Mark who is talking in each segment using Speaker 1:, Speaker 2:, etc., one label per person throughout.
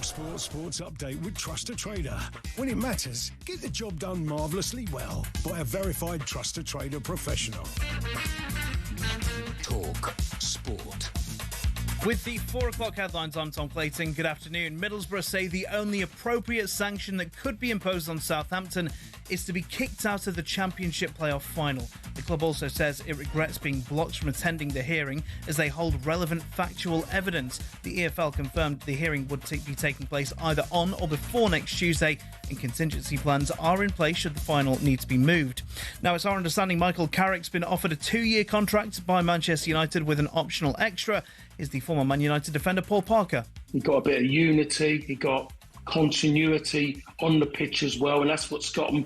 Speaker 1: talkSPORT Sports Update with Trust a Trader. When it matters, get the job done marvellously well by a verified Trust a Trader professional. talkSPORT.
Speaker 2: With the 4 o'clock headlines, I'm Tom Clayton. Good afternoon. Middlesbrough say the only appropriate sanction that could be imposed on Southampton is to be kicked out of the Championship playoff final. The club also says it regrets being blocked from attending the hearing as they hold relevant factual evidence. The EFL confirmed the hearing would be taking place either on or before next Tuesday, and contingency plans are in place should the final need to be moved. Now, it's our understanding Michael Carrick's been offered a 2-year contract by Manchester United with an optional extra. Is the former Man United defender Paul Parker.
Speaker 3: He got a bit of unity, he got continuity on the pitch as well, and that's what's got him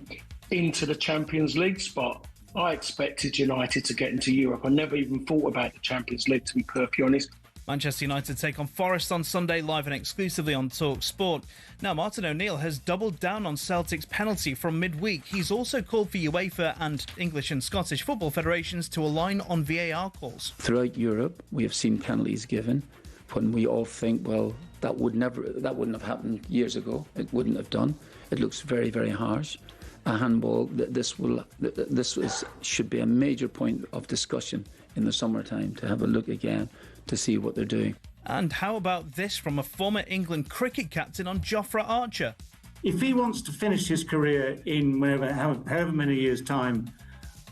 Speaker 3: into the Champions League spot. I expected United to get into Europe. I never even thought about the Champions League, to be perfectly honest.
Speaker 2: Manchester United take on Forest on Sunday, live and exclusively on talkSPORT. Now, Martin O'Neill has doubled down on Celtic's penalty from midweek. He's also called for UEFA and English and Scottish football federations to align on VAR calls.
Speaker 4: Throughout Europe, we have seen penalties given when we all think, well, that wouldn't have happened years ago. It wouldn't have done. It looks very, very harsh. A handball, should be a major point of discussion in the summertime to have a look again to see what they're doing.
Speaker 2: And how about this from a former England cricket captain on Jofra Archer?
Speaker 5: If he wants to finish his career in however many years' time,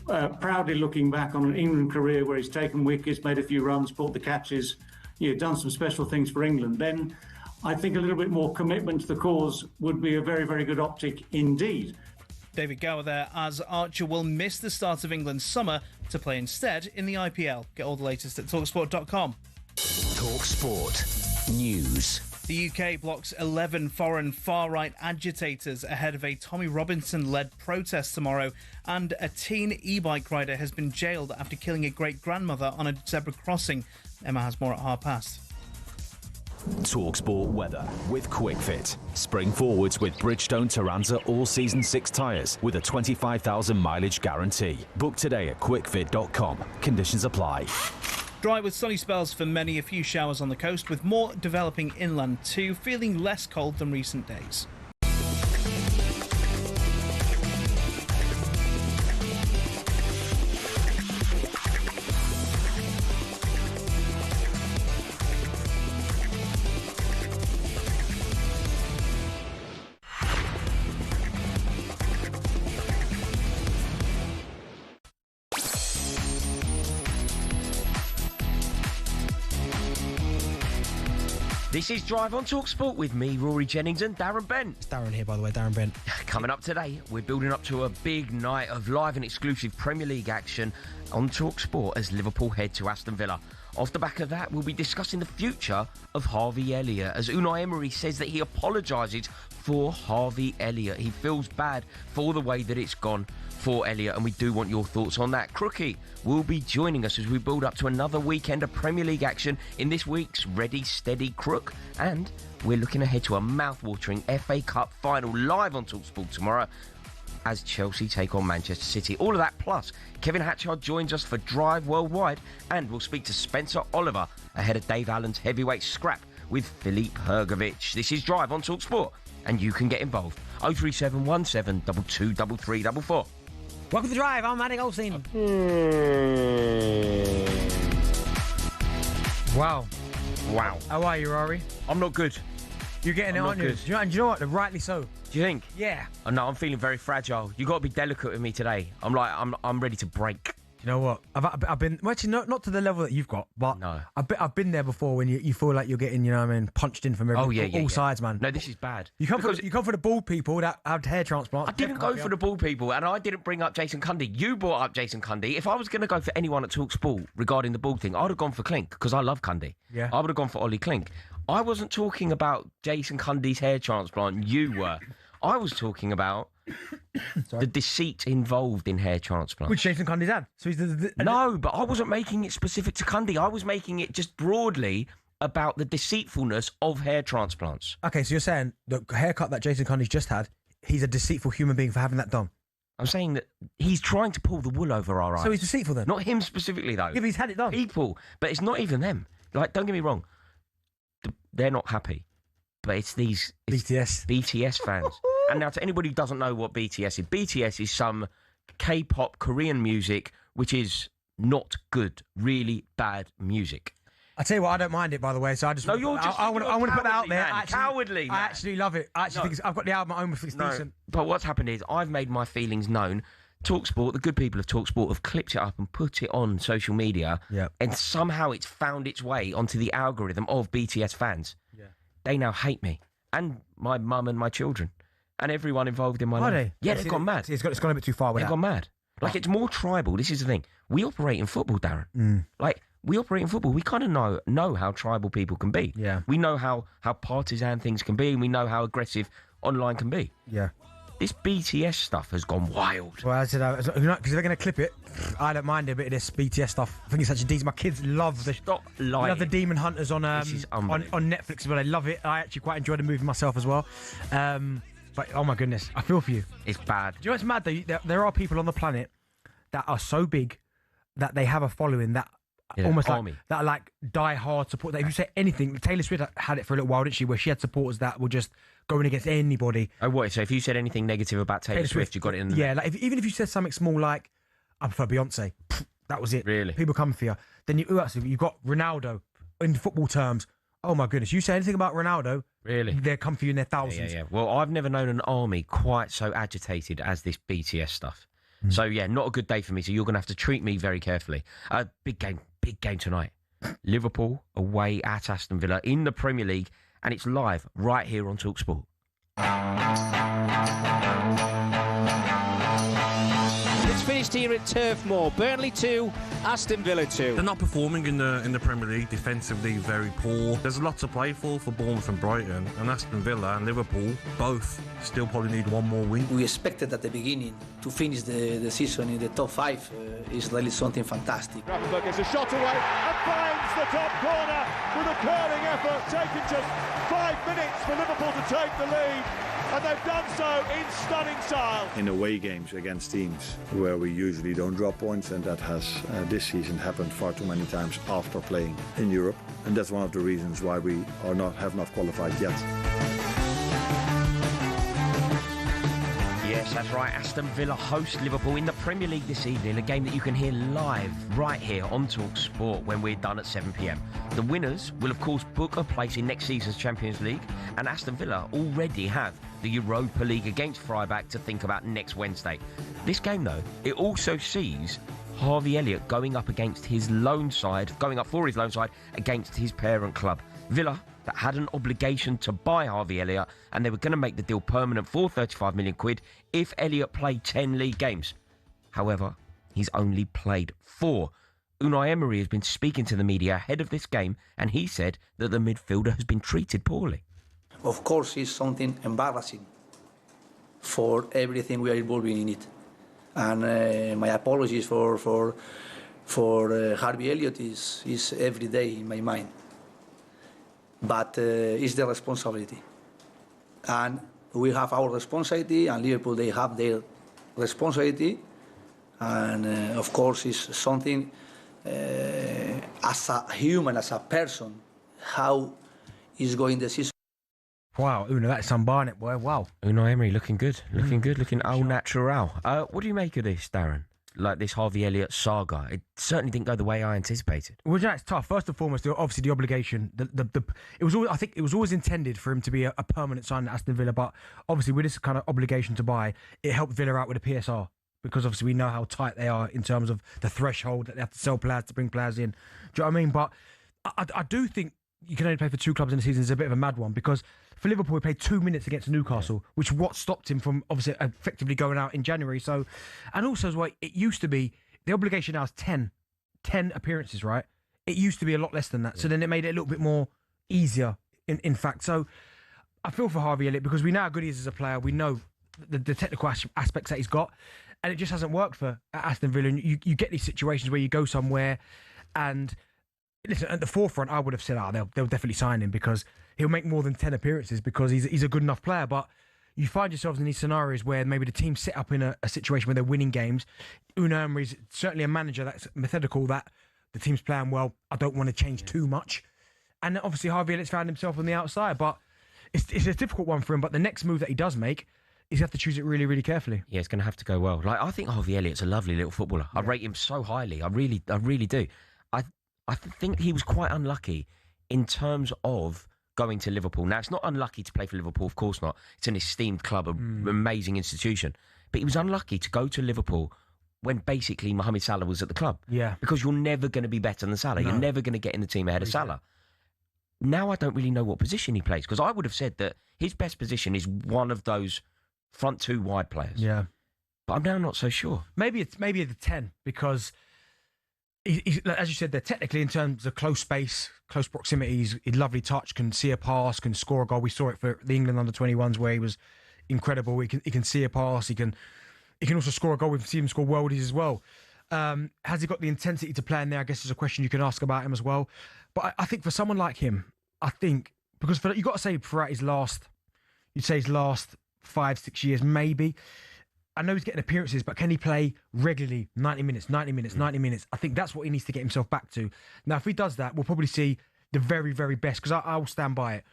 Speaker 5: proudly looking back on an England career where he's taken wickets, made a few runs, brought the catches, done some special things for England, then I think a little bit more commitment to the cause would be a very, very good optic indeed.
Speaker 2: David Gower there, as Archer will miss the start of England's summer to play instead in the IPL. Get all the latest at talksport.com.
Speaker 1: talkSPORT News.
Speaker 2: The UK blocks 11 foreign far-right agitators ahead of a Tommy Robinson-led protest tomorrow, and a teen e-bike rider has been jailed after killing a great-grandmother on a zebra crossing. Emma has more at 5:30.
Speaker 6: talkSPORT weather with QuickFit. Spring forwards with Bridgestone Turanza all-season 6 tyres with a 25,000 mileage guarantee. Book today at quickfit.com. Conditions apply.
Speaker 2: Dry with sunny spells for many, a few showers on the coast, with more developing inland too, feeling less cold than recent days.
Speaker 7: This is Drive on talkSPORT with me, Rory Jennings and Darren Bent.
Speaker 8: It's Darren here, by the way, Darren Bent.
Speaker 7: Coming up today, we're building up to a big night of live and exclusive Premier League action on talkSPORT as Liverpool head to Aston Villa. Off the back of that, we'll be discussing the future of Harvey Elliott, as Unai Emery says that he apologises for Harvey Elliott. He feels bad for the way that it's gone for Elliott, and we do want your thoughts on that. Crookie will be joining us as we build up to another weekend of Premier League action in this week's Ready, Steady, Crook, and we're looking ahead to a mouth-watering FA Cup final live on talkSPORT tomorrow as Chelsea take on Manchester City. All of that plus Kevin Hatchard joins us for Drive Worldwide, and we'll speak to Spencer Oliver ahead of Dave Allen's heavyweight scrap with Filip Hrgovic. This is Drive on talkSPORT, and you can get involved. 03717 223344.
Speaker 8: Welcome to Drive. I'm Andy Goldstein. Wow. How are you, Rory?
Speaker 7: I'm not good.
Speaker 8: You're getting it, aren't you? Do you know what? Rightly so.
Speaker 7: Do you think?
Speaker 8: Yeah.
Speaker 7: Oh, no, I'm feeling very fragile. You got to be delicate with me today. I'm ready to break.
Speaker 8: You know what? I've been well, actually not to the level that you've got, but
Speaker 7: No.
Speaker 8: I've been there before when you feel like you're getting, punched in from all sides, man.
Speaker 7: No, this is bad.
Speaker 8: You come for the bald people that have hair transplants.
Speaker 7: I didn't go for the bald people, and I didn't bring up Jason Cundy. You brought up Jason Cundy. If I was going to go for anyone at talkSPORT regarding the bald thing, I'd have gone for Klink, because I love Cundy.
Speaker 8: Yeah.
Speaker 7: I would have gone for Ollie Klink. I wasn't talking about Jason Cundy's hair transplant. You were. I was talking about the deceit involved in hair transplant.
Speaker 8: Which Jason Cundy's had. So he's
Speaker 7: No, but I wasn't making it specific to Cundy. I was making it just broadly about the deceitfulness of hair transplants.
Speaker 8: Okay, so you're saying the haircut that Jason Cundy's just had, he's a deceitful human being for having that done.
Speaker 7: I'm saying that he's trying to pull the wool over our eyes.
Speaker 8: So he's deceitful then?
Speaker 7: Not him specifically, though.
Speaker 8: Yeah, but he's had it done.
Speaker 7: People. But it's not even them. Like, don't get me wrong. They're not happy. but it's these BTS fans. And now, to anybody who doesn't know what BTS is, BTS is some K-pop Korean music, which is not good, really bad music.
Speaker 8: I tell you what, I don't mind it, by the way. So I just I want to put that out there.
Speaker 7: Cowardly, man.
Speaker 8: I actually love it. I actually think I've got the album at home. It's decent.
Speaker 7: But what's happened is I've made my feelings known. talkSPORT, the good people of talkSPORT, have clipped it up and put it on social media.
Speaker 8: Yeah.
Speaker 7: And somehow it's found its way onto the algorithm of BTS fans. Yeah. They now hate me and my mum and my children and everyone involved in my life.
Speaker 8: They?
Speaker 7: Yeah, they've gone mad.
Speaker 8: It's gone a bit too far with
Speaker 7: They've gone mad. Like, it's more tribal. This is the thing. We operate in football, Darren. Like, we operate in football. We kind of know how tribal people can be.
Speaker 8: Yeah.
Speaker 7: We know how partisan things can be, and we know how aggressive online can be.
Speaker 8: Yeah.
Speaker 7: This BTS stuff has gone wild.
Speaker 8: Well, I said, because if they're going to clip it, I don't mind a bit of this BTS stuff. I think it's such a decent. My kids love the Demon Hunters on Netflix, but I love it. I actually quite enjoy the movie myself as well. But oh my goodness, I feel for you.
Speaker 7: It's bad.
Speaker 8: Do you know what's mad though? There are people on the planet that are so big that they have a following that almost army. That are like die hard support. That if you say anything, Taylor Swift had it for a little while, didn't she? Where she had supporters that were just going against anybody.
Speaker 7: Oh, what? So if you said anything negative about Taylor Swift, you got it in the
Speaker 8: like even if you said something small like, I prefer Beyonce, that was it.
Speaker 7: Really?
Speaker 8: People come for you. Then who else? You've got Ronaldo in football terms. Oh my goodness! You say anything about Ronaldo,
Speaker 7: really?
Speaker 8: They come for you in their thousands.
Speaker 7: Yeah. Well, I've never known an army quite so agitated as this BTS stuff. So yeah, not a good day for me. So you're going to have to treat me very carefully. Big game tonight. Liverpool away at Aston Villa in the Premier League, and it's live right here on talkSPORT.
Speaker 9: It's finished here at Turf Moor. Burnley 2, Aston Villa 2.
Speaker 10: They're not performing in the Premier League. Defensively, very poor. There's a lot to play for Bournemouth and Brighton, and Aston Villa and Liverpool both still probably need one more win.
Speaker 11: We expected at the beginning to finish the season in the top 5 is really something fantastic.
Speaker 12: Gravenberch gets a shot away and finds the top corner with a curling effort, taking just 5 minutes for Liverpool to take the lead. And they've done so in stunning style.
Speaker 13: In away games against teams where we usually don't drop points, and that has this season happened far too many times after playing in Europe, and that's one of the reasons why we have not qualified yet.
Speaker 7: Yes, that's right. Aston Villa host Liverpool in the Premier League this evening, a game that you can hear live right here on talkSPORT when we're done at 7 p.m. The winners will, of course, book a place in next season's Champions League, and Aston Villa already have the Europa League against Freiburg to think about next Wednesday. This game, though, it also sees Harvey Elliott going up for his lone side against his parent club. Villa, that had an obligation to buy Harvey Elliott, and they were going to make the deal permanent for 35 million quid if Elliott played 10 league games. However, he's only played 4. Unai Emery has been speaking to the media ahead of this game, and he said that the midfielder has been treated poorly.
Speaker 11: Of course, it's something embarrassing for everything we are involved in it. And my apologies for Harvey Elliott is every day in my mind. But it's the responsibility. And we have our responsibility, and Liverpool, they have their responsibility. And of course, it's something as a human, as a person, how is going the season.
Speaker 8: Wow, Una, that's some Barnett, boy. Wow.
Speaker 7: Unai Emery looking good, looking au natural. What do you make of this, Darren? Like this Harvey Elliott saga, it certainly didn't go the way I anticipated.
Speaker 8: Well, it's tough. First and foremost, obviously the obligation. It was always, I think it was always intended for him to be a permanent sign at Aston Villa, but obviously with this kind of obligation to buy, it helped Villa out with the PSR because obviously we know how tight they are in terms of the threshold that they have to sell players to bring players in. Do you know what I mean? But I do think you can only play for 2 clubs in a season is a bit of a mad one because for Liverpool, he played 2 minutes against Newcastle, which what stopped him from obviously effectively going out in January. So, and also as well, it used to be the obligation now is 10 appearances, right? It used to be a lot less than that. Yeah. So then it made it a little bit more easier, in fact. So I feel for Harvey Elliott because we know how good he is as a player. We know the technical aspects that he's got, and it just hasn't worked for Aston Villa. And you get these situations where you go somewhere and listen, at the forefront, I would have said, they'll definitely sign him because he'll make more than 10 appearances because he's a good enough player. But you find yourselves in these scenarios where maybe the team's set up in a situation where they're winning games. Unai Emery's certainly a manager that's methodical, that the team's playing well. I don't want to change too much. And obviously Harvey Elliott's found himself on the outside. But it's a difficult one for him. But the next move that he does make, he's have to choose it really, really carefully.
Speaker 7: Yeah, it's going to have to go well. Like, I think Harvey Elliott's a lovely little footballer. I rate him so highly. I really do. I think he was quite unlucky in terms of going to Liverpool. Now, it's not unlucky to play for Liverpool, of course not. It's an esteemed club, an amazing institution. But he was unlucky to go to Liverpool when basically Mohamed Salah was at the club.
Speaker 8: Yeah.
Speaker 7: Because you're never going to be better than Salah. No. You're never going to get in the team ahead of Salah. Now I don't really know what position he plays, because I would have said that his best position is one of those front two wide players.
Speaker 8: Yeah.
Speaker 7: But I'm now not so sure.
Speaker 8: Maybe it's the 10, because he's, as you said, they're technically, in terms of close space, close proximity, he's lovely touch, can see a pass, can score a goal. We saw it for the England under-21s where he was incredible. He can see a pass. He can also score a goal. We've seen him score worldies as well. Has he got the intensity to play in there? I guess is a question you can ask about him as well. But I think for someone like him, because you've got to say throughout his last 5-6 years, maybe. I know he's getting appearances, but can he play regularly 90 minutes? I think that's what he needs to get himself back to. Now, if he does that, we'll probably see the very, very best, because I will stand by it.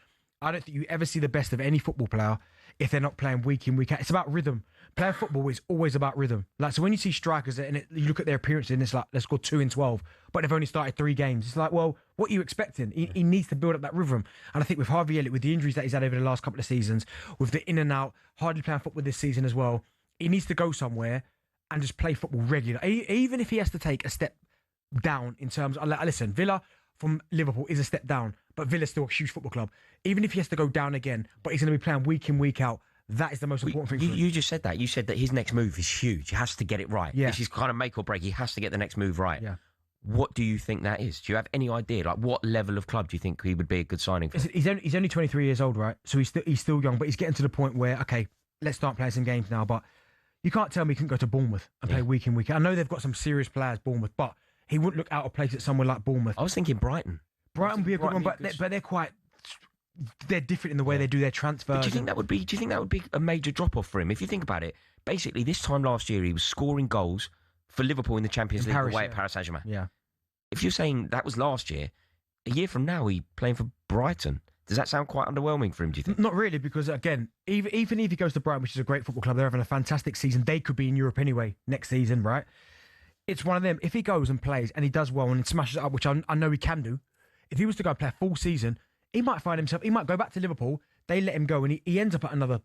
Speaker 8: I don't think you ever see the best of any football player if they're not playing week in, week out. It's about rhythm. Playing football is always about rhythm. Like, so when you see strikers and you look at their appearances and it's like, let's go 2 in 12, but they've only started 3 games. It's like, well, what are you expecting? He needs to build up that rhythm. And I think with Harvey Elliott, with the injuries that he's had over the last couple of seasons, with the in and out, hardly playing football this season as well, he needs to go somewhere and just play football regularly. Even if he has to take a step down in terms of, listen, Villa from Liverpool is a step down, but Villa's still a huge football club. Even if he has to go down again, but he's going to be playing week in, week out, that is the most important thing for him.
Speaker 7: You just said that. You said that his next move is huge. He has to get it right.
Speaker 8: Yeah.
Speaker 7: This is kind of make or break. He has to get the next move right.
Speaker 8: Yeah.
Speaker 7: What do you think that is? Do you have any idea? Like, what level of club do you think he would be a good signing for?
Speaker 8: He's only 23 years old, right? So he's still young, but he's getting to the point where, okay, let's start playing some games now. But you can't tell me he couldn't go to Bournemouth and play week in, week out. I know they've got some serious players, Bournemouth, but he wouldn't look out of place at somewhere like Bournemouth.
Speaker 7: I was thinking Brighton.
Speaker 8: Brighton would be a good one, but they're different in the way they do their transfers.
Speaker 7: But do you think that would be a major drop off for him? If you think about it, basically this time last year he was scoring goals for Liverpool in the Champions League away at Paris Saint-Germain.
Speaker 8: Yeah.
Speaker 7: If you're saying that was last year, a year from now he's playing for Brighton. Does that sound quite underwhelming for him, do you think?
Speaker 8: Not really, because again, even if he goes to Brighton, which is a great football club, they're having a fantastic season. They could be in Europe anyway next season, right? It's one of them. If he goes and plays and he does well and smashes it up, which I know he can do, if he was to go and play a full season, he might find himself, he might go back to Liverpool, they let him go and he ends up at another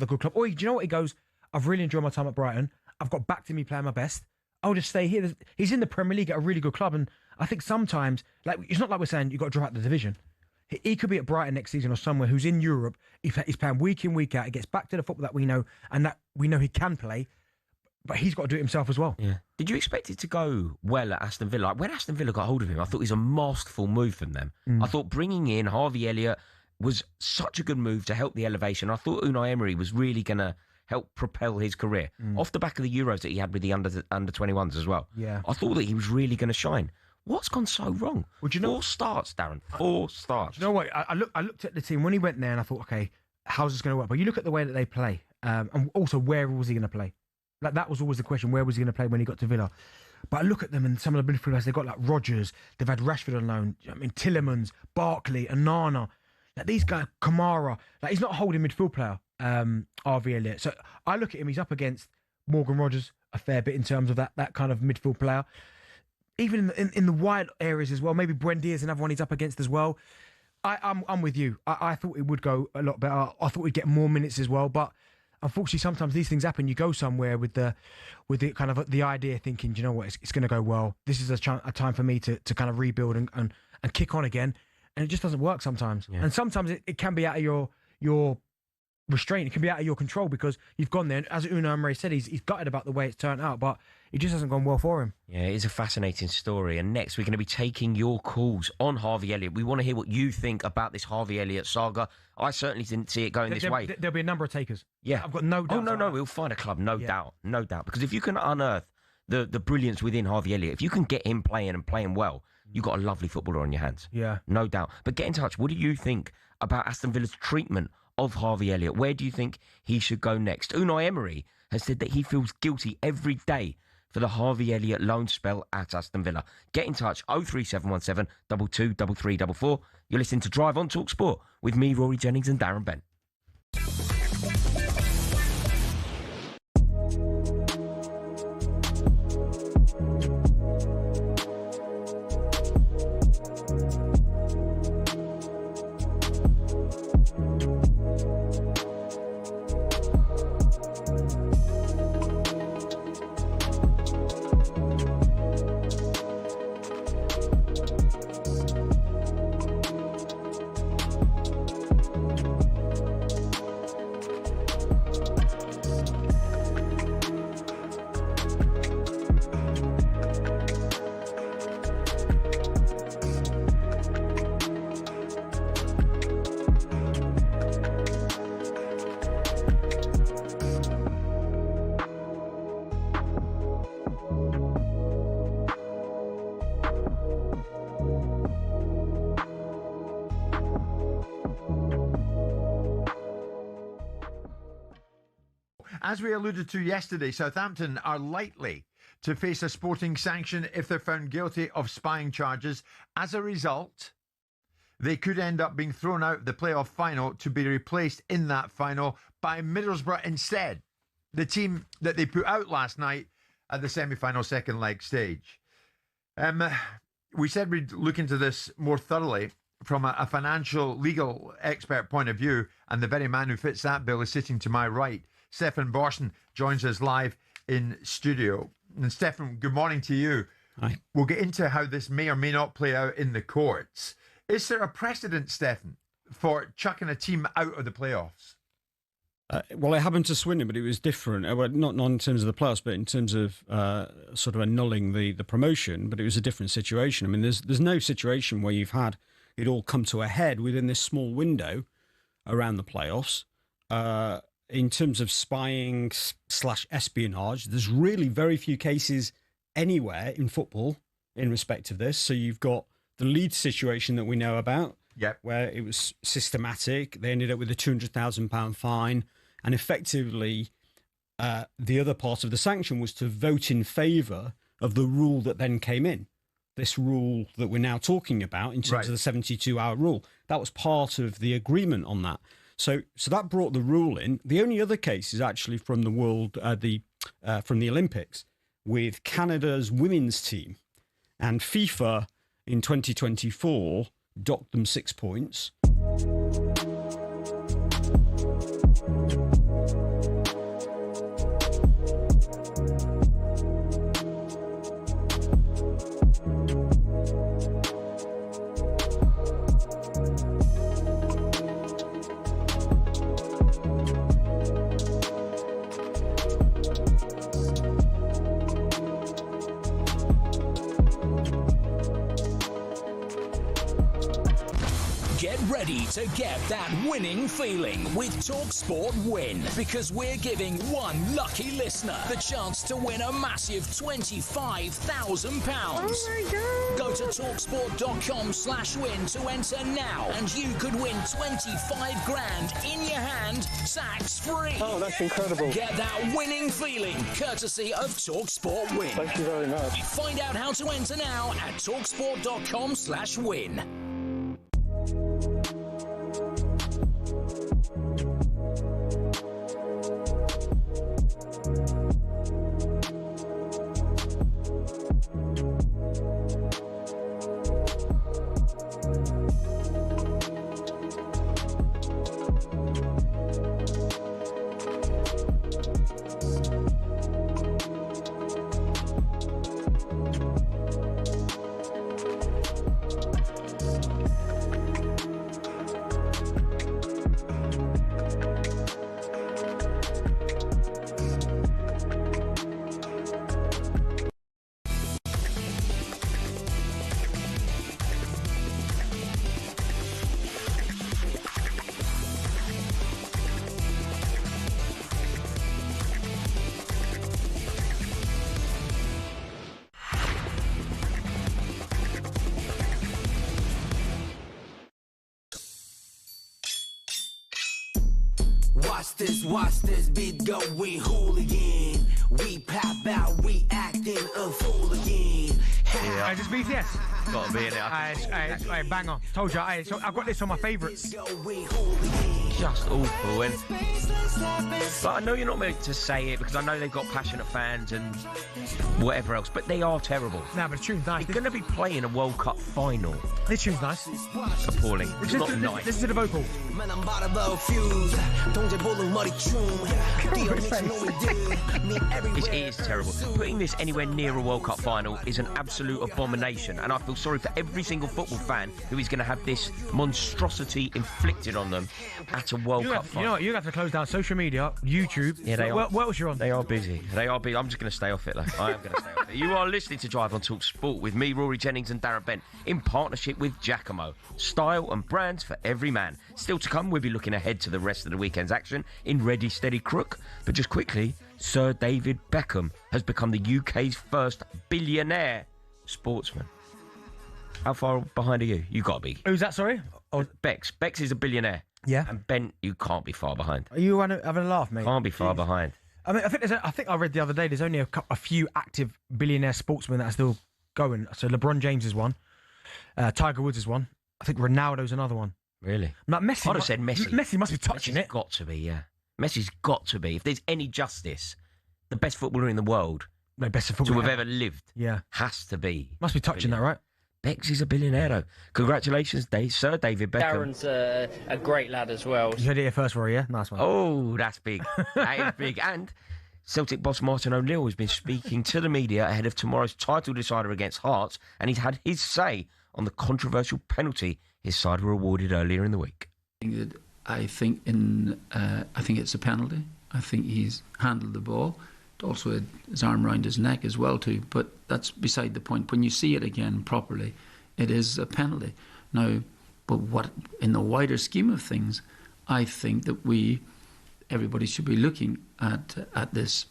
Speaker 8: good club. Or do you know what? He goes, I've really enjoyed my time at Brighton. I've got back to me playing my best. I'll just stay here. He's in the Premier League at a really good club. And I think sometimes, like, it's not like we're saying you've got to drop out the division. He could be at Brighton next season or somewhere who's in Europe. He's playing week in, week out. He gets back to the football that we know and that we know he can play. But he's got to do it himself as well.
Speaker 7: Yeah. Did you expect it to go well at Aston Villa? Like, when Aston Villa got hold of him, I thought it was a masterful move from them. I thought bringing in Harvey Elliott was such a good move to help the elevation. I thought Unai Emery was really going to help propel his career. Off the back of the Euros that he had with the under-21s as well.
Speaker 8: Yeah.
Speaker 7: I thought that he was really going to shine. What's gone so wrong?
Speaker 8: Well, do you know,
Speaker 7: 4 starts, Darren. 4 starts.
Speaker 8: Do you know what? I looked at the team when he went there and I thought, okay, how's this going to work? But you look at the way that they play, and also where was he going to play? Like, that was always the question. Where was he going to play when he got to Villa? But I look at them and some of the midfielders they've got, like Rodgers, they've had Rashford on loan. I mean, Tillemans, Barkley, Onana. Like, these guys, Kamara. Like, he's not a holding midfield player, Harvey Elliott. So I look at him, he's up against Morgan Rodgers a fair bit in terms of that kind of midfield player. Even in the wide areas as well. Maybe Buendia is another one he's up against as well. I'm with you. I thought it would go a lot better. I thought we'd get more minutes as well. But unfortunately, sometimes these things happen. You go somewhere with the kind of the idea, thinking, do you know what, it's going to go well. This is a time for me to kind of rebuild and kick on again. And it just doesn't work sometimes. Yeah. And sometimes it can be out of your restraint. It can be out of your control because you've gone there. And as Unai Emery said, he's gutted about the way it's turned out, but it just hasn't gone well for him.
Speaker 7: Yeah, it is a fascinating story. And next, we're going to be taking your calls on Harvey Elliott. We want to hear what you think about this Harvey Elliott saga. I certainly didn't see it going this way.
Speaker 8: There'll be a number of takers.
Speaker 7: Yeah.
Speaker 8: I've got no doubt.
Speaker 7: Oh, no, we'll find a club, no doubt. Because if you can unearth the brilliance within Harvey Elliott, if you can get him playing and playing well, you've got a lovely footballer on your hands.
Speaker 8: Yeah.
Speaker 7: No doubt. But get in touch. What do you think about Aston Villa's treatment of Harvey Elliott? Where do you think he should go next? Unai Emery has said that he feels guilty every day for the Harvey Elliott loan spell at Aston Villa. Get in touch, 03717 223344. You're listening to Drive on talkSPORT with me, Rory Jennings and Darren Bent.
Speaker 14: As we alluded to yesterday, Southampton are likely to face a sporting sanction if they're found guilty of spying charges. As a result, they could end up being thrown out of the playoff final to be replaced in that final by Middlesbrough instead, the team that they put out last night at the semi-final second leg stage. We said we'd look into this more thoroughly from a financial, legal expert point of view, and the very man who fits that bill is sitting to my right. Stefan Borsten joins us live in studio. And Stefan, good morning to you.
Speaker 15: Hi.
Speaker 14: We'll get into how this may or may not play out in the courts. Is there a precedent, Stefan, for chucking a team out of the playoffs?
Speaker 15: Well, it happened to Swindon, but it was different. Well, not in terms of the playoffs, but in terms of sort of annulling the promotion. But it was a different situation. I mean, there's no situation where you've had it all come to a head within this small window around the playoffs. In terms of spying / espionage, there's really very few cases anywhere in football in respect of this. So you've got the Leeds situation that we know about, where it was systematic. They ended up with a £200,000 fine. And effectively, the other part of the sanction was to vote in favour of the rule that then came in. This rule that we're now talking about in terms of the 72-hour rule. That was part of the agreement on that. So that brought the rule in. The only other case is actually from the from the Olympics with Canada's women's team, and FIFA in 2024 docked them 6 points.
Speaker 16: Ready to get that winning feeling with talkSPORT Win, because we're giving one lucky listener the chance to win a massive £25,000. Oh my God. Go to talksport.com/win to enter now, and you could win 25 grand in your hand, tax free.
Speaker 17: Oh, that's incredible.
Speaker 16: Get that winning feeling courtesy of talkSPORT Win.
Speaker 17: Thank you very much.
Speaker 16: Find out how to enter now at talksport.com/win.
Speaker 17: Watch this beat going hooligan. We pop out, we acting a fool again.
Speaker 8: Yeah. Just BTS.
Speaker 7: Gotta be in it.
Speaker 8: Hey, banger. Told you. So I've got this on my favourites.
Speaker 7: Just awful. But I know you're not meant to say it because I know they've got passionate fans and whatever else, but they are terrible.
Speaker 8: Nah, but the tune's nice.
Speaker 7: They're going to be playing a World Cup final.
Speaker 8: This tune's nice.
Speaker 7: Appalling. It's not nice.
Speaker 8: Listen to the vocal.
Speaker 7: It is terrible. Putting this anywhere near a World Cup final is an absolute abomination, and I feel sorry for every single football fan who is going to have this monstrosity inflicted on them at a World Cup final.
Speaker 8: You know what? You have to close down social media, YouTube.
Speaker 7: Yeah, they are.
Speaker 8: What else you on?
Speaker 7: They are busy. I'm just going to stay off it, though. I am going to stay off it. You are listening to Drive on talkSPORT with me, Rory Jennings and Darren Bent, in partnership with Giacomo. Style and brands for every man. Still to come, we'll be looking ahead to the rest of the weekend's action in Ready, Steady, Crook. But just quickly, Sir David Beckham has become the UK's first billionaire sportsman. How far behind are you? You got to be.
Speaker 8: Who's that, sorry?
Speaker 7: Bex. Bex is a billionaire.
Speaker 8: Yeah.
Speaker 7: And Bent, you can't be far behind.
Speaker 8: Are you having a laugh, mate?
Speaker 7: Can't be far behind.
Speaker 8: I mean, I think I read the other day there's only a few active billionaire sportsmen that are still going. So LeBron James is one. Tiger Woods is one. I think Ronaldo's another one.
Speaker 7: Really?
Speaker 8: Like Messi.
Speaker 7: I'd have said Messi.
Speaker 8: Messi must be touching it.
Speaker 7: Got to be, yeah. Messi's got to be. If there's any justice, the best footballer in the world
Speaker 8: to
Speaker 7: have ever lived
Speaker 8: yeah.
Speaker 7: has to be.
Speaker 8: Must be touching that, right?
Speaker 7: Bex is a billionaire, though. Congratulations, Sir David Beckham.
Speaker 9: Darren's a great lad as well.
Speaker 8: You heard it here first, Rory, yeah? Nice one.
Speaker 7: Oh, that's big. That is big. And Celtic boss Martin O'Neill has been speaking to the media ahead of tomorrow's title decider against Hearts, and he's had his say on the controversial penalty his side were awarded earlier in the week.
Speaker 4: I think it's a penalty. I think he's handled the ball. Also had his arm around his neck as well too. But that's beside the point. When you see it again properly, it is a penalty. Now, but what in the wider scheme of things, I think that everybody should be looking at this.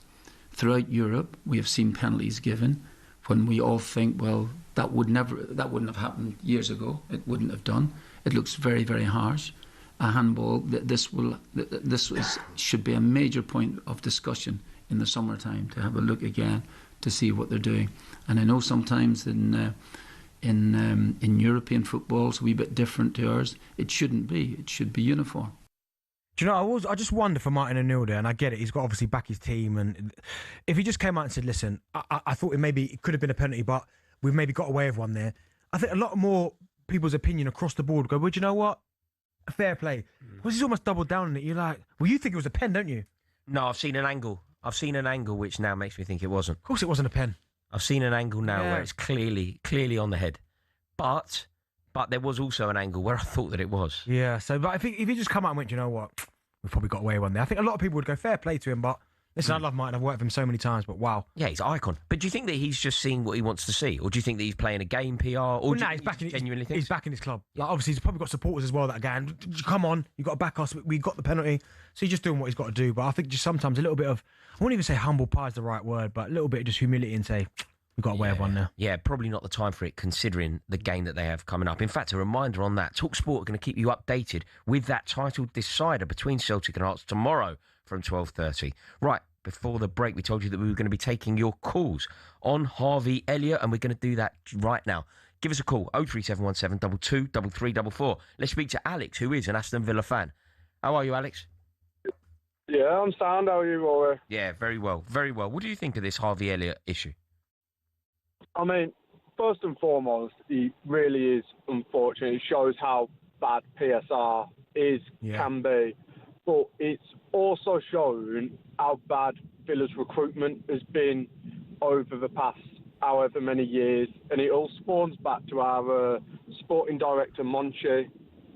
Speaker 4: Throughout Europe, we have seen penalties given when we all think, well, that wouldn't have happened years ago. It wouldn't have done. It looks very, very harsh. A handball. Should be a major point of discussion in the summertime to have a look again to see what they're doing. And I know sometimes in European football it's a wee bit different to ours. It shouldn't be. It should be uniform.
Speaker 8: Do you know, I just wonder for Martin O'Neill there, and I get it, he's got obviously back his team, and if he just came out and said, listen, I thought it could have been a penalty, but we've maybe got away with one there. I think a lot more people's opinion across the board go, well, do you know what? Fair play. Well, he's almost doubled down on it. You're like, well, you think it was a pen, don't you?
Speaker 7: No, I've seen an angle which now makes me think it wasn't.
Speaker 8: Of course it wasn't a pen.
Speaker 7: I've seen an angle now where it's clearly on the head. But there was also an angle where I thought that it was.
Speaker 8: Yeah, so but if he just come out and went, you know what, we've probably got away with one there. I think a lot of people would go fair play to him, but listen, I love Martin. I've worked with him so many times, but wow.
Speaker 7: Yeah, he's an icon. But do you think that he's just seeing what he wants to see? Or do you think that he's playing a game PR? Or
Speaker 8: he's backing his club. Like, obviously, he's probably got supporters as well that are going, come on, you've got to back us. We got the penalty. So he's just doing what he's got to do. But I think just sometimes a little bit of, I won't even say humble pie is the right word, but a little bit of just humility and say, we've got away with one now.
Speaker 7: Yeah, probably not the time for it considering the game that they have coming up. In fact, a reminder on that, talkSPORT are going to keep you updated with that title decider between Celtic and Hearts tomorrow from 12:30. Right, before the break, we told you that we were going to be taking your calls on Harvey Elliott, and we're going to do that right now. Give us a call, 03717 22 3344. Let's speak to Alex, who is an Aston Villa fan. How are you, Alex?
Speaker 18: Yeah, I'm sound. How are you, Rory?
Speaker 7: Yeah, very well, very well. What do you think of this Harvey Elliott issue?
Speaker 18: I mean, first and foremost, he really is unfortunate. It shows how bad PSR can be. But it's also shown how bad Villa's recruitment has been over the past however many years. And it all spawns back to our sporting director, Monchi.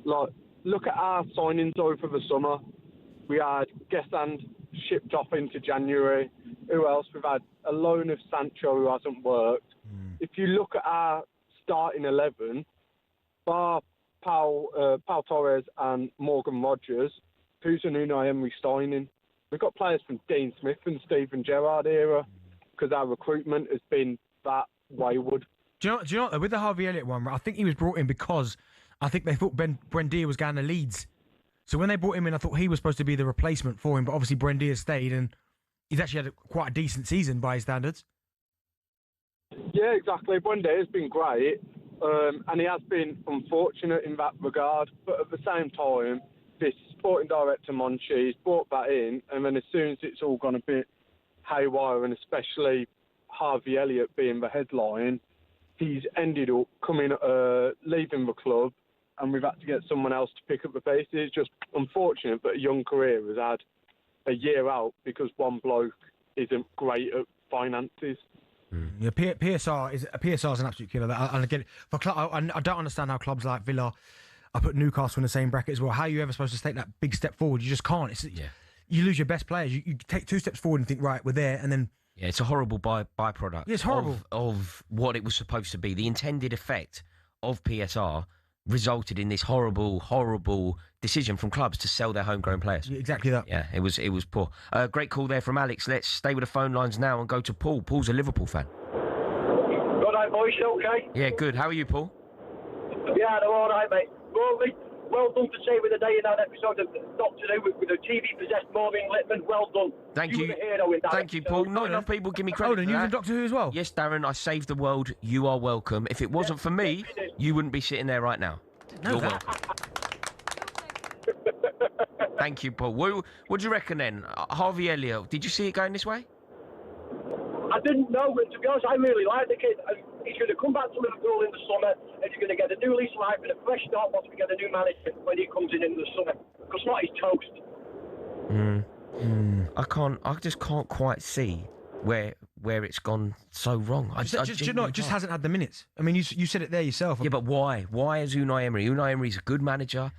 Speaker 18: Like, look at our signings over the summer. We had Gesand shipped off into January. Who else? We've had a loan of Sancho who hasn't worked. If you look at our starting 11, bar Pau Torres and Morgan Rogers, who's an Unai Emery signing? We've got players from Dean Smith and Steven Gerrard era because our recruitment has been that wayward.
Speaker 8: Do you know what, with the Harvey Elliott one, I think he was brought in because I think they thought Ben Buendia was going to Leeds. So when they brought him in, I thought he was supposed to be the replacement for him, but obviously Buendia stayed, and he's actually had quite a decent season by his standards.
Speaker 18: Yeah, exactly. Buendia has been great, and he has been unfortunate in that regard. But at the same time, this sporting director Monchi's brought that in, and then as soon as it's all gone a bit haywire, and especially Harvey Elliott being the headline, he's ended up leaving the club, and we've had to get someone else to pick up the pieces. It's just unfortunate that a young career has had a year out because one bloke isn't great at finances.
Speaker 8: Yeah, PSR is an absolute killer. And again, I don't understand how clubs like Villa, I put Newcastle in the same bracket as well. How are you ever supposed to take that big step forward? You just can't. You lose your best players. You take 2 steps forward and think, right, we're there, and then...
Speaker 7: Yeah, it's a horrible byproduct.
Speaker 8: Yeah, it's horrible.
Speaker 7: Of what it was supposed to be. The intended effect of PSR resulted in this horrible decision from clubs to sell their homegrown players.
Speaker 8: Yeah, exactly that.
Speaker 7: Yeah, it was poor. Great call there from Alex. Let's stay with the phone lines now and go to Paul. Paul's a Liverpool fan.
Speaker 19: Good night, boys. Okay?
Speaker 7: Yeah, good. How are you, Paul?
Speaker 19: Yeah, I'm all right, mate. Well done to say with the day in that episode of Doctor Who with the TV-possessed Maureen Lipman. Well done.
Speaker 7: Thank you.
Speaker 19: You were the hero in that
Speaker 7: Thank you, Paul. Not enough people give me credit for
Speaker 8: you
Speaker 7: that.
Speaker 8: from Doctor Who as well?
Speaker 7: Yes, Darren, I saved the world. You are welcome. If it wasn't for me, you wouldn't be sitting there right now. You're welcome. Thank you, Paul. What do you reckon then? Harvey Elliott, did you see it going this way?
Speaker 19: I didn't know, but to be honest, I really like the kid. He's going to come back to Liverpool in the summer, and he's going to get a new lease of life and a fresh start once we get a new manager when he comes in the summer. Because not his toast.
Speaker 7: I just can't quite see where it's gone so wrong.
Speaker 8: It just hasn't had the minutes. I mean, you said it there yourself.
Speaker 7: Yeah, but why? Why is Unai Emery? Unai Emery's a good manager.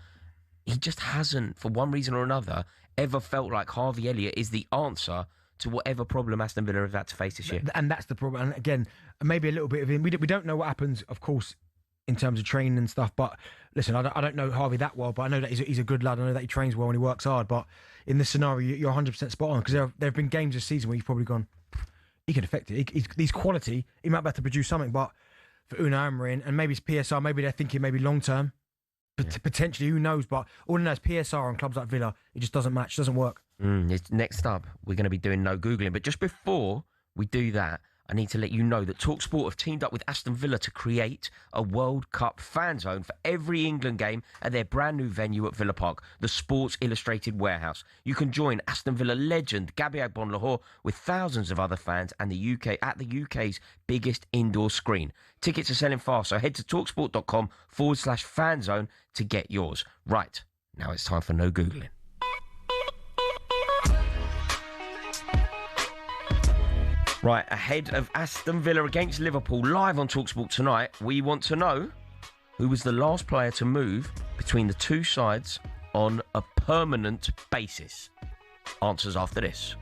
Speaker 7: He just hasn't, for one reason or another, ever felt like Harvey Elliott is the answer to whatever problem Aston Villa have had to face this year.
Speaker 8: And that's the problem. And again, maybe a little bit of him. We don't know what happens, of course, in terms of training and stuff. But listen, I don't know Harvey that well, but I know that he's a good lad. I know that he trains well and he works hard. But in this scenario, you're 100% spot on, because there have been games this season where you've probably gone, he can affect it. He's quality. He might be able to produce something. But for Unai Emery and maybe it's PSR, maybe they're thinking maybe long term. Potentially, who knows? But all I know is PSR on clubs like Villa, it just doesn't match, doesn't work.
Speaker 7: Next up, we're going to be doing no Googling. But just before we do that, I need to let you know that talkSPORT have teamed up with Aston Villa to create a World Cup fan zone for every England game at their brand new venue at Villa Park, the Sports Illustrated Warehouse. You can join Aston Villa legend Gabby Agbon-Lahore with thousands of other fans and the UK's biggest indoor screen. Tickets are selling fast, so head to talksport.com/fan zone to get yours. Right, now it's time for no Googling. Right, ahead of Aston Villa against Liverpool, live on talkSPORT tonight, we want to know who was the last player to move between the two sides on a permanent basis. Answers after this.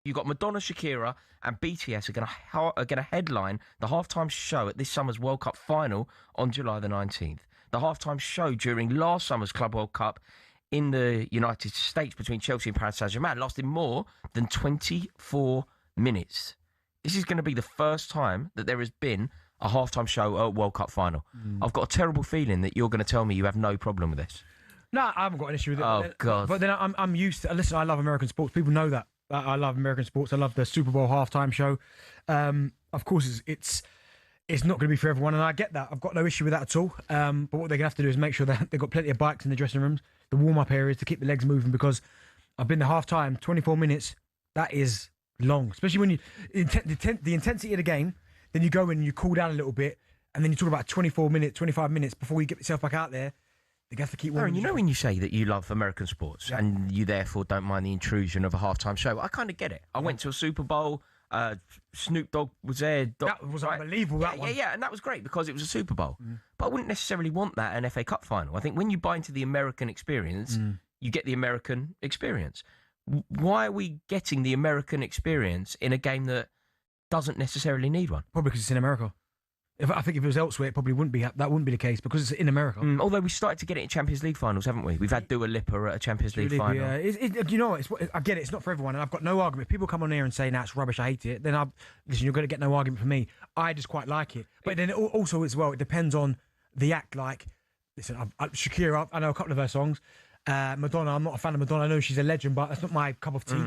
Speaker 7: You've got Madonna, Shakira and BTS are going to headline the halftime show at this summer's World Cup final on July the 19th. The halftime show during last summer's Club World Cup in the United States between Chelsea and Paris Saint-Germain lasted more than 24 minutes. This is going to be the first time that there has been a halftime show at a World Cup final. I've got a terrible feeling that you're going to tell me you have no problem with this.
Speaker 8: No, I haven't got an issue with it.
Speaker 7: Oh, God.
Speaker 8: But then I'm used to... Listen, I love American sports. People know that. I love American sports. I love the Super Bowl halftime show. Of course, it's it's not going to be for everyone, and I get that. I've got no issue with that at all. But what they're going to have to do is make sure that they've got plenty of bikes in the dressing rooms, the warm-up areas to keep the legs moving, because I've been to half-time, 24 minutes, that is long. Especially when the intensity of the game, then you go in and you cool down a little bit, and then you talk about 25 minutes before you get yourself back out there. They have to keep warming.
Speaker 7: Aaron, you know when you say that you love American sports and you therefore don't mind the intrusion of a halftime show, I kind of get it. I went to a Super Bowl. Snoop Dogg was there.
Speaker 8: That was unbelievable. That one.
Speaker 7: Yeah, and that was great because it was a Super Bowl. But I wouldn't necessarily want that at an FA Cup final. I think when you buy into the American experience, you get the American experience. Why are we getting the American experience in a game that doesn't necessarily need one?
Speaker 8: Probably because it's in America. I think if it was elsewhere, it probably wouldn't be. That wouldn't be the case because it's in America.
Speaker 7: Although we started to get it in Champions League finals, haven't we? We've had Dua Lipa at a Champions League final.
Speaker 8: Yeah, you know what? I get it. It's not for everyone, and I've got no argument. If people come on here and say, "Nah, it's rubbish. I hate it." Then listen. You're going to get no argument from me. I just quite like it. But then also as well, it depends on the act. Like, listen, Shakira. I know a couple of her songs. Madonna. I'm not a fan of Madonna. I know she's a legend, but that's not my cup of tea.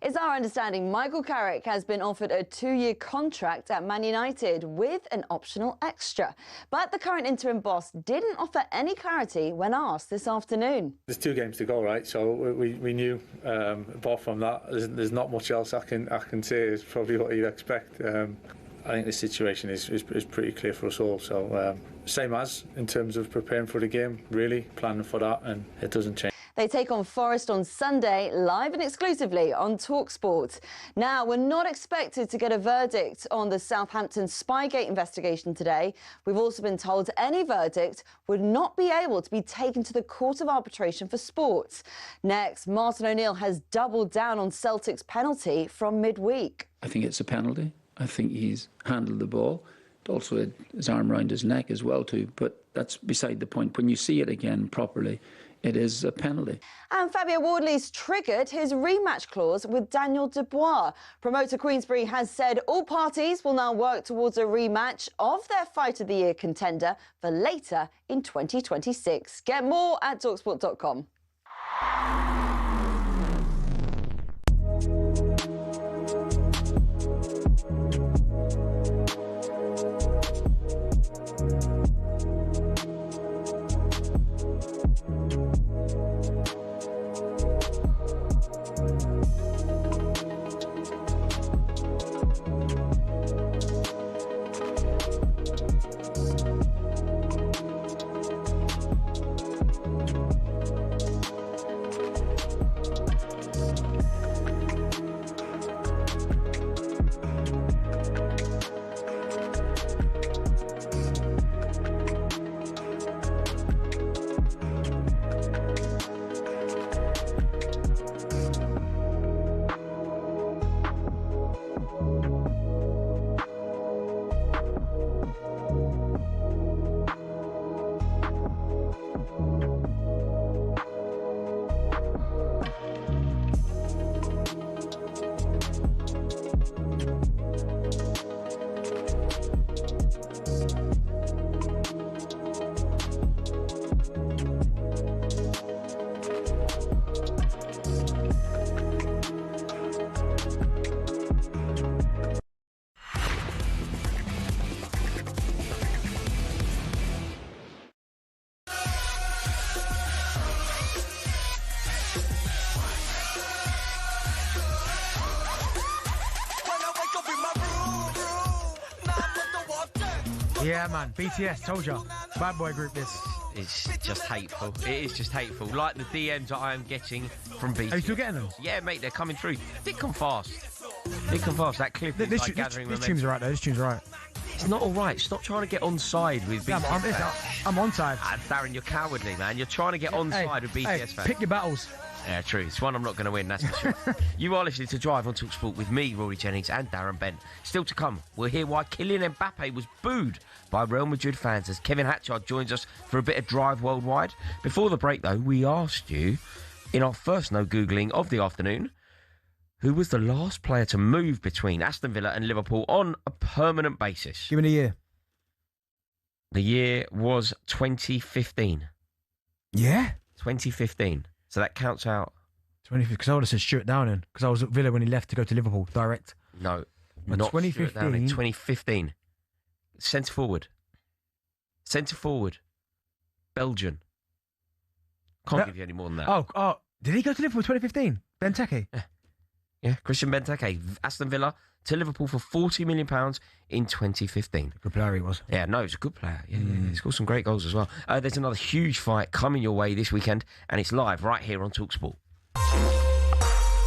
Speaker 20: It's our understanding Michael Carrick has been offered a 2-year contract at Man United with an optional extra. But the current interim boss didn't offer any clarity when asked this afternoon.
Speaker 21: There's 2 games to go, right? So we knew, apart from that, there's not much else I can say is probably what you'd expect. I think the situation is pretty clear for us all. So same as in terms of preparing for the game, really planning for that, and it doesn't change.
Speaker 20: They take on Forest on Sunday, live and exclusively on talkSPORT. Now, we're not expected to get a verdict on the Southampton Spygate investigation today. We've also been told any verdict would not be able to be taken to the Court of Arbitration for Sport. Next, Martin O'Neill has doubled down on Celtic's penalty from midweek.
Speaker 4: I think it's a penalty. I think he's handled the ball. Also had his arm round his neck as well too, but that's beside the point. When you see it again properly, it is a penalty.
Speaker 20: And Fabio Wardley's triggered his rematch clause with Daniel Dubois. Promoter Queensberry has said all parties will now work towards a rematch of their Fight of the Year contender for later in 2026. Get more at talksport.com.
Speaker 8: Yeah, man. BTS, told ya. Bad boy group, this.
Speaker 7: It's just hateful. It is just hateful. Like the DMs that I am getting from BTS.
Speaker 8: Are you still getting them?
Speaker 7: Yeah, mate, they're coming through. Thick and fast. Thick and fast. That clip is like gathering momentum.
Speaker 8: This tune's right, though. This tune's right.
Speaker 7: It's not all right. Stop trying to get on side with BTS fans.
Speaker 8: I'm on side.
Speaker 7: Darren, you're cowardly, man. You're trying to get on side with BTS fans.
Speaker 8: Pick your battles.
Speaker 7: Yeah, true. It's one I'm not going to win, that's for sure. You are listening to Drive on talkSPORT with me, Rory Jennings, and Darren Bent. Still to come, we'll hear why Kylian Mbappe was booed by Real Madrid fans as Kevin Hatchard joins us for a bit of Drive Worldwide. Before the break, though, we asked you, in our first no Googling of the afternoon, who was the last player to move between Aston Villa and Liverpool on a permanent basis?
Speaker 8: Give me the year.
Speaker 7: The year was 2015.
Speaker 8: Yeah?
Speaker 7: 2015. So that counts out.
Speaker 8: 2015, because I would have said Stuart Downing, because I was at Villa when he left to go to Liverpool, direct.
Speaker 7: No,
Speaker 8: But
Speaker 7: not
Speaker 8: 2015.
Speaker 7: Stuart Downing, 2015. Centre forward. Centre forward. Belgian. Can't give you any more than that.
Speaker 8: Oh, did he go to Liverpool in 2015? Benteke?
Speaker 7: Yeah, Christian Benteke. Aston Villa to Liverpool for £40 million in 2015.
Speaker 8: Good player he was.
Speaker 7: Yeah, no, he's a good player. Yeah, he scored some great goals as well. There's another huge fight coming your way this weekend, and it's live right here on talkSPORT.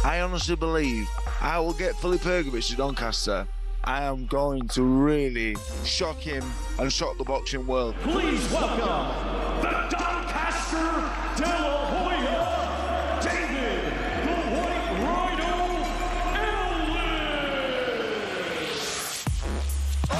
Speaker 3: I honestly believe I will get Filip Hrgovic to Doncaster. I am going to really shock him and shock the boxing world.
Speaker 12: Please welcome the Doncaster De La Hoya, David the White Rhino Elliott.
Speaker 16: A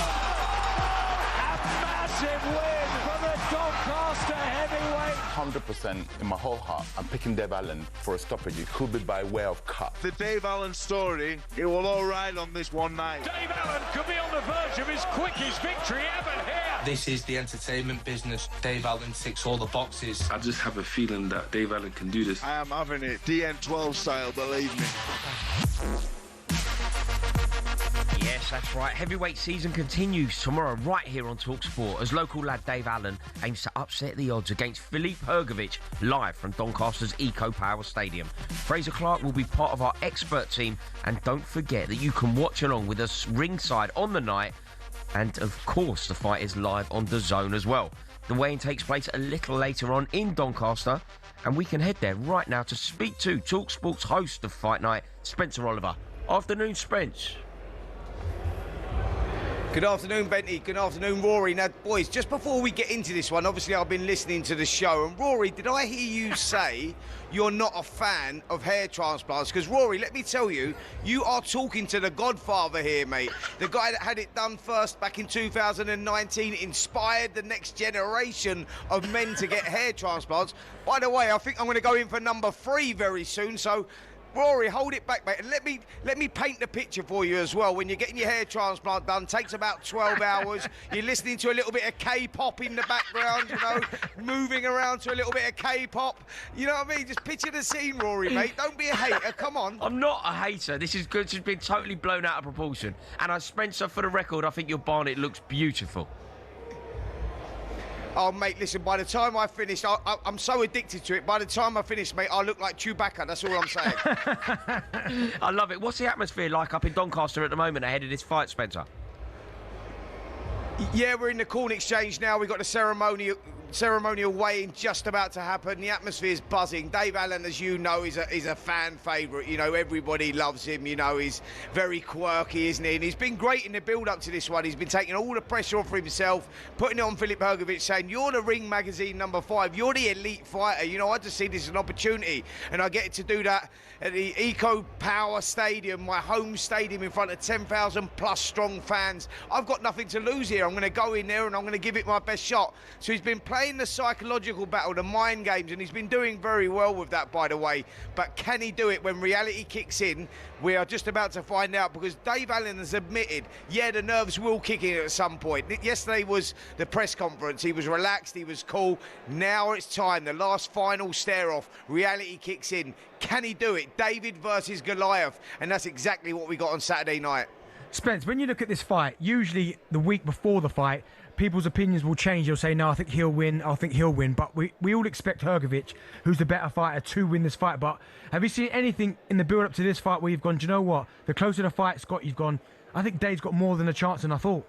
Speaker 16: massive win for the Doncaster heavyweight.
Speaker 22: 100% in my whole heart, I'm picking Dave Allen for a stoppage. It could be by way of cut.
Speaker 3: The Dave Allen story, it will all ride on this one night.
Speaker 16: Dave Allen could be on the verge of his quickest victory ever here.
Speaker 23: This is the entertainment business. Dave Allen ticks all the boxes.
Speaker 24: I just have a feeling that Dave Allen can do this.
Speaker 3: I am having it DN12 style, believe me.
Speaker 7: Yes, that's right. Heavyweight season continues tomorrow right here on talkSPORT as local lad Dave Allen aims to upset the odds against Filip Hrgovic live from Doncaster's Eco Power Stadium. Fraser Clark will be part of our expert team, and don't forget that you can watch along with us ringside on the night, and of course the fight is live on DAZN as well. The weigh-in takes place a little later on in Doncaster, and we can head there right now to speak to talkSPORT's host of Fight Night, Spencer Oliver. Afternoon, Spence.
Speaker 25: Good afternoon, Benty. Good afternoon, Rory. Now, boys, just before we get into this one, obviously I've been listening to the show, and Rory, did I hear you say you're not a fan of hair transplants? Because, Rory, let me tell you, you are talking to the godfather here, mate. The guy that had it done first back in 2019, inspired the next generation of men to get hair transplants. By the way, I think I'm going to go in for number 3 very soon, so... Rory, hold it back, mate, and let me paint the picture for you as well. When you're getting your hair transplant done, takes about 12 hours. You're listening to a little bit of K-pop in the background, you know, moving around to a little bit of K-pop. You know what I mean? Just picture the scene, Rory, mate. Don't be a hater. Come on.
Speaker 7: I'm not a hater. This is good. This has been totally blown out of proportion. And Spencer, for the record, I think your barnet looks beautiful.
Speaker 25: Oh, mate, listen, by the time I finish, I'm so addicted to it. By the time I finish, mate, I look like Chewbacca. That's all I'm saying.
Speaker 7: I love it. What's the atmosphere like up in Doncaster at the moment ahead of this fight, Spencer?
Speaker 25: Yeah, we're in the corn exchange now. We've got the ceremonial weigh-in just about to happen. The atmosphere's buzzing. Dave Allen, as you know, is a fan favourite. You know, everybody loves him. You know, he's very quirky, isn't he? And he's been great in the build-up to this one. He's been taking all the pressure off for himself, putting it on Filip Hrgovic, saying, you're the Ring magazine number 5. You're the elite fighter. You know, I just see this as an opportunity. And I get to do that at the Eco Power Stadium, my home stadium, in front of 10,000 plus strong fans. I've got nothing to lose here. I'm going to go in there and I'm going to give it my best shot. So he's been playing the psychological battle, the mind games, and he's been doing very well with that, by the way. But can he do it when reality kicks in? We are just about to find out, because Dave Allen has admitted, yeah, the nerves will kick in at some point. Yesterday was the press conference. He was relaxed, he was cool. Now it's time, the last final stare-off. Reality kicks in. Can he do it? David versus Goliath. And that's exactly what we got on Saturday night.
Speaker 8: Spence, when you look at this fight, usually the week before the fight, people's opinions will change. They'll say, no, I think he'll win. I think he'll win. But we all expect Hrgovic, who's the better fighter, to win this fight. But have you seen anything in the build-up to this fight where you've gone, do you know what? The closer the fight's got, you've gone, I think Dave's got more than a chance than I thought.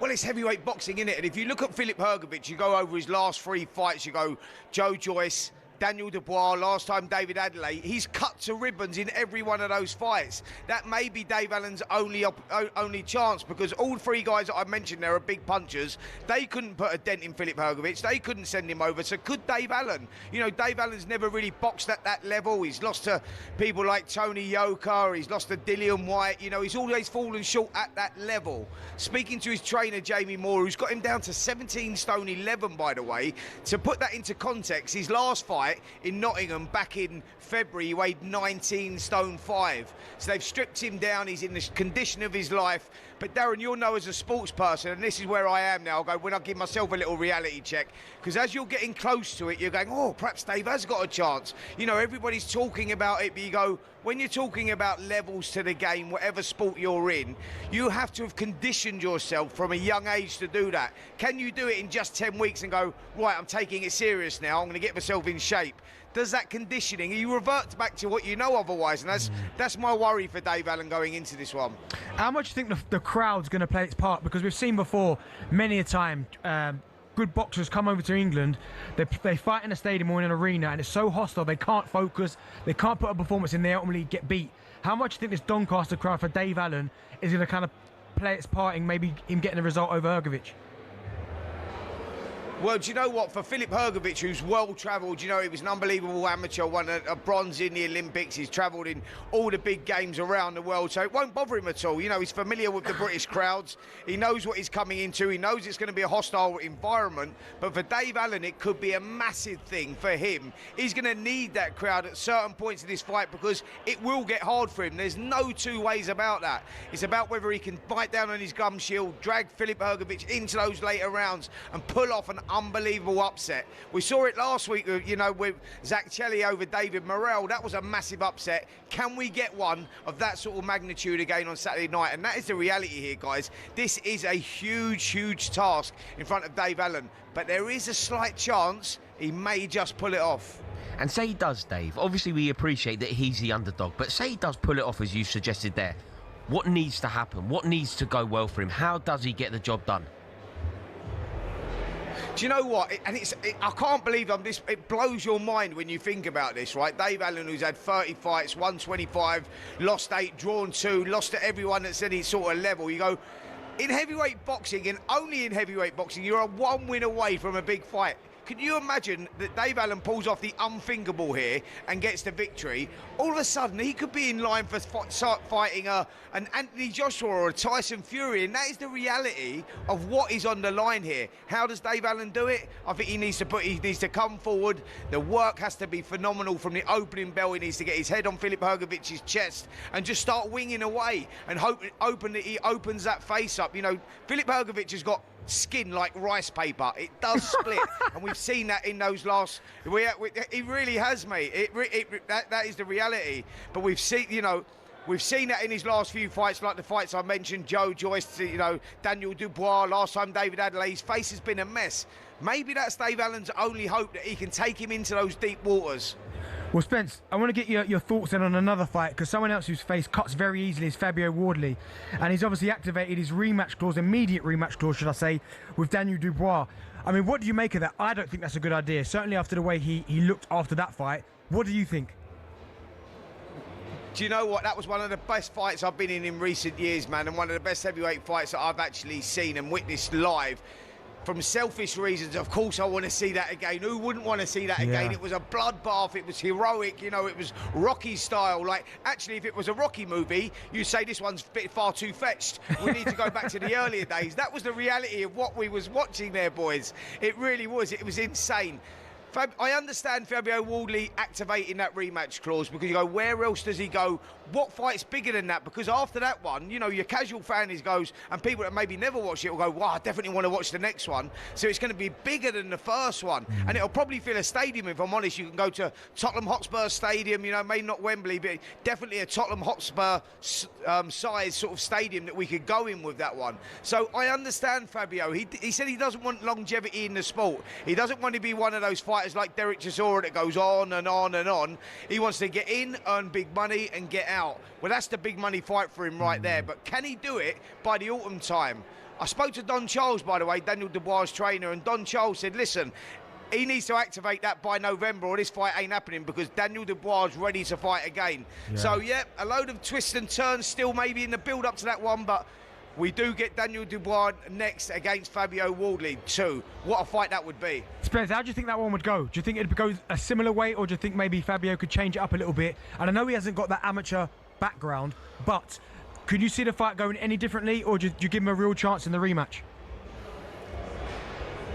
Speaker 25: Well, it's heavyweight boxing, isn't it? And if you look at Filip Hrgovic, you go over his last 3 fights, you go Joe Joyce, Daniel Dubois, last time David Adelaide. He's cut to ribbons in every one of those fights. That may be Dave Allen's only chance, because all 3 guys that I mentioned there are big punchers. They couldn't put a dent in Filip Hrgovic. They couldn't send him over. So could Dave Allen? You know, Dave Allen's never really boxed at that level. He's lost to people like Tony Yoka. He's lost to Dillian White. You know, he's always fallen short at that level. Speaking to his trainer, Jamie Moore, who's got him down to 17 stone 11, by the way. To put that into context, his last fight, fight in Nottingham back in February. He weighed 19 stone 5. So they've stripped him down. He's in the condition of his life. But Darren, you'll know as a sports person, and this is where I am now, when I give myself a little reality check, because as you're getting close to it, you're going, oh, perhaps Dave has got a chance. You know, everybody's talking about it, but you go, when you're talking about levels to the game, whatever sport you're in, you have to have conditioned yourself from a young age to do that. Can you do it in just 10 weeks and go, right, I'm taking it serious now, I'm going to get myself in shape? Does that conditioning, you revert back to what you know otherwise, and that's my worry for Dave Allen going into this one.
Speaker 8: How much do you think the crowd's going to play its part? Because we've seen before, many a time, good boxers come over to England, they fight in a stadium or in an arena, and it's so hostile, they can't focus, they can't put a performance in, they ultimately get beat. How much do you think this Doncaster crowd for Dave Allen is going to kind of play its part in maybe him getting a result over Hrgović?
Speaker 25: Well, do you know what? For Filip Hrgović, who's well-travelled, you know, he was an unbelievable amateur, won a bronze in the Olympics. He's travelled in all the big games around the world, so it won't bother him at all. You know, he's familiar with the British crowds. He knows what he's coming into. He knows it's going to be a hostile environment. But for Dave Allen, it could be a massive thing for him. He's going to need that crowd at certain points in this fight because it will get hard for him. There's no two ways about that. It's about whether he can bite down on his gum shield, drag Filip Hrgović into those later rounds and pull off an unbelievable upset. We saw it last week, you know, with Zach Chelli over David Morrell. That was a massive upset. Can we get one of that sort of magnitude again on Saturday night? And that is the reality here, guys. This is a huge, huge task in front of Dave Allen. But there is a slight chance he may just pull it off.
Speaker 7: And say he does, Dave. Obviously, we appreciate that he's the underdog. But say he does pull it off, as you suggested there. What needs to happen? What needs to go well for him? How does he get the job done?
Speaker 25: Do you know what? I can't believe it blows your mind when you think about this, right? Dave Allen, who's had 30 fights, won 25, lost 8, drawn 2, lost to everyone that's at his sort of level. You go, in heavyweight boxing, and only in heavyweight boxing, you're a 1 win away from a big fight. Can you imagine that Dave Allen pulls off the unthinkable here and gets the victory? All of a sudden, he could be in line for fighting an Anthony Joshua or a Tyson Fury, and that is the reality of what is on the line here. How does Dave Allen do it? I think he needs to come forward. The work has to be phenomenal from the opening bell. He needs to get his head on Filip Hrgovic's chest and just start winging away and hope he opens that face up. You know, Filip Hrgović has got skin like rice paper. It does split, and we've seen that in those last. He really has, mate. That is the reality. But we've seen, you know, we've seen that in his last few fights, like the fights I mentioned, Joe Joyce, you know, Daniel Dubois. Last time, David Adelaide. His face has been a mess. Maybe that's Dave Allen's only hope, that he can take him into those deep waters.
Speaker 8: Well, Spence, I want to get your thoughts then on another fight, because someone else whose face cuts very easily is Fabio Wardley, and he's obviously activated his rematch clause, immediate rematch clause, should I say, with Daniel Dubois. I mean, what do you make of that? I don't think that's a good idea, certainly after the way he looked after that fight. What do you think?
Speaker 25: Do you know what? That was one of the best fights I've been in recent years, man, and one of the best heavyweight fights that I've actually seen and witnessed live. From selfish reasons, of course, I want to see that again. Who wouldn't want to see that again? It was a bloodbath. It was heroic. You know, it was Rocky style. Like, actually, if it was a Rocky movie, you'd say this one's far too fetched. We need to go back to the earlier days. That was the reality of what we was watching there, boys. It really was. It was insane. I understand Fabio Wardley activating that rematch clause, because you go, where else does he go? What fight's bigger than that? Because after that one, you know, your casual fan goes, and people that maybe never watch it will go, wow, I definitely want to watch the next one. So it's going to be bigger than the first one. And it'll probably fill a stadium, if I'm honest. You can go to Tottenham Hotspur Stadium, you know, maybe not Wembley, but definitely a Tottenham Hotspur size sort of stadium that we could go in with that one. So I understand Fabio. He said he doesn't want longevity in the sport. He doesn't want to be one of those fighters like Derek Chisora that goes on and on and on. He wants to get in, earn big money and get out. Well, that's the big money fight for him right there. But can he do it by the autumn time? I spoke to Don Charles, by the way, Daniel Dubois' trainer, and Don Charles said, listen, he needs to activate that by November or this fight ain't happening, because Daniel Dubois is ready to fight again. Yeah. So, yeah, a load of twists and turns still maybe in the build-up to that one, but we do get Daniel Dubois next against Fabio Wardley too. What a fight that would be.
Speaker 8: Spence, how do you think that one would go? Do you think it would go a similar way, or do you think maybe Fabio could change it up a little bit? And I know he hasn't got that amateur background, but could you see the fight going any differently, or do you give him a real chance in the rematch?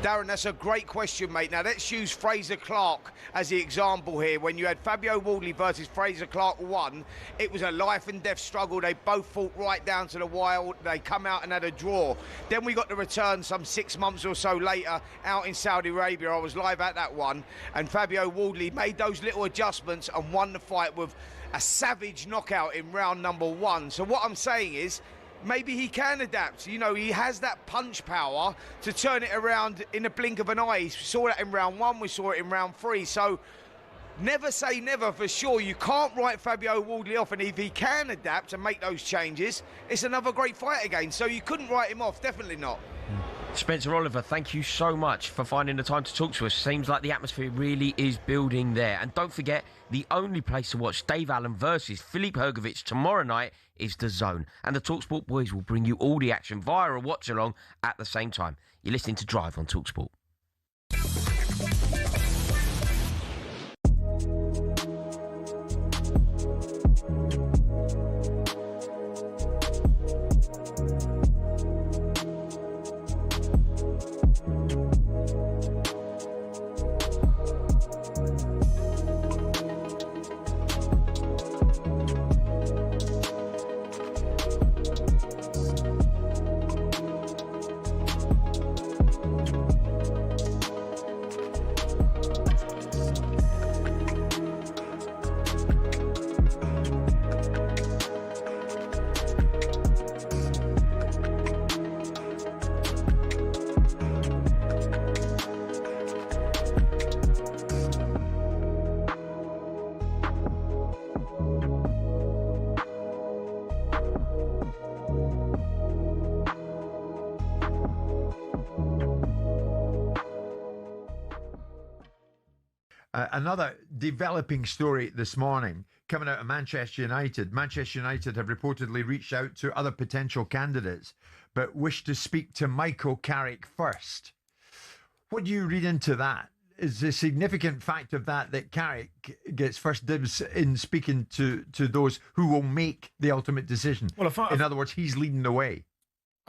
Speaker 25: Darren, that's a great question, mate. Now, let's use Fraser Clark as the example here. When you had Fabio Wardley versus Fraser Clark 1, it was a life and death struggle. They both fought right down to the wire. They come out and had a draw. Then we got the return some 6 months or so later out in Saudi Arabia. I was live at that one. And Fabio Wardley made those little adjustments and won the fight with a savage knockout in round number 1. So what I'm saying is, maybe he can adapt. You know, he has that punch power to turn it around in a blink of an eye. We saw that in round 1, we saw it in round 3. So never say never for sure. You can't write Fabio Wardley off, and if he can adapt and make those changes, it's another great fight again. So you couldn't write him off, definitely not.
Speaker 7: Spencer Oliver, thank you so much for finding the time to talk to us. Seems like the atmosphere really is building there. And don't forget, the only place to watch Dave Allen versus Filip Hrgović tomorrow night is The Zone. And the talkSPORT boys will bring you all the action via a watch-along at the same time. You're listening to Drive on talkSPORT.
Speaker 14: Another developing story this morning coming out of Manchester United. Manchester United have reportedly reached out to other potential candidates, but wish to speak to Michael Carrick first. What do you read into that? Is the significant fact of that Carrick gets first dibs in speaking to those who will make the ultimate decision? Well, in other words, he's leading the way.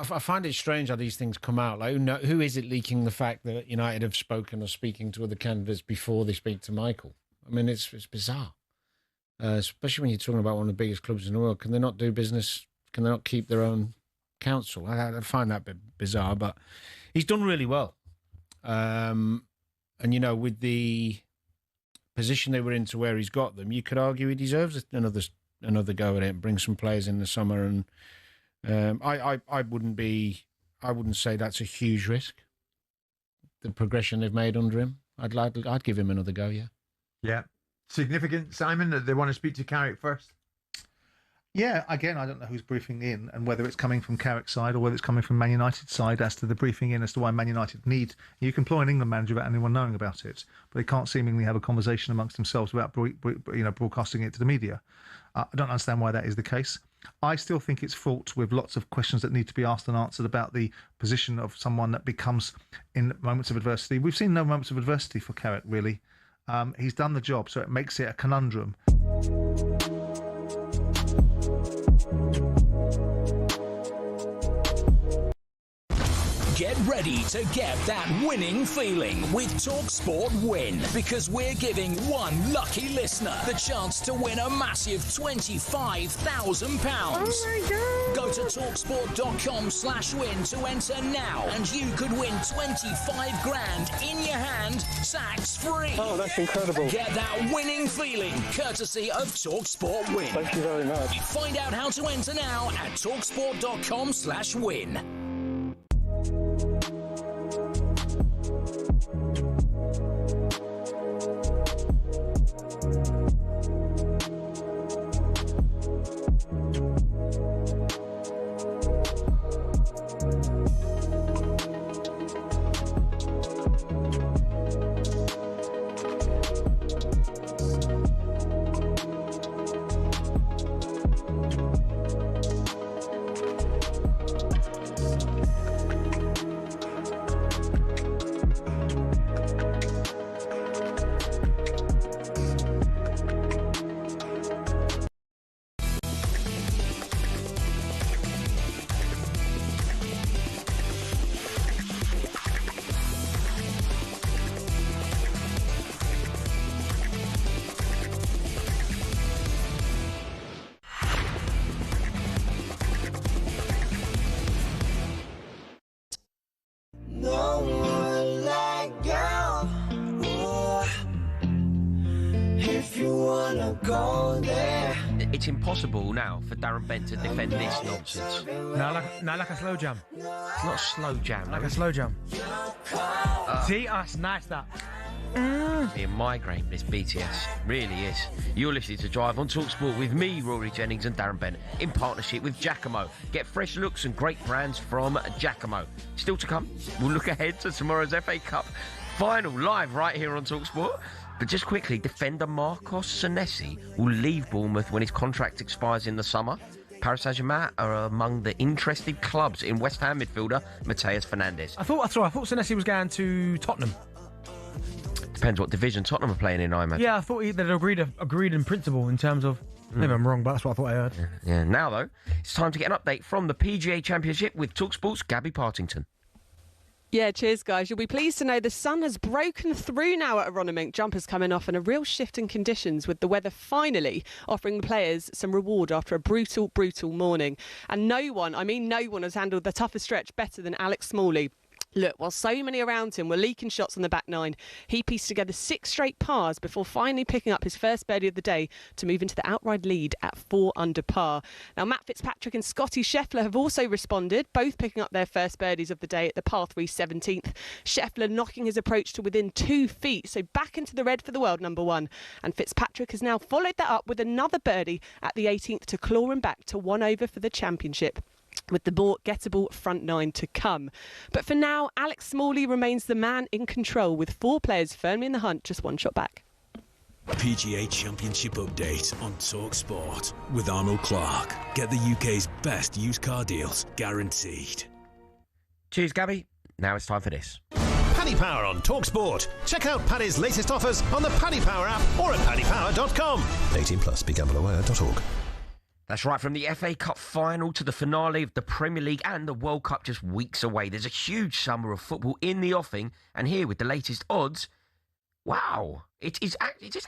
Speaker 1: I find it strange how these things come out. Like, who is it leaking the fact that United have spoken or speaking to other candidates before they speak to Michael? I mean, it's bizarre, especially when you're talking about one of the biggest clubs in the world. Can they not do business? Can they not keep their own counsel? I find that a bit bizarre, but he's done really well. And, with the position they were in to where he's got them, you could argue he deserves another go at it and bring some players in the summer. And I wouldn't say that's a huge risk. The progression they've made under him, I'd give him another go.
Speaker 14: Yeah, significant, Simon, that they want to speak to Carrick first.
Speaker 2: Yeah, again, I don't know who's briefing in and whether it's coming from Carrick's side or whether it's coming from Man United's side as to the briefing in as to why Man United need. You can employ an England manager without anyone knowing about it, but they can't seemingly have a conversation amongst themselves without broadcasting it to the media. I don't understand why that is the case. I still think it's fraught with lots of questions that need to be asked and answered about the position of someone that becomes in moments of adversity. We've seen no moments of adversity for Carrick, really. He's done the job, so it makes it a conundrum.
Speaker 16: Get ready to get that winning feeling with talkSPORT Win, because we're giving one lucky listener the chance to win a massive £25,000.
Speaker 5: Oh my God.
Speaker 16: Go to talksport.com/win to enter now, and you could win 25 grand in your hand, tax free.
Speaker 5: Oh, that's incredible.
Speaker 16: Get that winning feeling courtesy of talkSPORT Win.
Speaker 5: Thank you very much.
Speaker 16: Find out how to enter now at talksport.com/win.
Speaker 17: go there.
Speaker 7: It's impossible now for Darren Bent to defend this nonsense.
Speaker 8: No, like a slow jam.
Speaker 7: It's not a slow jam.
Speaker 8: Like a slow jam. See, that's nice, that.
Speaker 7: Be a migraine, this BTS. Really is. You're listening to Drive on talkSPORT with me, Rory Jennings, and Darren Bent, in partnership with Giacomo. Get fresh looks and great brands from Giacomo. Still to come, we'll look ahead to tomorrow's FA Cup final live right here on talkSPORT. But just quickly, defender Marcos Senesi will leave Bournemouth when his contract expires in the summer. Paris Saint-Germain are among the interested clubs in West Ham midfielder Mateus Fernandes.
Speaker 8: I thought Senesi was going to Tottenham.
Speaker 7: Depends what division Tottenham are playing in, I imagine.
Speaker 8: Yeah, I thought they'd agreed in principle in terms of... Maybe I'm wrong, but that's what I thought I heard.
Speaker 7: Yeah. Now, though, it's time to get an update from the PGA Championship with talkSPORT's Gabby Partington.
Speaker 6: Yeah, cheers, guys. You'll be pleased to know the sun has broken through now at Aronimink. Jumpers coming off and a real shift in conditions, with the weather finally offering the players some reward after a brutal, brutal morning. And no one has handled the toughest stretch better than Alex Smalley. Look, while so many around him were leaking shots on the back nine, he pieced together 6 straight pars before finally picking up his first birdie of the day to move into the outright lead at 4 under par. Now, Matt Fitzpatrick and Scotty Scheffler have also responded, both picking up their first birdies of the day at the par 3 17th. Scheffler knocking his approach to within 2 feet, so back into the red for the world number 1. And Fitzpatrick has now followed that up with another birdie at the 18th to claw him back to 1 over for the championship, with the gettable front 9 to come. But for now, Alex Smalley remains the man in control, with 4 players firmly in the hunt, just 1 shot back.
Speaker 10: PGA Championship update on talkSPORT with Arnold Clark. Get the UK's best used car deals, guaranteed.
Speaker 7: Cheers, Gabby. Now it's time for this.
Speaker 11: Paddy Power on talkSPORT. Check out Paddy's latest offers on the Paddy Power app or at paddypower.com. 18 plus. BeGambleAware.org.
Speaker 7: That's right, from the FA Cup final to the finale of the Premier League and the World Cup just weeks away. There's a huge summer of football in the offing, and here with the latest odds, wow, it is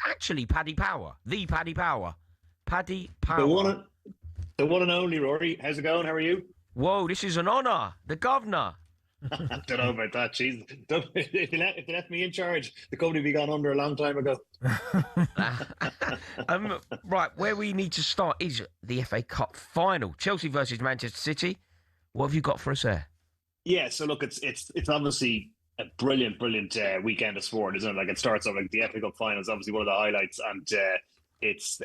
Speaker 7: actually Paddy Power, the Paddy Power. Paddy Power.
Speaker 13: The one and only, Rory. How's it going? How are you?
Speaker 7: Whoa, this is an honour. The governor.
Speaker 13: I don't know about that, jeez. If they left me in charge, the company would be gone under a long time ago.
Speaker 7: Right, where we need to start is the FA Cup final. Chelsea versus Manchester City. What have you got for us there?
Speaker 13: Yeah, so look, it's obviously a brilliant weekend of sport, isn't it? Like, it starts off like the FA Cup final is obviously one of the highlights, and it's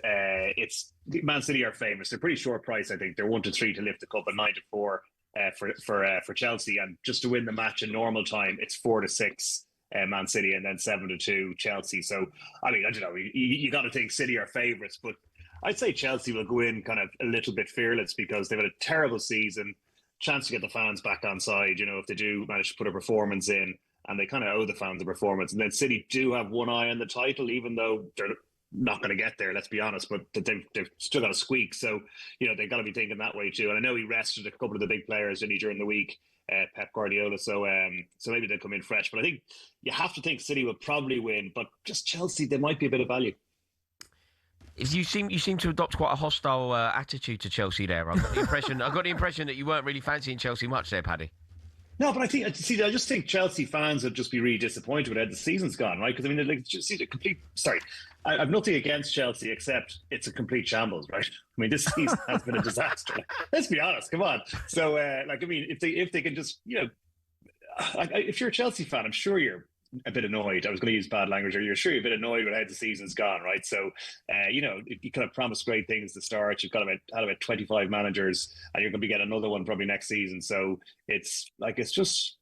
Speaker 13: Man City are famous. They're pretty short price, I think. They're 1-3 to lift the cup and 9-4. For Chelsea, and just to win the match in normal time, it's 4-6 Man City, and then 7-2 Chelsea. So I mean, I don't know, you got to think City are favourites, but I'd say Chelsea will go in kind of a little bit fearless because they've had a terrible season. Chance to get the fans back on side, if they do manage to put a performance in, and they kind of owe the fans a performance. And then City do have one eye on the title, even though they're not going to get there, let's be honest, but they've still got a squeak. So, they've got to be thinking that way too. And I know he rested a couple of the big players, didn't he, during the week, Pep Guardiola. So maybe they'll come in fresh. But I think you have to think City will probably win, but just Chelsea, there might be a bit of value.
Speaker 7: You seem to adopt quite a hostile attitude to Chelsea there. I got the impression that you weren't really fancying Chelsea much there, Paddy.
Speaker 13: No, but I just think Chelsea fans would just be really disappointed with how the season's gone, right? Because I mean, I have nothing against Chelsea except it's a complete shambles, right? I mean, this season has been a disaster. Let's be honest. Come on. So, if they can just, if you're a Chelsea fan, I'm sure you're a bit annoyed. I was going to use bad language, or you're sure you're a bit annoyed with how the season's gone, right? So, you kind of promised great things to start. You've got about 25 managers, and you're going to get another one probably next season. So it's just,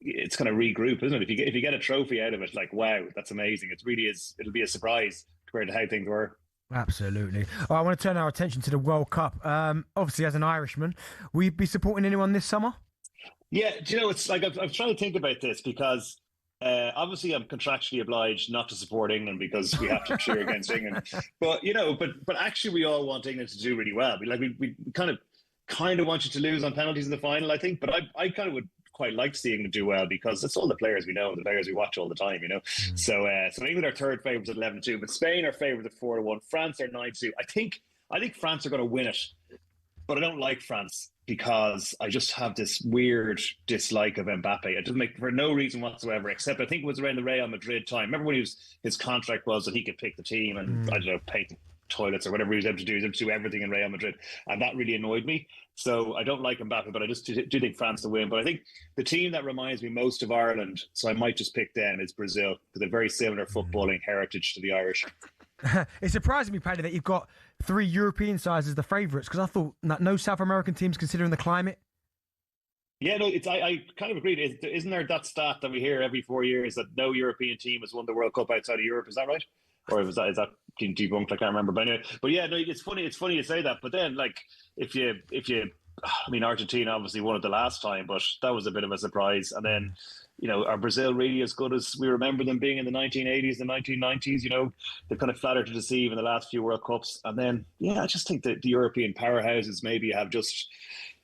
Speaker 13: it's kind of regroup, isn't it? If you get a trophy out of it, like, wow, that's amazing. It really is. It'll be a surprise compared to how things were.
Speaker 8: Absolutely. I want to turn our attention to the World Cup. Obviously, as an Irishman, will you be supporting anyone this summer?
Speaker 13: Yeah, it's like I'm trying to think about this because obviously I'm contractually obliged not to support England because we have to cheer against England. But but actually we all want England to do really well. We kind of want you to lose on penalties in the final, I think. But I kind of would quite like to see England do well because it's all the players we know, the players we watch all the time, So England are third favourites at 11-2, but Spain are favourites at 4-1. France are 9-2. I think France are going to win it, but I don't like France because I just have this weird dislike of Mbappe. It doesn't make for no reason whatsoever, except I think it was around the Real Madrid time. Remember when his contract was that he could pick the team and I don't know, toilets or whatever he was able to do. He was able to do everything in Real Madrid. And that really annoyed me. So I don't like Mbappe, but I just do think France will win. But I think the team that reminds me most of Ireland, so I might just pick them, is Brazil, because they're very similar footballing heritage to the Irish.
Speaker 8: It surprised me, Paddy, that you've got 3 European sides as the favourites, because I thought that no South American teams, considering the climate.
Speaker 13: Yeah, no, I kind of agree. Isn't there that stat that we hear every 4 years that no European team has won the World Cup outside of Europe? Is that right? Or is that debunked? I can't remember. But anyway, yeah, no, it's funny you say that. But then, like, if you, I mean, Argentina obviously won it the last time, but that was a bit of a surprise. And then, are Brazil really as good as we remember them being in the 1980s, the 1990s? They've kind of flattered to deceive in the last few World Cups. And then, I just think that the European powerhouses maybe have just,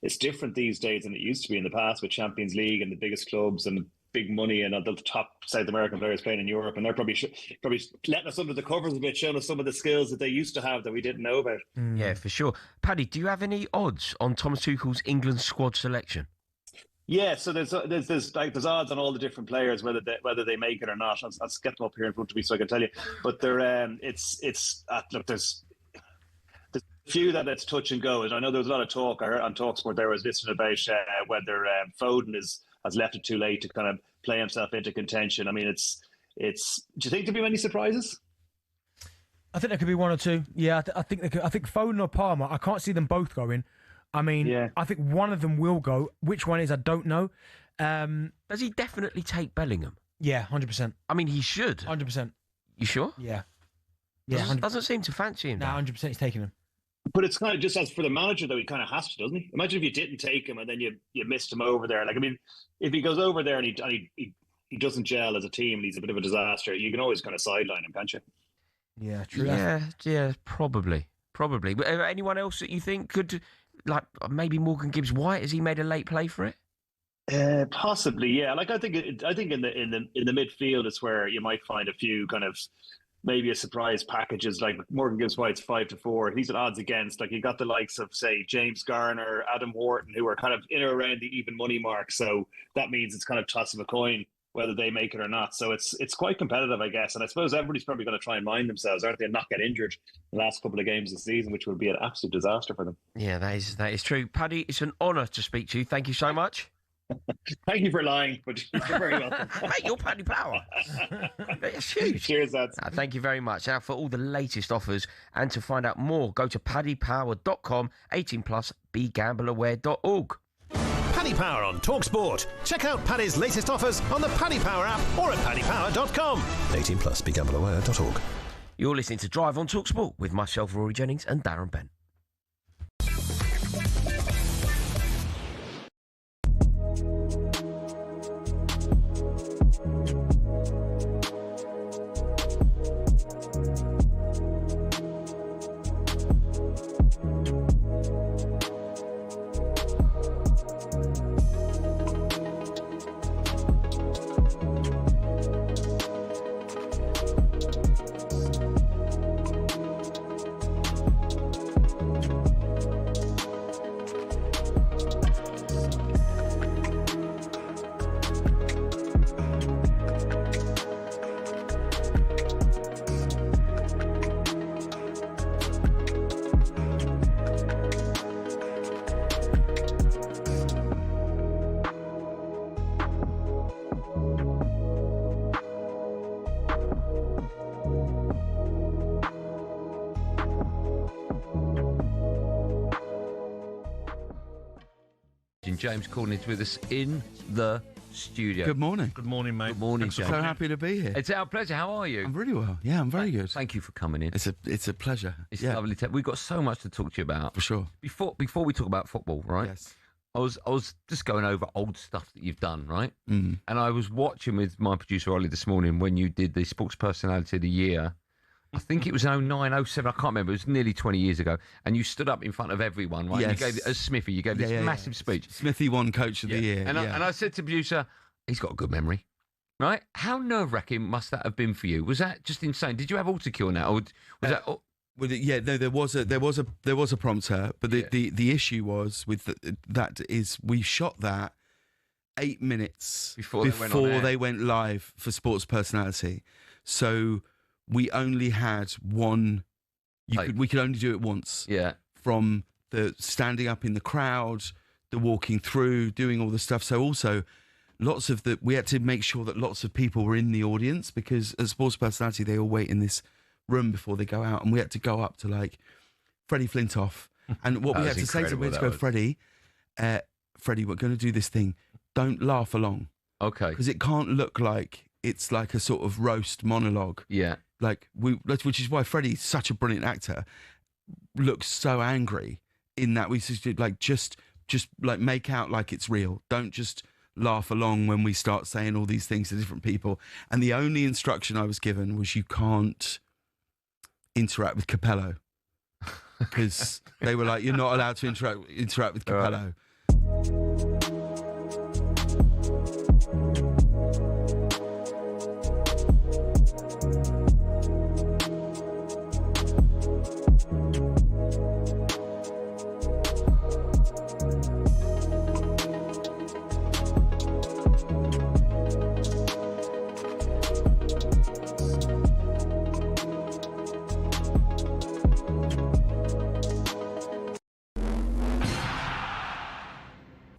Speaker 13: it's different these days than it used to be in the past with Champions League and the biggest clubs and big money and the top South American players playing in Europe, and they're probably letting us under the covers a bit, showing us some of the skills that they used to have that we didn't know about.
Speaker 7: Yeah, for sure. Paddy, do you have any odds on Thomas Tuchel's England squad selection?
Speaker 13: Yeah, so there's odds on all the different players whether they make it or not. I'll get them up here in front of me so I can tell you. But they're look, there's a few that it's touch and go. I know there was a lot of talk. I heard on talkSPORT there was listening about whether Foden has left it too late to kind of play himself into contention. I mean, it's. Do you think there'll be many surprises?
Speaker 8: I think there could be 1 or 2. Yeah, I think they could. I think Foden or Palmer. I can't see them both going. I mean, I think one of them will go. Which one is, I don't know.
Speaker 7: Does he definitely take Bellingham?
Speaker 8: Yeah, 100%.
Speaker 7: I mean, he should.
Speaker 8: 100%.
Speaker 7: You sure?
Speaker 8: Yeah.
Speaker 7: Doesn't seem to fancy him.
Speaker 8: No, 100% he's taking him.
Speaker 13: But it's kind of just as for the manager, though, he kind of has to, doesn't he? Imagine if you didn't take him and then you missed him over there. Like, I mean, if he goes over there and he doesn't gel as a team and he's a bit of a disaster, you can always kind of sideline him, can't you?
Speaker 8: Yeah, true.
Speaker 7: Yeah, probably. But anyone else that you think could, like maybe Morgan Gibbs-White, has he made a late play for it?
Speaker 13: Possibly, yeah. Like I think in the midfield is where you might find a few kind of maybe a surprise packages. Like Morgan Gibbs-White's 5-4. He's at odds against, like, you got the likes of, say, James Garner, Adam Wharton, who are kind of in or around the even money mark. So that means it's kind of toss of a coin whether they make it or not. So it's quite competitive, I guess. And I suppose everybody's probably going to try and mind themselves, aren't they, and not get injured the last couple of games of the season, which would be an absolute disaster for them.
Speaker 7: Yeah, that is true. Paddy, it's an honour to speak to you. Thank you so much.
Speaker 13: Thank you for lying, but you're very welcome.
Speaker 7: Mate, you're Paddy Power. It's huge.
Speaker 13: Cheers, lads.
Speaker 7: Thank you very much. Now, for all the latest offers and to find out more, go to paddypower.com, 18 plus, begambleaware.org.
Speaker 11: Paddy Power on talkSPORT. Check out Paddy's latest offers on the Paddy Power app or at paddypower.com. 18 plus, begambleaware.org.
Speaker 7: You're listening to Drive on talkSPORT with myself, Rory Jennings, and Darren Bent. James Corden is with us in the studio.
Speaker 9: Good morning.
Speaker 15: Good morning, mate.
Speaker 7: Good morning,
Speaker 9: I'm so happy to be here.
Speaker 7: It's our pleasure. How are you?
Speaker 9: I'm really well. Yeah, I'm very good.
Speaker 7: Thank you for coming in.
Speaker 9: It's a pleasure.
Speaker 7: It's lovely. We've got so much to talk to you about.
Speaker 9: For sure.
Speaker 7: Before we talk about football, right?
Speaker 9: Yes.
Speaker 7: I was just going over old stuff that you've done, right?
Speaker 9: Mm.
Speaker 7: And I was watching with my producer Ollie this morning when you did the Sports Personality of the Year. I think it was 09, 07, I can't remember. It was nearly 20 years ago. And you stood up in front of everyone, right?
Speaker 9: Yes.
Speaker 7: You gave, as Smithy, you gave this massive speech.
Speaker 9: Smithy won Coach of the Year.
Speaker 7: And I said to producer, he's got a good memory, right? How nerve-wracking must that have been for you? Was that just insane? Did you have autocue on that? Or was that...
Speaker 9: Well, yeah, no, there was a prompter, but the issue was with that is we shot that 8 minutes before they went live for Sports Personality, so we only had one we could only do it once.
Speaker 4: Yeah.
Speaker 9: From the standing up in the crowd, the walking through, doing all the stuff. So also, we had to make sure that lots of people were in the audience, because as sports personality, they all wait in this room before they go out, and we had to go up to like Freddie Flintoff, and what we had to say to him, we had to go, Freddie, we're going to do this thing. Don't laugh along.
Speaker 4: Okay.
Speaker 9: Because it can't look like it's like a sort of roast monologue.
Speaker 4: Yeah.
Speaker 9: Which is why Freddie's such a brilliant actor, looks so angry in that we just like make out like it's real. Don't just laugh along when we start saying all these things to different people. And the only instruction I was given was you can't interact with Capello, because they were like, you're not allowed to interact with Capello.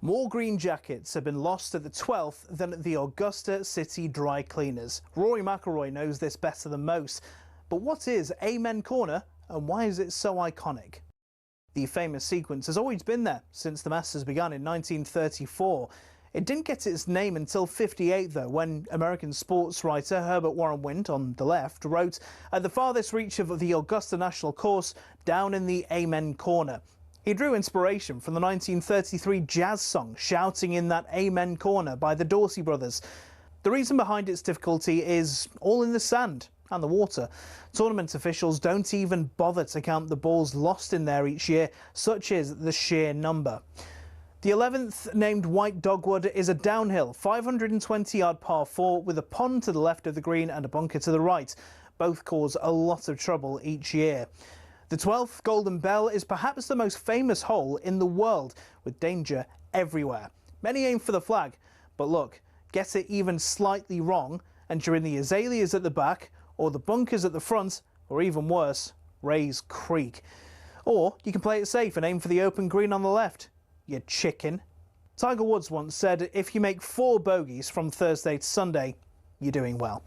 Speaker 15: More green jackets have been lost at the 12th than at the Augusta City Dry Cleaners. Rory McIlroy knows this better than most. But what is Amen Corner, and why is it so iconic? The famous sequence has always been there since the Masters began in 1934. It didn't get its name until '58, though, when American sports writer Herbert Warren Wind, on the left, wrote, "At the farthest reach of the Augusta National Course, down in the Amen Corner." He drew inspiration from the 1933 jazz song Shouting in That Amen Corner by the Dorsey Brothers. The reason behind its difficulty is all in the sand and the water. Tournament officials don't even bother to count the balls lost in there each year, such is the sheer number. The 11th, named White Dogwood, is a downhill 520-yard par 4 with a pond to the left of the green and a bunker to the right. Both cause a lot of trouble each year. The 12th, Golden Bell, is perhaps the most famous hole in the world, with danger everywhere. Many aim for the flag, but look, get it even slightly wrong, and you're in the azaleas at the back, or the bunkers at the front, or even worse, Rays Creek. Or you can play it safe and aim for the open green on the left. You chicken. Tiger Woods once said, if you make 4 bogeys from Thursday to Sunday, you're doing well.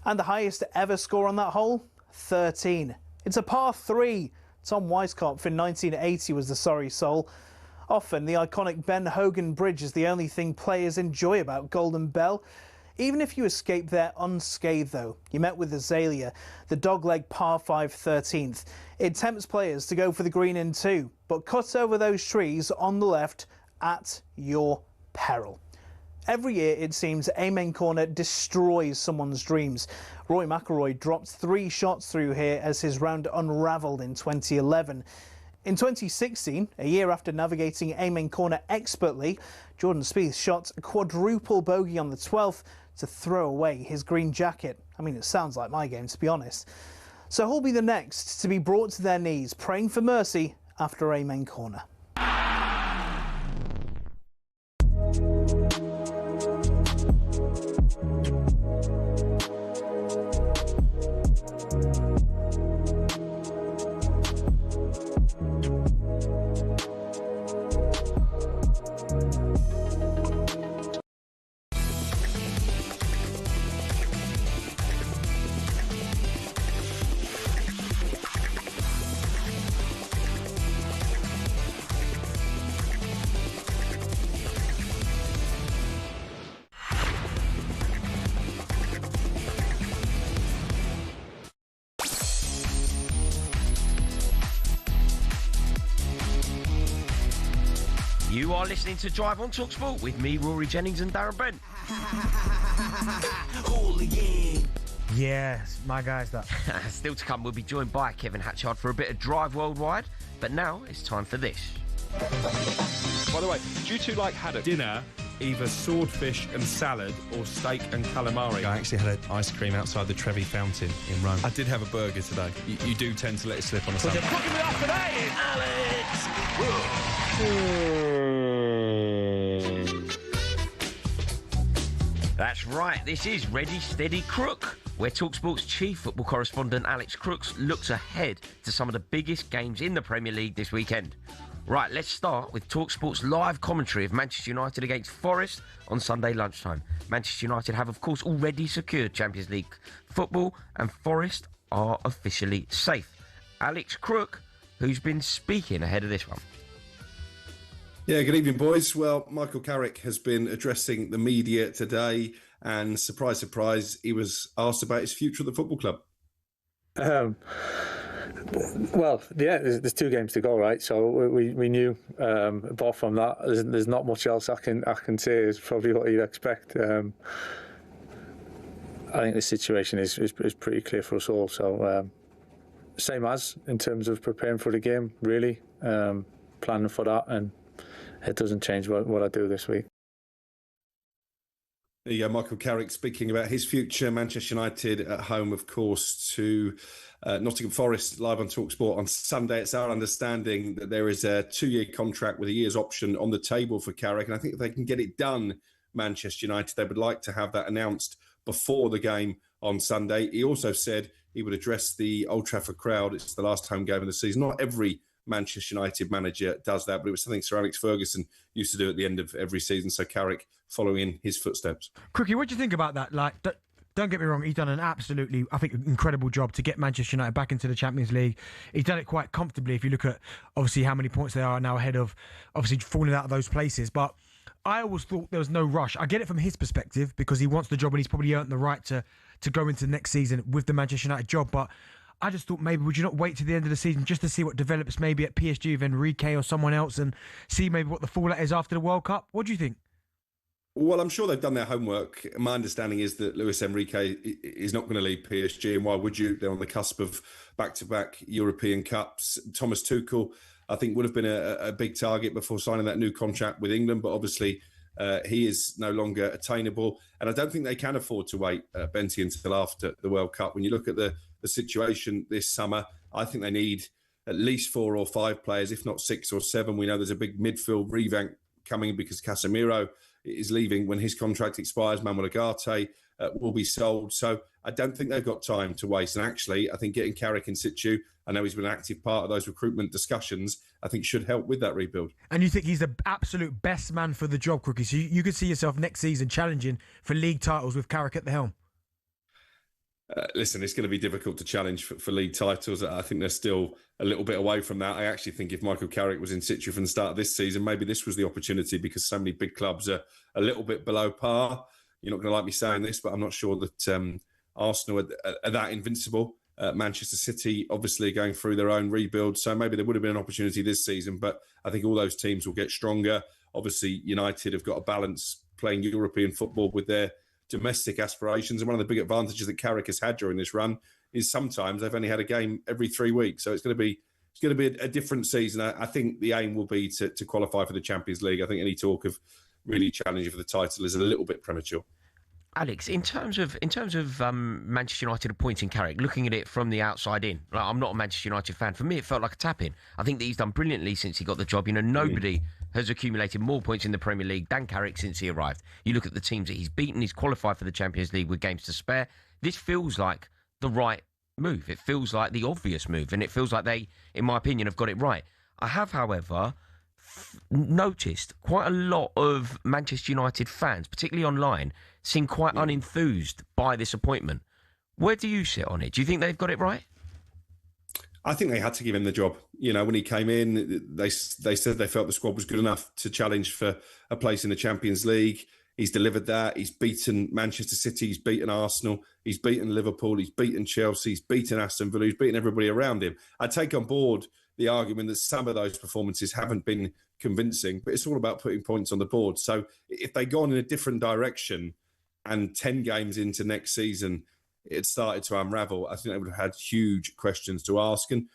Speaker 15: And the highest ever score on that hole? 13. It's a par 3. Tom Weiskopf in 1980 was the sorry soul. Often the iconic Ben Hogan Bridge is the only thing players enjoy about Golden Bell. Even if you escape there unscathed, though, you met with Azalea, the dogleg par 5 13th. It tempts players to go for the green in 2, but cut over those trees on the left at your peril. Every year, it seems, Amen Corner destroys someone's dreams. Rory McIlroy dropped 3 shots through here as his round unravelled in 2011. In 2016, a year after navigating Amen Corner expertly, Jordan Spieth shot a quadruple bogey on the 12th to throw away his green jacket. I mean, it sounds like my game, to be honest. So who'll be the next to be brought to their knees, praying for mercy after Amen Corner?
Speaker 7: You are listening to Drive on talkSPORT with me, Rory Jennings and Darren Bent.
Speaker 8: Yes, my guy's that.
Speaker 7: Still to come, we'll be joined by Kevin Hatchard for a bit of Drive Worldwide. But now it's time for this.
Speaker 18: By the way, do you two like haddock? Dinner, either swordfish and salad or steak and calamari.
Speaker 19: I actually had an ice cream outside the Trevi Fountain in Rome.
Speaker 18: I did have a burger today. You do tend to let it slip on a Sunday.
Speaker 16: Looking it up today, Alex!
Speaker 7: That's right, this is Ready, Steady, Crook, where talkSPORT's chief football correspondent Alex Crooks looks ahead to some of the biggest games in the Premier League this weekend. Right, let's start with talkSPORT's live commentary of Manchester United against Forest on Sunday lunchtime. Manchester United have, of course, already secured Champions League football, and Forest are officially safe. Alex Crook, who's been speaking ahead of this one.
Speaker 4: Yeah, good evening, boys. Well, Michael Carrick has been addressing the media today, and surprise, surprise, he was asked about his future at the football club.
Speaker 5: Well, yeah, there's 2 games to go, right? So we knew. Apart from that, there's not much else I can say. Is probably what you'd expect. I think the situation is pretty clear for us all. So same as in terms of preparing for the game, really planning for that, and it doesn't change what I do this week.
Speaker 4: There you go, Michael Carrick speaking about his future. Manchester United at home, of course, to Nottingham Forest, live on talkSPORT on Sunday. It's our understanding that there is a 2-year contract with a year's option on the table for Carrick, and I think if they can get it done, Manchester United, they would like to have that announced before the game on Sunday. He also said he would address the Old Trafford crowd. It's the last home game of the season. Not every Manchester United manager does that, but it was something Sir Alex Ferguson used to do at the end of every season. So Carrick following in his footsteps.
Speaker 8: Crookie, what do you think about that? Like, don't get me wrong, he's done an absolutely, I think, incredible job to get Manchester United back into the Champions League. He's done it quite comfortably if you look at, obviously, how many points they are now ahead of, obviously, falling out of those places. But I always thought there was no rush. I get it from his perspective because he wants the job and he's probably earned the right to go into the next season with the Manchester United job. But I just thought maybe would you not wait to the end of the season just to see what develops maybe at PSG with Enrique or someone else and see maybe what the fallout is after the World Cup? What do you think?
Speaker 4: Well, I'm sure they've done their homework. My understanding is that Luis Enrique is not going to leave PSG, and why would you? They're on the cusp of back-to-back European Cups. Thomas Tuchel, I think, would have been a big target before signing that new contract with England, but obviously he is no longer attainable, and I don't think they can afford to wait, Benty, until after the World Cup. When you look at the situation this summer, I think they need at least 4 or 5 players, if not 6 or 7. We know there's a big midfield revamp coming because Casemiro is leaving when his contract expires. Manuel Ugarte will be sold. So I don't think they've got time to waste. And actually, I think getting Carrick in situ, I know he's been an active part of those recruitment discussions, I think should help with that rebuild.
Speaker 8: And you think he's the absolute best man for the job, Crookie? So you could see yourself next season challenging for league titles with Carrick at the helm?
Speaker 4: Listen, it's going to be difficult to challenge for league titles. I think they're still a little bit away from that. I actually think if Michael Carrick was in situ from the start of this season, maybe this was the opportunity because so many big clubs are a little bit below par. You're not going to like me saying this, but I'm not sure that Arsenal are that invincible. Manchester City obviously going through their own rebuild, so maybe there would have been an opportunity this season, but I think all those teams will get stronger. Obviously, United have got a balance playing European football with their domestic aspirations, and one of the big advantages that Carrick has had during this run is sometimes they've only had a game every 3 weeks, so it's going to be a different season. I think the aim will be to qualify for the Champions League. I think any talk of really challenging for the title is a little bit premature.
Speaker 7: Alex, in terms of Manchester United appointing Carrick, looking at it from the outside in, like, I'm not a Manchester United fan. For me, it felt like a tap-in. I think that he's done brilliantly since he got the job. You know, nobody has accumulated more points in the Premier League than Carrick since he arrived. You look at the teams that he's beaten, he's qualified for the Champions League with games to spare. This feels like the right move. It feels like the obvious move, and it feels like they, in my opinion, have got it right. I have, however, noticed quite a lot of Manchester United fans, particularly online, seem quite unenthused by this appointment. Where do you sit on it? Do you think they've got it right?
Speaker 4: I think they had to give him the job. You know, when he came in, they said they felt the squad was good enough to challenge for a place in the Champions League. He's delivered that. He's beaten Manchester City. He's beaten Arsenal. He's beaten Liverpool. He's beaten Chelsea. He's beaten Aston Villa. He's beaten everybody around him. I take on board the argument that some of those performances haven't been convincing, but it's all about putting points on the board. So if they'd gone in a different direction and 10 games into next season, it started to unravel, I think they would have had huge questions to ask. And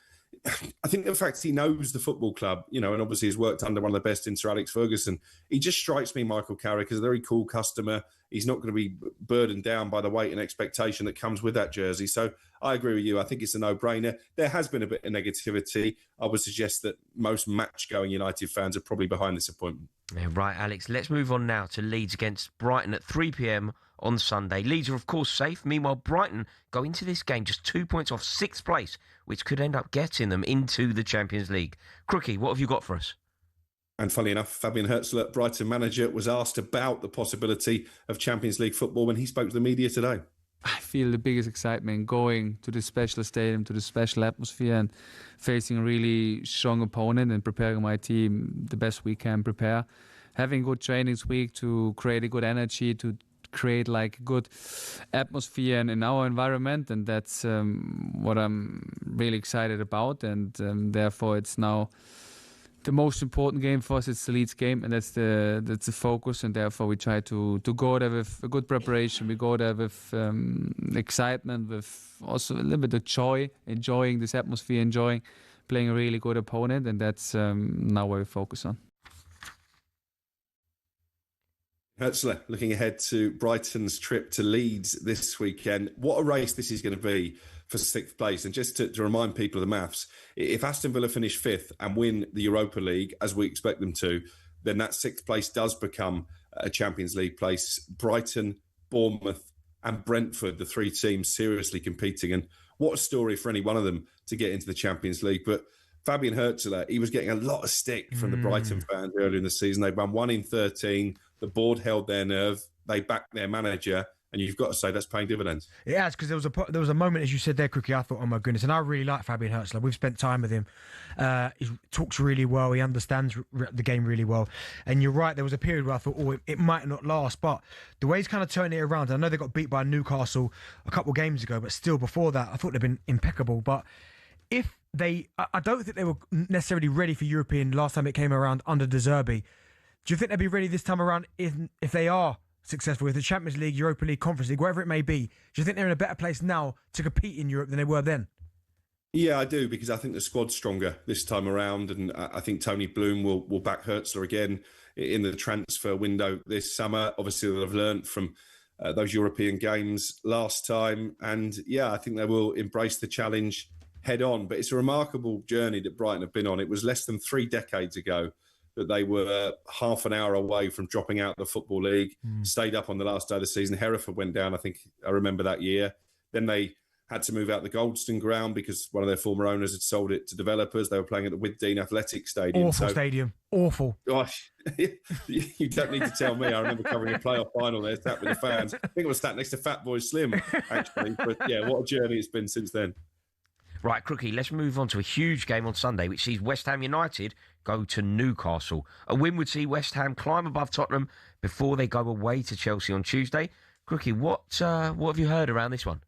Speaker 4: I think the fact he knows the football club, you know, and obviously has worked under one of the best in Sir Alex Ferguson, he just strikes me, Michael Carrick, as a very cool customer. He's not going to be burdened down by the weight and expectation that comes with that jersey. So I agree with you. I think it's a no-brainer. There has been a bit of negativity. I would suggest that most match-going United fans are probably behind this appointment.
Speaker 7: Yeah, right, Alex. Let's move on now to Leeds against Brighton at 3 p.m. on Sunday. Leeds are, of course, safe. Meanwhile, Brighton go into this game just 2 points off 6th place, which could end up getting them into the Champions League. Crookie, what have you got for us?
Speaker 4: And funnily enough, Fabian Herzler, Brighton manager, was asked about the possibility of Champions League football when he spoke to the media today.
Speaker 12: I feel the biggest excitement going to this special stadium, to the special atmosphere, and facing a really strong opponent and preparing my team the best we can prepare. Having good trainings week to create a good energy, to create like a good atmosphere in our environment, and that's what I'm really excited about. And therefore, it's now the most important game for us. It's the Leeds game, and that's the focus. And therefore, we try to go there with a good preparation. We go there with excitement, with also a little bit of joy, enjoying this atmosphere, enjoying playing a really good opponent, and that's now where we focus on.
Speaker 4: Herzler looking ahead to Brighton's trip to Leeds this weekend. What a race this is going to be for 6th place. And just to remind people of the maths, if Aston Villa finish 5th and win the Europa League, as we expect them to, then that 6th place does become a Champions League place. Brighton, Bournemouth and Brentford, the 3 teams seriously competing. And what a story for any one of them to get into the Champions League. But Fabian Herzler, he was getting a lot of stick from the Brighton fans earlier in the season. They won 1 in 13. The board held their nerve. They backed their manager. And you've got to say that's paying dividends.
Speaker 8: It has, because there was a moment, as you said there, Crookie, I thought, oh my goodness. And I really like Fabian Herzler. We've spent time with him. He talks really well. He understands the game really well. And you're right, there was a period where I thought, oh, it might not last. But the way he's kind of turned it around, I know they got beat by Newcastle a couple of games ago, but still before that, I thought they'd been impeccable. But if I don't think they were necessarily ready for European last time it came around under De Zerbi. Do you think they'll be ready this time around if they are successful with the Champions League, Europa League, Conference League, wherever it may be? Do you think they're in a better place now to compete in Europe than they were then?
Speaker 4: Yeah, I do, because I think the squad's stronger this time around, and I think Tony Bloom will back Herzler again in the transfer window this summer. Obviously, they'll have learnt from those European games last time, and yeah, I think they will embrace the challenge head on. But it's a remarkable journey that Brighton have been on. It was less than 3 decades ago that they were half an hour away from dropping out of the Football League, stayed up on the last day of the season. Hereford went down, I remember that year. Then they had to move out the Goldstone ground because one of their former owners had sold it to developers. They were playing at the Withdean Athletic Stadium.
Speaker 8: Awful stadium. Awful.
Speaker 4: Gosh, you don't need to tell me. I remember covering a playoff final there, sat with the fans. I think I was sat next to Fat Boy Slim, actually. But yeah, what a journey it's been since then.
Speaker 7: Right, Crookie, let's move on to a huge game on Sunday, which sees West Ham United go to Newcastle. A win would see West Ham climb above Tottenham before they go away to Chelsea on Tuesday. Crookie, what have you heard around this one?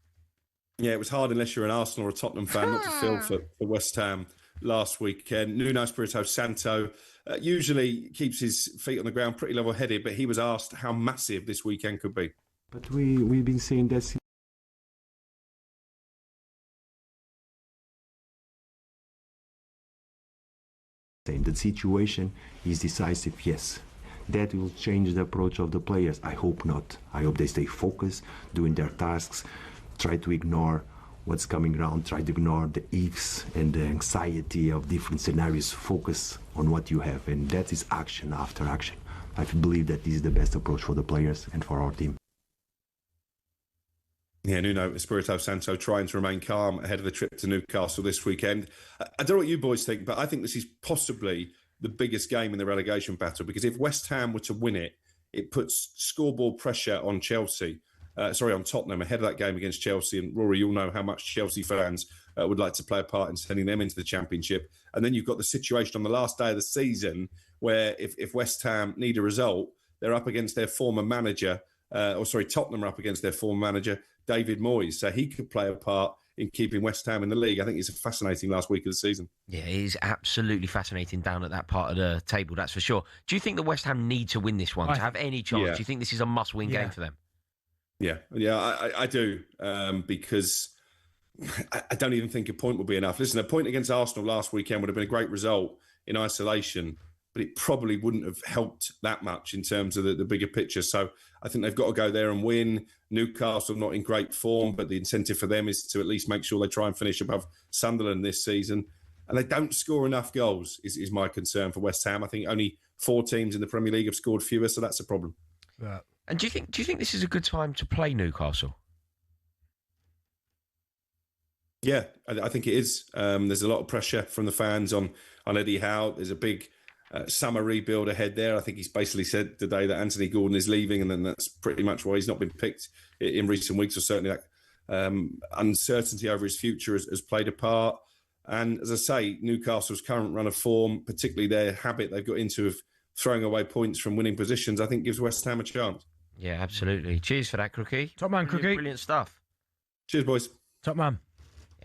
Speaker 4: Yeah, it was hard unless you're an Arsenal or a Tottenham fan not to feel for West Ham last weekend. Nuno Espirito Santo usually keeps his feet on the ground pretty level-headed, but he was asked how massive this weekend could be.
Speaker 20: But we've been saying that the situation is decisive, yes. That will change the approach of the players. I hope not. I hope they stay focused, doing their tasks, try to ignore what's coming around, try to ignore the ifs and the anxiety of different scenarios, focus on what you have, and that is action after action. I believe that this is the best approach for the players and for our team.
Speaker 4: Yeah, Nuno Espirito Santo trying to remain calm ahead of the trip to Newcastle this weekend. I don't know what you boys think, but I think this is possibly the biggest game in the relegation battle, because if West Ham were to win it, it puts scoreboard pressure on on Tottenham ahead of that game against Chelsea. And Rory, you'll know how much Chelsea fans would like to play a part in sending them into the Championship. And then you've got the situation on the last day of the season where if West Ham need a result, they're up against their former manager, Tottenham are up against their former manager, David Moyes. So he could play a part in keeping West Ham in the league. I think it's a fascinating last week of the season.
Speaker 7: Yeah, it is absolutely fascinating down at that part of the table, that's for sure. Do you think that West Ham need to win this one to have any chance?
Speaker 4: Yeah.
Speaker 7: Do you think this is a must-win game for them?
Speaker 4: Yeah, I do, because I don't even think a point will be enough. Listen, a point against Arsenal last weekend would have been a great result in isolation, but it probably wouldn't have helped that much in terms of the bigger picture. So I think they've got to go there and win. Newcastle not in great form, but the incentive for them is to at least make sure they try and finish above Sunderland this season. And they don't score enough goals, is my concern for West Ham. I think only 4 teams in the Premier League have scored fewer, so that's a problem.
Speaker 8: Yeah.
Speaker 7: And do you think this is a good time to play Newcastle?
Speaker 4: Yeah, I think it is. There's a lot of pressure from the fans on Eddie Howe. There's a big summer rebuild ahead there. I think he's basically said today that Anthony Gordon is leaving, and then that's pretty much why he's not been picked in recent weeks, or certainly that uncertainty over his future has played a part. And as I say, Newcastle's current run of form, particularly their habit they've got into of throwing away points from winning positions, I think gives West Ham a chance.
Speaker 7: Yeah, absolutely. Cheers for that, Crookie.
Speaker 8: Top man, Crookie.
Speaker 7: Brilliant stuff.
Speaker 4: Cheers, boys.
Speaker 8: Top man.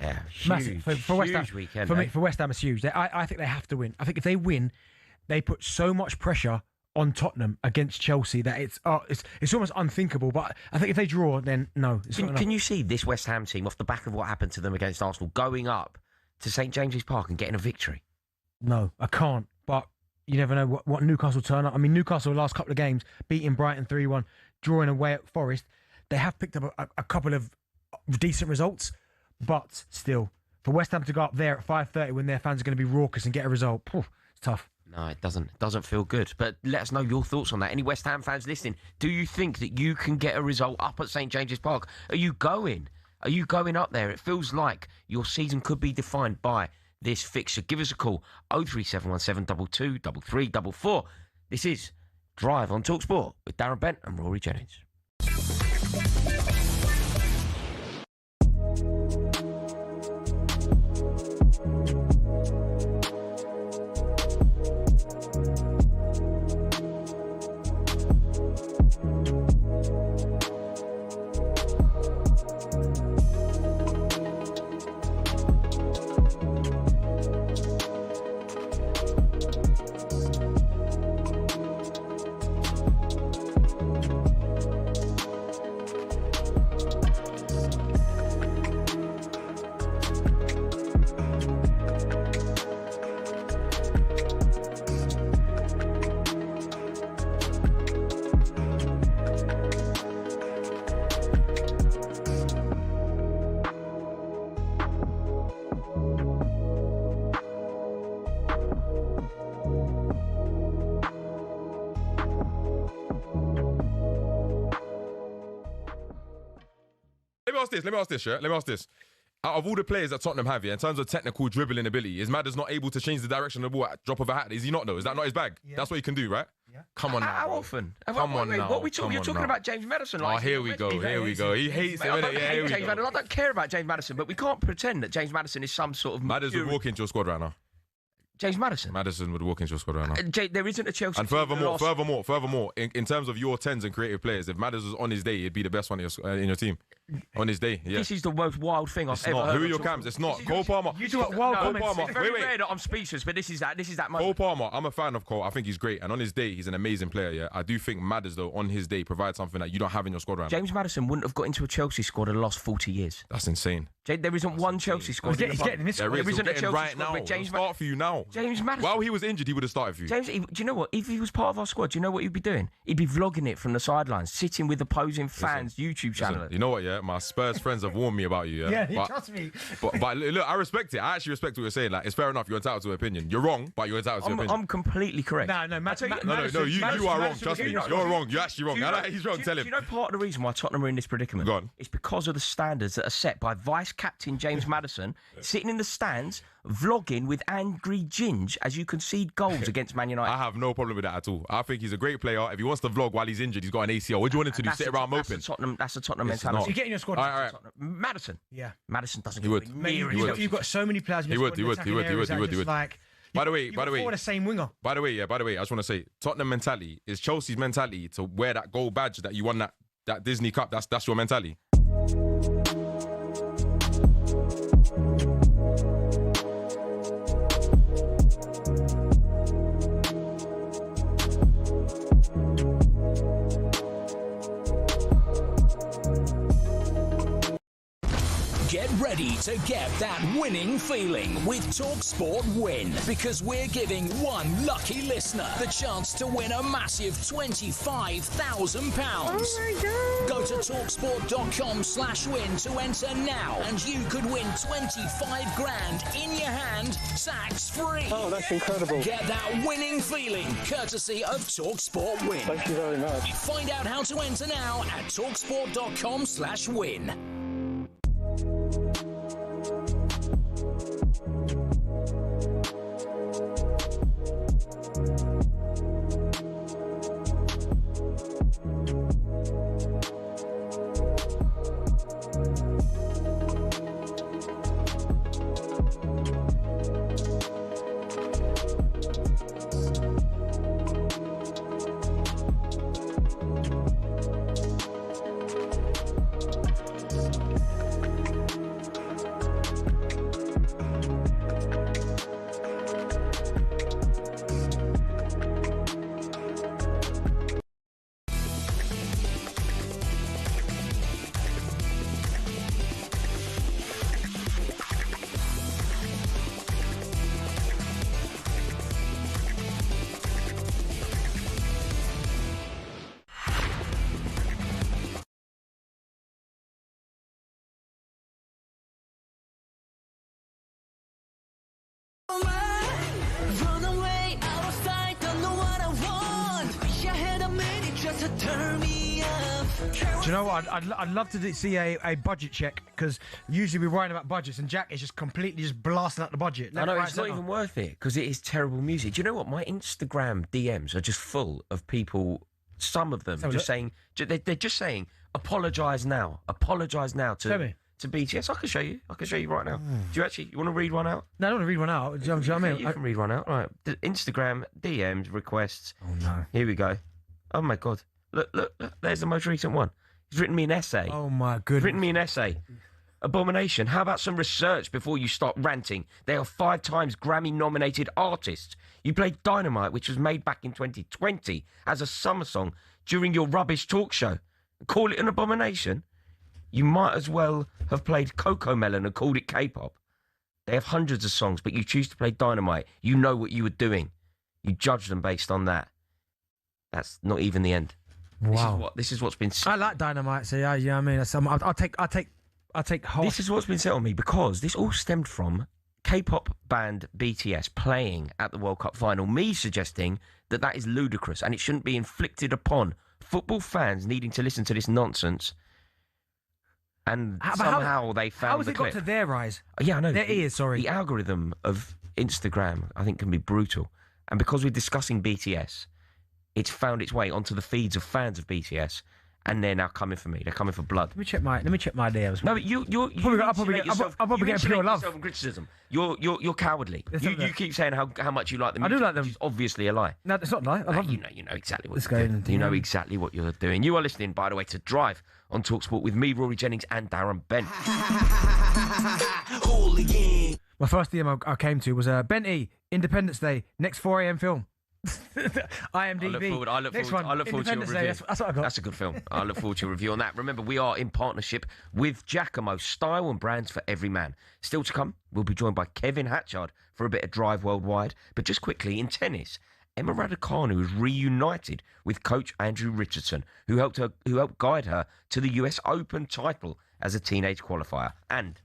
Speaker 7: Yeah,
Speaker 8: massive for West Ham.
Speaker 7: Weekend,
Speaker 8: for me, for West Ham, it's huge. I think they have to win. I think if they win, they put so much pressure on Tottenham against Chelsea that it's almost unthinkable. But I think if they draw, then no.
Speaker 7: Can you see this West Ham team off the back of what happened to them against Arsenal going up to St James's Park and getting a victory?
Speaker 8: No, I can't. But you never know what Newcastle turn up. I mean, Newcastle the last couple of games, beating Brighton 3-1, drawing away at Forest. They have picked up a couple of decent results, but still, for West Ham to go up there at 5:30 when their fans are going to be raucous and get a result, it's tough.
Speaker 7: No, it doesn't. It doesn't feel good. But let us know your thoughts on that. Any West Ham fans listening, do you think that you can get a result up at St James's Park? Are you going? Are you going up there? It feels like your season could be defined by this fixture. Give us a call, 03717 22 3344. This is Drive on talkSPORT with Darren Bent and Rory Jennings.
Speaker 18: Let me ask this. Out of all the players that Tottenham have here, in terms of technical dribbling ability, is Madders not able to change the direction of the ball at drop of a hat? Is he not, though? Is that not his bag? Yeah. That's what he can do, right? Yeah. Come on now.
Speaker 7: How often?
Speaker 18: Come on now.
Speaker 7: What we talking? You're talking about James Maddison. Like,
Speaker 18: here we go. He hates him.
Speaker 7: I don't care about James Maddison, but we can't pretend that James Maddison is some sort of...
Speaker 18: Madders would walk into your squad right now.
Speaker 7: James Maddison?
Speaker 18: Madison would walk into your squad right now.
Speaker 7: There isn't a Chelsea...
Speaker 18: And furthermore, in terms of your 10s and creative players, if Madders was on his day, he'd be the best one in your team. On his day, yeah.
Speaker 7: This is the most wild thing I've ever heard.
Speaker 18: Who are your cams? It's not. Cole Palmer.
Speaker 8: You do what wild comments.
Speaker 7: It's very rare that I'm speechless, but this is that moment.
Speaker 18: Cole Palmer, I'm a fan of Cole. I think he's great. And on his day, he's an amazing player, yeah. I do think Madders, though, on his day, provides something that you don't have in your squad right now.
Speaker 7: James Maddison wouldn't have got into a Chelsea squad in the last 40 years.
Speaker 18: That's insane.
Speaker 7: There isn't one Chelsea squad.
Speaker 8: He's getting this squad.
Speaker 18: There isn't a Chelsea right now. James start for you now.
Speaker 7: James Maddison.
Speaker 18: While he was injured, he would have started for you.
Speaker 7: James, do you know what? If he was part of our squad, do you know what he'd be doing? He'd be vlogging it from the sidelines, sitting with opposing fans' YouTube channel.
Speaker 18: You know what, yeah? My Spurs friends have warned me about you, yeah?
Speaker 8: Yeah, trust me.
Speaker 18: But look, I respect it. I actually respect what you're saying. Like, it's fair enough. You're entitled to an opinion. You're wrong, but you're entitled to an opinion.
Speaker 7: I'm completely correct.
Speaker 8: No,
Speaker 18: you are wrong. Trust me. You're wrong. You're actually wrong. He's wrong. Tell him.
Speaker 7: Do you know part of the reason why Tottenham are in this predicament?
Speaker 18: Go on.
Speaker 7: It's because of the standards that are set by vice-captain James Maddison, sitting in the stands, vlogging with angry Ginge as you concede goals against Man United.
Speaker 18: I have no problem with that at all. I think he's a great player. If he wants to vlog while he's injured, he's got an ACL. What do you want him to do? Sit around moping?
Speaker 7: That's a Tottenham mentality.
Speaker 8: You get in your squad.
Speaker 18: All right.
Speaker 7: Maddison.
Speaker 8: Yeah.
Speaker 7: Maddison doesn't
Speaker 18: get
Speaker 7: near
Speaker 8: it. You've got so many players in your squad.
Speaker 18: He would.
Speaker 8: Like,
Speaker 18: by the way,
Speaker 8: the same winger.
Speaker 18: By the way, I just want to say, Tottenham mentality is Chelsea's mentality to wear that gold badge that you won that Disney Cup. That's your mentality.
Speaker 16: Get ready to get that winning feeling with talkSPORT Win, because we're giving one lucky listener the chance to win a massive £25,000.
Speaker 6: Oh my God.
Speaker 16: Go Go to talksport.com/win to enter now, and you could win 25 grand in your hand, tax free.
Speaker 3: Oh, that's incredible.
Speaker 16: Get that winning feeling, courtesy of TalkSport Win.
Speaker 3: Thank you very much.
Speaker 16: Find out how to enter now at talksport.com/win.
Speaker 8: Do you know what? I'd love to see a budget check, because usually we're writing about budgets and Jack is just completely just blasting out the budget.
Speaker 7: I know, it's not even worth it because it is terrible music. Do you know what? My Instagram DMs are just full of people, some of them just saying, they're just saying, apologise now to BTS. I can show you right now. Do you want to read one out?
Speaker 8: No, I don't want to read one out. Do you know what I mean?
Speaker 7: You can read one out. Right. The Instagram DMs requests.
Speaker 8: Oh, no.
Speaker 7: Here we go. Oh, my God. Look. There's the most recent one. He's written me an essay.
Speaker 8: Oh, my goodness.
Speaker 7: He's written me an essay. Abomination. How about some research before you start ranting? They are 5 times Grammy-nominated artists. You played Dynamite, which was made back in 2020 as a summer song during your rubbish talk show. Call it an abomination? You might as well have played Coco Melon and called it K-pop. They have hundreds of songs, but you choose to play Dynamite. You know what you were doing. You judge them based on that. That's not even the end.
Speaker 8: Wow.
Speaker 7: This is what's been.
Speaker 8: I like Dynamite, so yeah, you know what I mean. I'll take half.
Speaker 7: This is what's been said on me, because this all stemmed from K-pop band BTS playing at the World Cup final. Me suggesting that is ludicrous and it shouldn't be inflicted upon football fans needing to listen to this nonsense. And somehow they found
Speaker 8: how has
Speaker 7: the
Speaker 8: it
Speaker 7: clip.
Speaker 8: got to their eyes?
Speaker 7: Yeah, I know.
Speaker 8: Their ears, sorry.
Speaker 7: The algorithm of Instagram, I think, can be brutal. And because we're discussing BTS, it's found its way onto the feeds of fans of BTS, and they're now coming for me. They're coming for blood.
Speaker 8: Let me check my DMs.
Speaker 7: No, but you're
Speaker 8: I'll probably get pure love.
Speaker 7: Yourself in criticism. You're cowardly. You keep saying how much you like them.
Speaker 8: I do like them.
Speaker 7: Which is obviously a lie.
Speaker 8: No, it's not a lie. I love
Speaker 7: you
Speaker 8: them.
Speaker 7: know exactly what you're doing. You know exactly what you're doing. You are listening, by the way, to Drive on TalkSport with me, Rory Jennings, and Darren Bent.
Speaker 8: My first DM I came to was Benty, Independence Day, next 4 a.m. film. IMDb.
Speaker 7: I look forward to your review.
Speaker 8: That's what I got.
Speaker 7: That's a good film. I look forward to your review on that. Remember, we are in partnership with Giacomo, style and brands for every man. Still to come, we'll be joined by Kevin Hatchard for a bit of Drive Worldwide. But just quickly, in tennis, Emma Raducanu is reunited with coach Andrew Richardson, who helped guide her to the US Open title as a teenage qualifier. And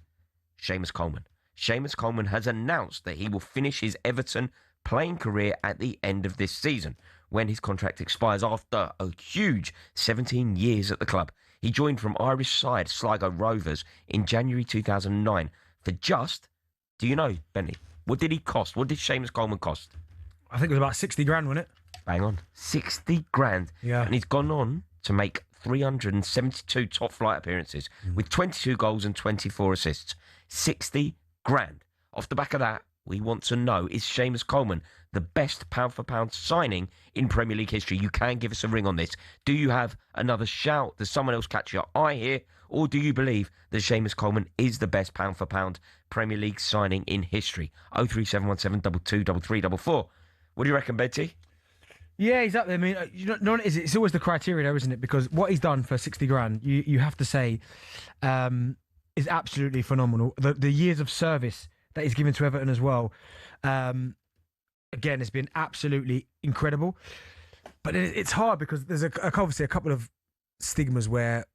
Speaker 7: Seamus Coleman. Seamus Coleman has announced that he will finish his Everton playing career at the end of this season, when his contract expires after a huge 17 years at the club. He joined from Irish side Sligo Rovers in January 2009 for just, do you know, Benny, what did he cost? What did Seamus Coleman cost?
Speaker 8: I think it was about 60 grand, wasn't it?
Speaker 7: Bang on. 60 grand.
Speaker 8: Yeah.
Speaker 7: And he's gone on to make 372 top flight appearances with 22 goals and 24 assists. 60 grand. Off the back of that, we want to know, is Seamus Coleman the best pound-for-pound signing in Premier League history? You can give us a ring on this. Do you have another shout? Does someone else catch your eye here? Or do you believe that Seamus Coleman is the best pound-for-pound Premier League signing in history? 03717 223344. What do you reckon, Betty?
Speaker 8: Yeah, he's up there. I mean, you know what it is? It's always the criteria, though, isn't it? Because what he's done for 60 grand, you have to say, is absolutely phenomenal. The years of service that he's given to Everton as well. Again, it's been absolutely incredible. But it's hard because there's obviously a couple of stigmas where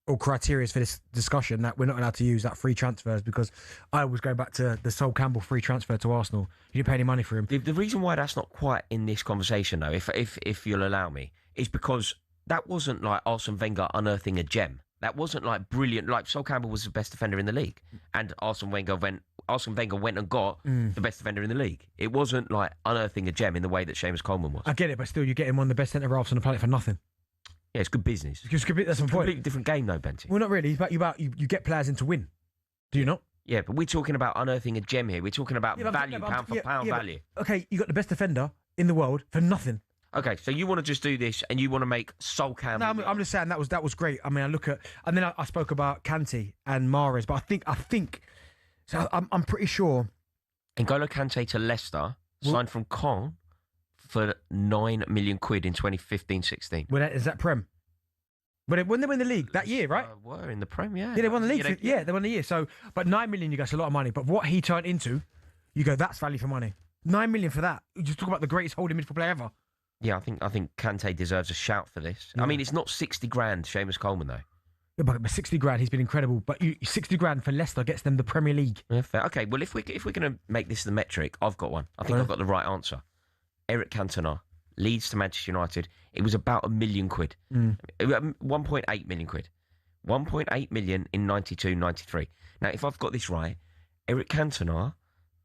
Speaker 8: or criteria for this discussion that we're not allowed to use that free transfers, because I always go back to the Sol Campbell free transfer to Arsenal. You didn't pay any money for him.
Speaker 7: The reason why that's not quite in this conversation, though, if you'll allow me, is because that wasn't like Arsene Wenger unearthing a gem. That wasn't like brilliant. Like Sol Campbell was the best defender in the league, and Arsene Wenger went and got the best defender in the league. It wasn't like unearthing a gem in the way that Seamus Coleman was.
Speaker 8: I get it, but still, you're getting one of the best centre halves on the planet for nothing.
Speaker 7: Yeah, it's good business.
Speaker 8: That's my point.
Speaker 7: It's a completely different game, though, Benty.
Speaker 8: Well, not really. It's about you get players in to win. Do you not?
Speaker 7: Yeah, but we're talking about unearthing a gem here. We're talking about value, pound for pound value.
Speaker 8: Okay, you got the best defender in the world for nothing.
Speaker 7: Okay, so you want to just do this and you want to make Sol Campbell...
Speaker 8: No, I'm just saying that was great. I mean, I look at... And then I spoke about Kante and Mahrez, but I think... So I'm pretty sure...
Speaker 7: N'Golo Kante to Leicester, signed from Caen for £9 million in 2015-16.
Speaker 8: Well, is that Prem? But when they win the league that year, right?
Speaker 7: Were in the Prem, yeah.
Speaker 8: Yeah, they won the league. They won the year. So, but 9 million, you guys, a lot of money. But what he turned into, you go, that's value for money. 9 million for that. You just talk about the greatest holding midfield player ever.
Speaker 7: Yeah, I think Kante deserves a shout for this. Yeah. I mean, it's not 60 grand, Seamus Coleman, though.
Speaker 8: Yeah, but 60 grand, he's been incredible. But 60 grand for Leicester gets them the Premier League.
Speaker 7: Yeah, fair. Okay, well, if we're going to make this the metric, I've got one. I think I've got the right answer. Eric Cantona, Leeds to Manchester United. It was about £1 million. 1.8 million quid. 1.8 million in 92-93. Now, if I've got this right, Eric Cantona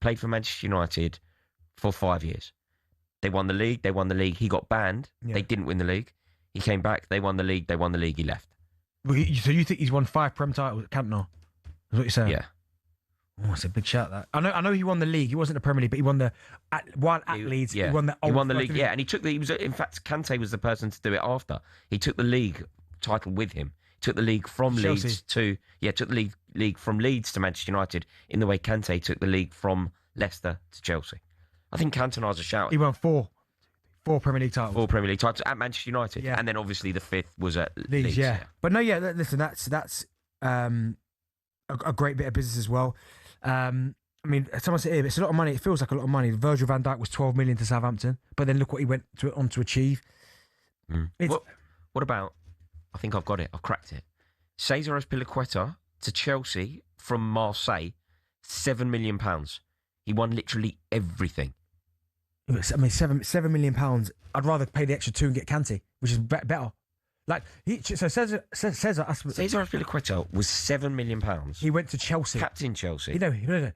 Speaker 7: played for Manchester United for 5 years. They won the league. He got banned. Yeah. They didn't win the league. He came back. They won the league. He left.
Speaker 8: So you think he's won 5 Prem titles at Cantona? Is what you're saying?
Speaker 7: Yeah.
Speaker 8: Oh, it's a big shout, that. I know he won the league. He wasn't the Premier League, but he won Leeds.
Speaker 7: Yeah.
Speaker 8: He won the
Speaker 7: league, yeah. And in fact, Kante was the person to do it after. He took the league title with him. He took the league from
Speaker 8: Chelsea.
Speaker 7: Took the league from Leeds to Manchester United in the way Kante took the league from Leicester to Chelsea. I think Cantona's a shout.
Speaker 8: He won 4 Premier League titles.
Speaker 7: 4 Premier League titles at Manchester United. Yeah. And then obviously the 5th was at Leeds.
Speaker 8: Yeah. But no, yeah, listen, that's a great bit of business as well. I mean, someone said it's a lot of money. It feels like a lot of money. Virgil van Dijk was 12 million to Southampton, but then look what he went on to achieve.
Speaker 7: What about, I think I've got it. I've cracked it. Cesar Azpilicueta to Chelsea from Marseille, £7 million. He won literally everything.
Speaker 8: I mean, £7 million. I'd rather pay the extra 2 and get Kante, which is better. Like Cesar
Speaker 7: Azpilicueta was £7 million.
Speaker 8: He went to Chelsea.
Speaker 7: Captain Chelsea.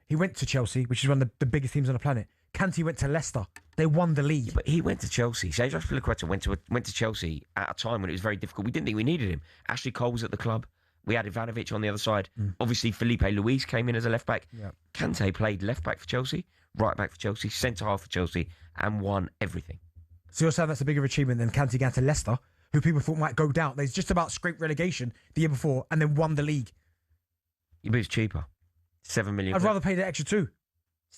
Speaker 8: He went to Chelsea, which is one of the biggest teams on the planet. Kante went to Leicester. They won the league.
Speaker 7: Yeah, but he went to Chelsea. Cesar Azpilicueta went to Chelsea at a time when it was very difficult. We didn't think we needed him. Ashley Cole was at the club. We had Ivanovic on the other side. Obviously, Felipe Luis came in as a left back. Yeah. Kante played left back for Chelsea, right back for Chelsea, centre half for Chelsea, and won everything.
Speaker 8: So you're saying that's a bigger achievement than Kante going to Leicester, who people thought might go down. They just about scraped relegation the year before and then won the league.
Speaker 7: Yeah, but it's cheaper. £7 million.
Speaker 8: I'd rather pay the extra 2.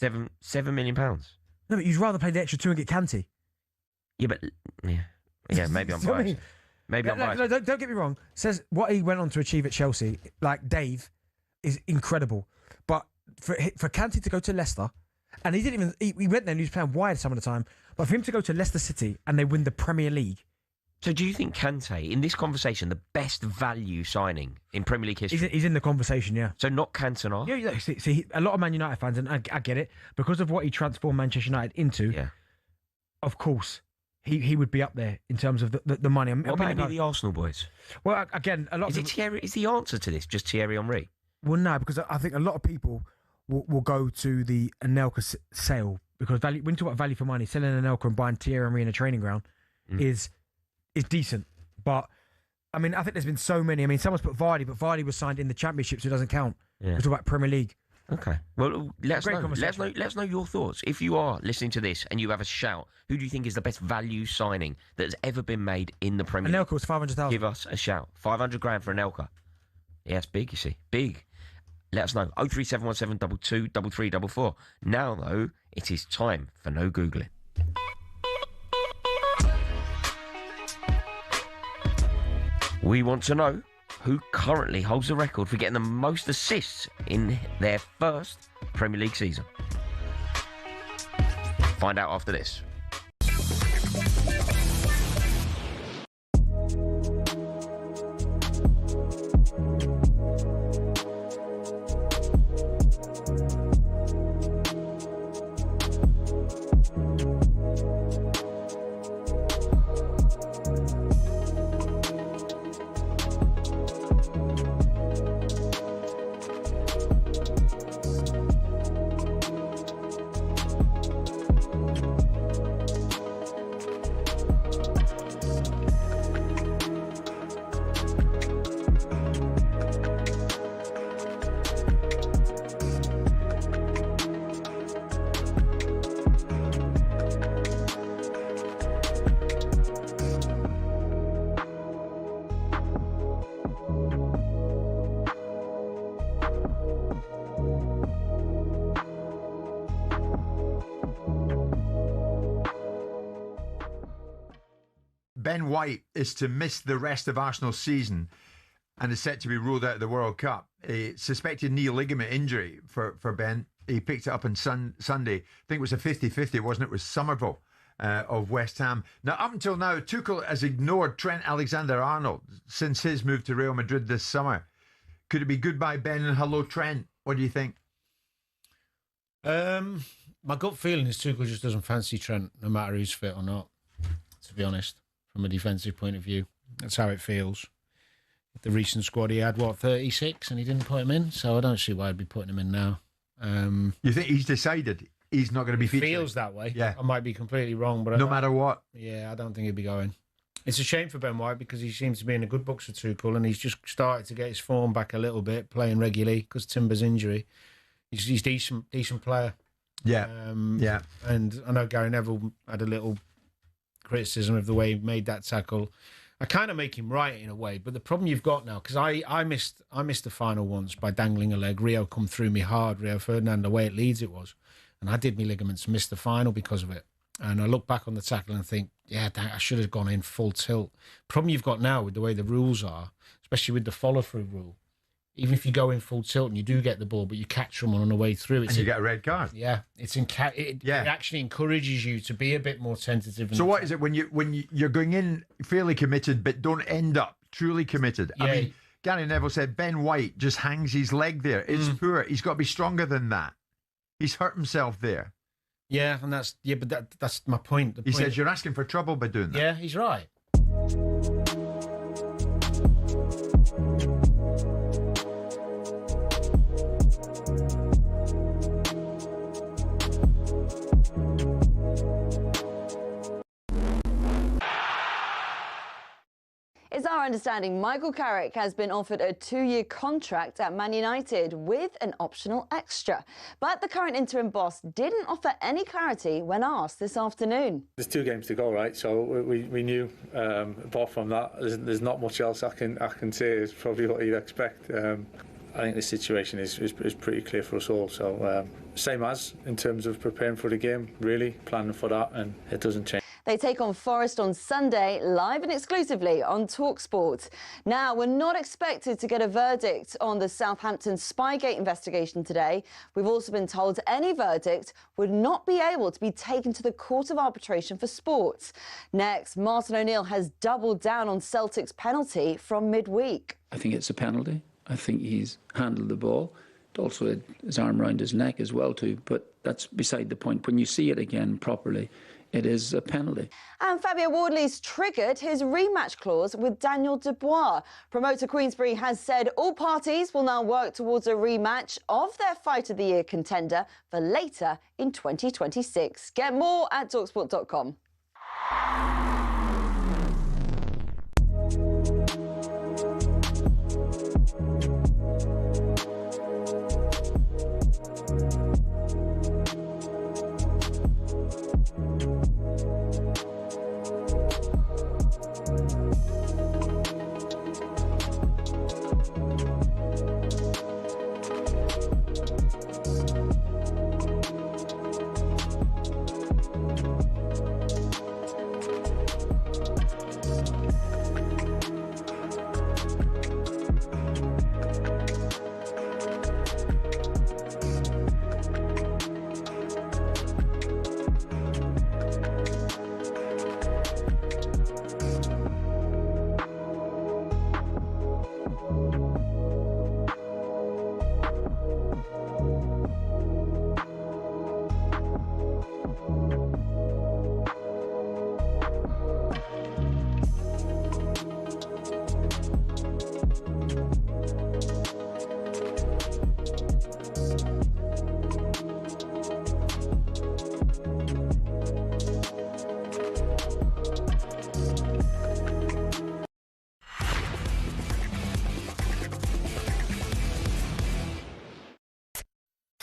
Speaker 7: £7 million.
Speaker 8: No, but you'd rather pay the extra 2 and get Kante.
Speaker 7: Yeah, but yeah, maybe I'm biased. Maybe I'm biased.
Speaker 8: No, don't get me wrong. Says what he went on to achieve at Chelsea, like Dave, is incredible. But for Kante to go to Leicester, and he went there and he was playing wide some of the time. But for him to go to Leicester City and they win the Premier League.
Speaker 7: So do you think Kante, in this conversation, the best value signing in Premier League history?
Speaker 8: He's in the conversation, yeah.
Speaker 7: So not Cantona?
Speaker 8: Yeah, see, a lot of Man United fans, and I get it, because of what he transformed Manchester United into, of course, he would be up there in terms of the money.
Speaker 7: What about the Arsenal boys?
Speaker 8: Well, again, a lot
Speaker 7: of Thierry, is the answer to this just Thierry Henry?
Speaker 8: Well, no, because I think a lot of people will go to the Anelka sale, because when you talk about value for money, selling Anelka and buying Thierry Henry in a training ground is decent. But, I mean, I think there's been so many. I mean, someone's put Vardy, but Vardy was signed in the Championship, so it doesn't count. Yeah. We're talking about Premier League.
Speaker 7: Okay. Well, let us know your thoughts. If you are listening to this and you have a shout, who do you think is the best value signing that has ever been made in the Premier League?
Speaker 8: Anelka was 500,000.
Speaker 7: Give us a shout. 500 grand for Anelka. Yeah, it's big, you see. Big. Let us know. 03717 22 3344. Now, though, it is time for no Googling. We want to know who currently holds the record for getting the most assists in their first Premier League season. Find out after this.
Speaker 14: Ben White is to miss the rest of Arsenal's season and is set to be ruled out of the World Cup. A suspected knee ligament injury for Ben. He picked it up on Sunday. I think it was a 50-50, wasn't it? It was Somerville of West Ham. Now, up until now, Tuchel has ignored Trent Alexander-Arnold since his move to Real Madrid this summer. Could it be goodbye Ben and hello Trent? What do you think?
Speaker 1: My gut feeling is Tuchel just doesn't fancy Trent, no matter who's fit or not, to be honest, from a defensive point of view. That's how it feels. The recent squad, he had, 36, and he didn't put him in, so I don't see why I'd be putting him in now.
Speaker 14: You think he's decided he's not going to be featured?
Speaker 1: Feels that way.
Speaker 14: Yeah.
Speaker 1: I might be completely wrong, but
Speaker 14: no matter what.
Speaker 1: Yeah, I don't think he'd be going. It's a shame for Ben White because he seems to be in a good books for Tuchel, and he's just started to get his form back a little bit, playing regularly because Timber's injury. He's decent player.
Speaker 14: Yeah, yeah.
Speaker 1: And I know Gary Neville had a little criticism of the way he made that tackle. I kind of make him right in a way, but the problem you've got now, because I missed the final once by dangling a leg. Rio come through me hard, Rio Ferdinand, the way it leads it was. And I did my ligaments, missed the final because of it. And I look back on the tackle and think, yeah, I should have gone in full tilt. Problem you've got now with the way the rules are, especially with the follow-through rule, even if you go in full tilt and you do get the ball, but you catch someone on the way through,
Speaker 14: and you get a red card.
Speaker 1: Yeah, it actually encourages you to be a bit more tentative.
Speaker 14: So what is it when you're going in fairly committed, but don't end up truly committed?
Speaker 1: Yeah.
Speaker 14: I mean, Gary Neville said Ben White just hangs his leg there. It's poor. He's got to be stronger than that. He's hurt himself there.
Speaker 1: Yeah, and that's my point.
Speaker 14: He says you're asking for trouble by doing that.
Speaker 1: Yeah, he's right.
Speaker 3: It's our understanding Michael Carrick has been offered a 2-year contract at Man United with an optional extra. But the current interim boss didn't offer any clarity when asked this afternoon.
Speaker 5: There's 2 games to go, right? So we knew, apart from that, there's not much else I can say. Is probably what you'd expect. I think the situation is pretty clear for us all. So same as in terms of preparing for the game, really planning for that, and it doesn't change.
Speaker 3: They take on Forest on Sunday, live and exclusively on talkSPORT. Now, we're not expected to get a verdict on the Southampton Spygate investigation today. We've also been told any verdict would not be able to be taken to the Court of Arbitration for Sport. Next, Martin O'Neill has doubled down on Celtic's penalty from midweek.
Speaker 21: I think it's a penalty. I think he's handled the ball. Also had his arm around his neck as well too, but that's beside the point. When you see it again properly, it is a penalty.
Speaker 3: And Fabio Wardley's triggered his rematch clause with Daniel Dubois. Promoter Queensberry has said all parties will now work towards a rematch of their Fight of the Year contender for later in 2026. Get more at talksport.com.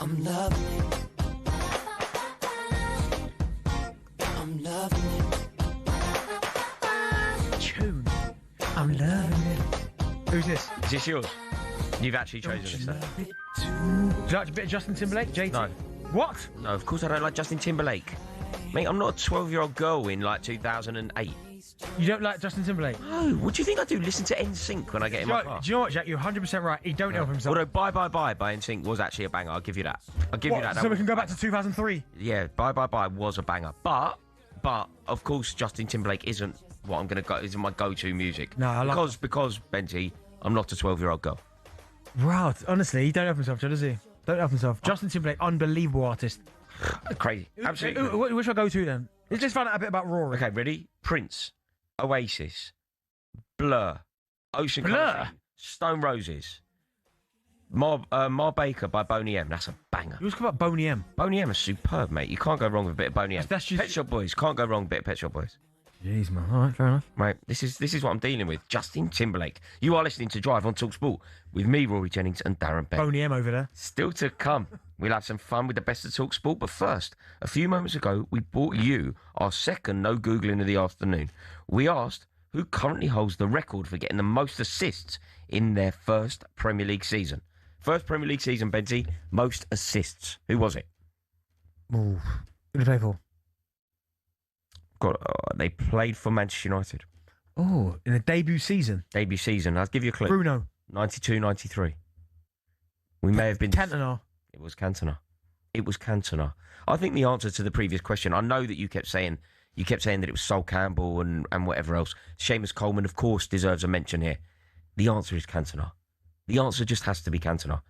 Speaker 17: I'm loving it. I'm loving it.
Speaker 8: Tune. I'm loving it. Who's this?
Speaker 7: Is this yours? You've actually chosen this, though.
Speaker 8: Do you like a bit of Justin Timberlake, JT?
Speaker 7: No.
Speaker 8: What?
Speaker 7: No, of course I don't like Justin Timberlake. Mate, I'm not a 12-year-old girl in, 2008.
Speaker 8: You don't like Justin Timberlake?
Speaker 7: No. What do you think I do? Listen to NSYNC when I get in my car.
Speaker 8: Do you know what, Jack? You're 100% right. He don't help himself.
Speaker 7: Although Bye Bye Bye by NSYNC was actually a banger. I'll give you that. I'll give you that.
Speaker 8: So we can go back to 2003?
Speaker 7: Yeah, Bye Bye Bye was a banger. But of course, Justin Timberlake isn't what I'm going to go. Isn't my go-to music.
Speaker 8: No, I like
Speaker 7: because Benji, I'm not a 12-year-old girl.
Speaker 8: Wow, honestly, he don't help himself, does he? Don't help himself. Justin Timberlake, unbelievable artist.
Speaker 7: Crazy. Absolutely.
Speaker 8: Which will I go to then? Let's just find out a bit about Rory.
Speaker 7: Okay, ready? Prince, Oasis, Blur, Ocean
Speaker 8: Blur?
Speaker 7: Country, Stone Roses, Mar Baker by Boney M. That's a banger.
Speaker 8: You was talking about Boney M.
Speaker 7: Boney M is superb, mate. You can't go wrong with a bit of Boney M.
Speaker 8: That's just...
Speaker 7: Pet Shop Boys. Can't go wrong with a bit of Pet Shop Boys.
Speaker 8: Jeez, man. All right, fair enough.
Speaker 7: Right, this is what I'm dealing with. Justin Timberlake. You are listening to Drive on talkSPORT with me, Rory Jennings, and Darren Bent.
Speaker 8: Boney M over there.
Speaker 7: Still to come. We'll have some fun with the best of talkSPORT, but first, a few moments ago, we brought you our second no Googling of the afternoon. We asked who currently holds the record for getting the most assists in their first Premier League season. First Premier League season, Benji, most assists. Who was it?
Speaker 8: Ooh. Who did they play for?
Speaker 7: They played for Manchester United.
Speaker 8: Oh, in a debut season?
Speaker 7: Debut season. I'll give you a clue.
Speaker 8: Bruno.
Speaker 7: 92-93. We may have been...
Speaker 8: Cantona.
Speaker 7: It was Cantona. It was Cantona. I think the answer to the previous question, I know that you kept saying that it was Sol Campbell and whatever else. Seamus Coleman, of course, deserves a mention here. The answer is Cantona. The answer just has to be Cantona.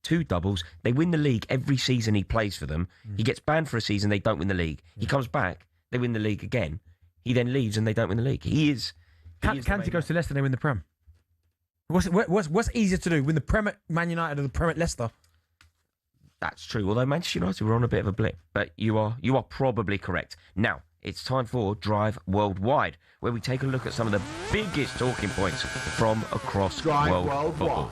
Speaker 7: 2 doubles. They win the league every season he plays for them. He gets banned for a season, they don't win the league. He comes back, they win the league again. He then leaves and they don't win the league.
Speaker 8: Cantona goes to Leicester, they win the Prem. What's easier to do? Win the Prem at Man United or the Prem at Leicester?
Speaker 7: That's true. Although Manchester United were on a bit of a blip. But you are probably correct. Now, it's time for Drive Worldwide, where we take a look at some of the biggest talking points from across world football.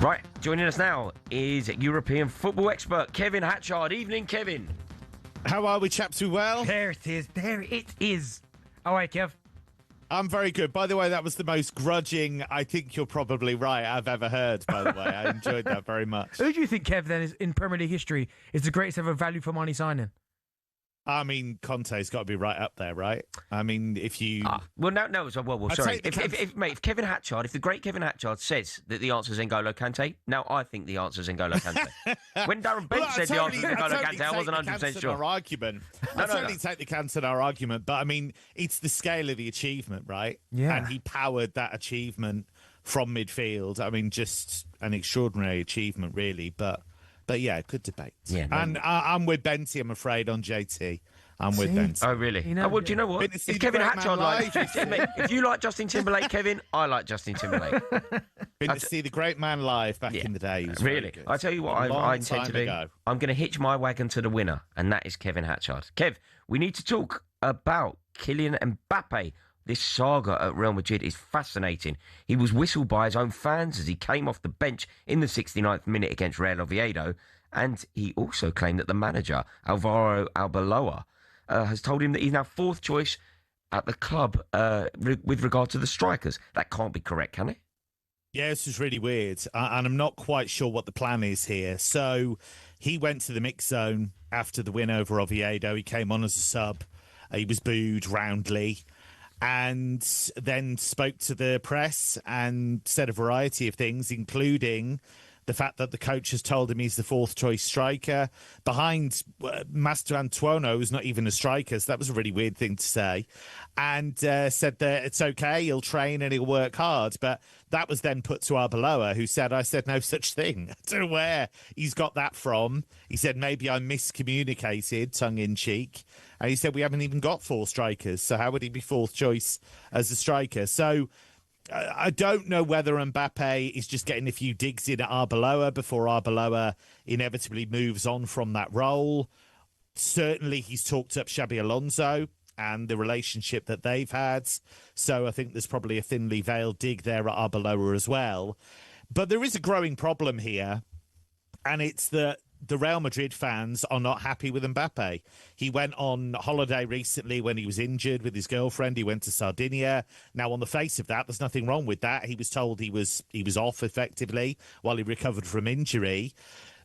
Speaker 7: Right, joining us now is European football expert Kevin Hatchard. Evening, Kevin.
Speaker 2: How are we, chaps? We well?
Speaker 8: There it is. There it is. All right, Kev.
Speaker 2: I'm very good. By the way, that was the most grudging, I think you're probably right, I've ever heard, by the way. I enjoyed that very much.
Speaker 8: Who do you think, Kev, then, is in Premier League history is the greatest ever value for money signing?
Speaker 2: I mean, Conte's got to be right up there, right? I mean, if you...
Speaker 7: sorry. If Kevin Hatchard, if the great Kevin Hatchard says that the answer is N'Golo Kante, now I think the answer is N'Golo Kante. When Darren Bent said the answer is N'Golo Kante, I wasn't 100% sure.
Speaker 2: Argument. I totally take the Cantona argument, but I mean, it's the scale of the achievement, right?
Speaker 8: Yeah.
Speaker 2: And he powered that achievement from midfield. I mean, just an extraordinary achievement, really, But yeah, good debate.
Speaker 7: Yeah,
Speaker 2: and I'm with Benty, I'm afraid, on JT. I'm with Benty.
Speaker 7: Oh, really? Do you know what? If Kevin Hatchard if you like Justin Timberlake, Kevin, I like Justin Timberlake.
Speaker 2: Been to see the great man live back in the day.
Speaker 7: Really? I tell you what, I intend to do. I'm going to hitch my wagon to the winner, and that is Kevin Hatchard. Kev, we need to talk about Kylian Mbappe. This saga at Real Madrid is fascinating. He was whistled by his own fans as he came off the bench in the 69th minute against Real Oviedo, and he also claimed that the manager, Alvaro Arbeloa, has told him that he's now 4th choice at the club with regard to the strikers. That can't be correct, can it?
Speaker 2: Yeah, this is really weird, and I'm not quite sure what the plan is here. So he went to the mix zone after the win over Oviedo. He came on as a sub. He was booed roundly, and then spoke to the press and said a variety of things, including the fact that the coach has told him he's the 4th choice striker behind Master Antuono, who's not even a striker. So that was a really weird thing to say. And said that it's okay, he'll train and he'll work hard. But that was then put to Arbeloa, who said, I said no such thing. I don't know where he's got that from. He said, maybe I miscommunicated, tongue in cheek. And he said, we haven't even got 4 strikers. So how would he be 4th choice as a striker? So I don't know whether Mbappe is just getting a few digs in at Arbeloa before Arbeloa inevitably moves on from that role. Certainly, he's talked up Xabi Alonso and the relationship that they've had. So I think there's probably a thinly veiled dig there at Arbeloa as well. But there is a growing problem here, and it's that the Real Madrid fans are not happy with Mbappe. He went on holiday recently when he was injured with his girlfriend. He went to Sardinia. Now, on the face of that, there's nothing wrong with that. He was told he was off effectively while he recovered from injury.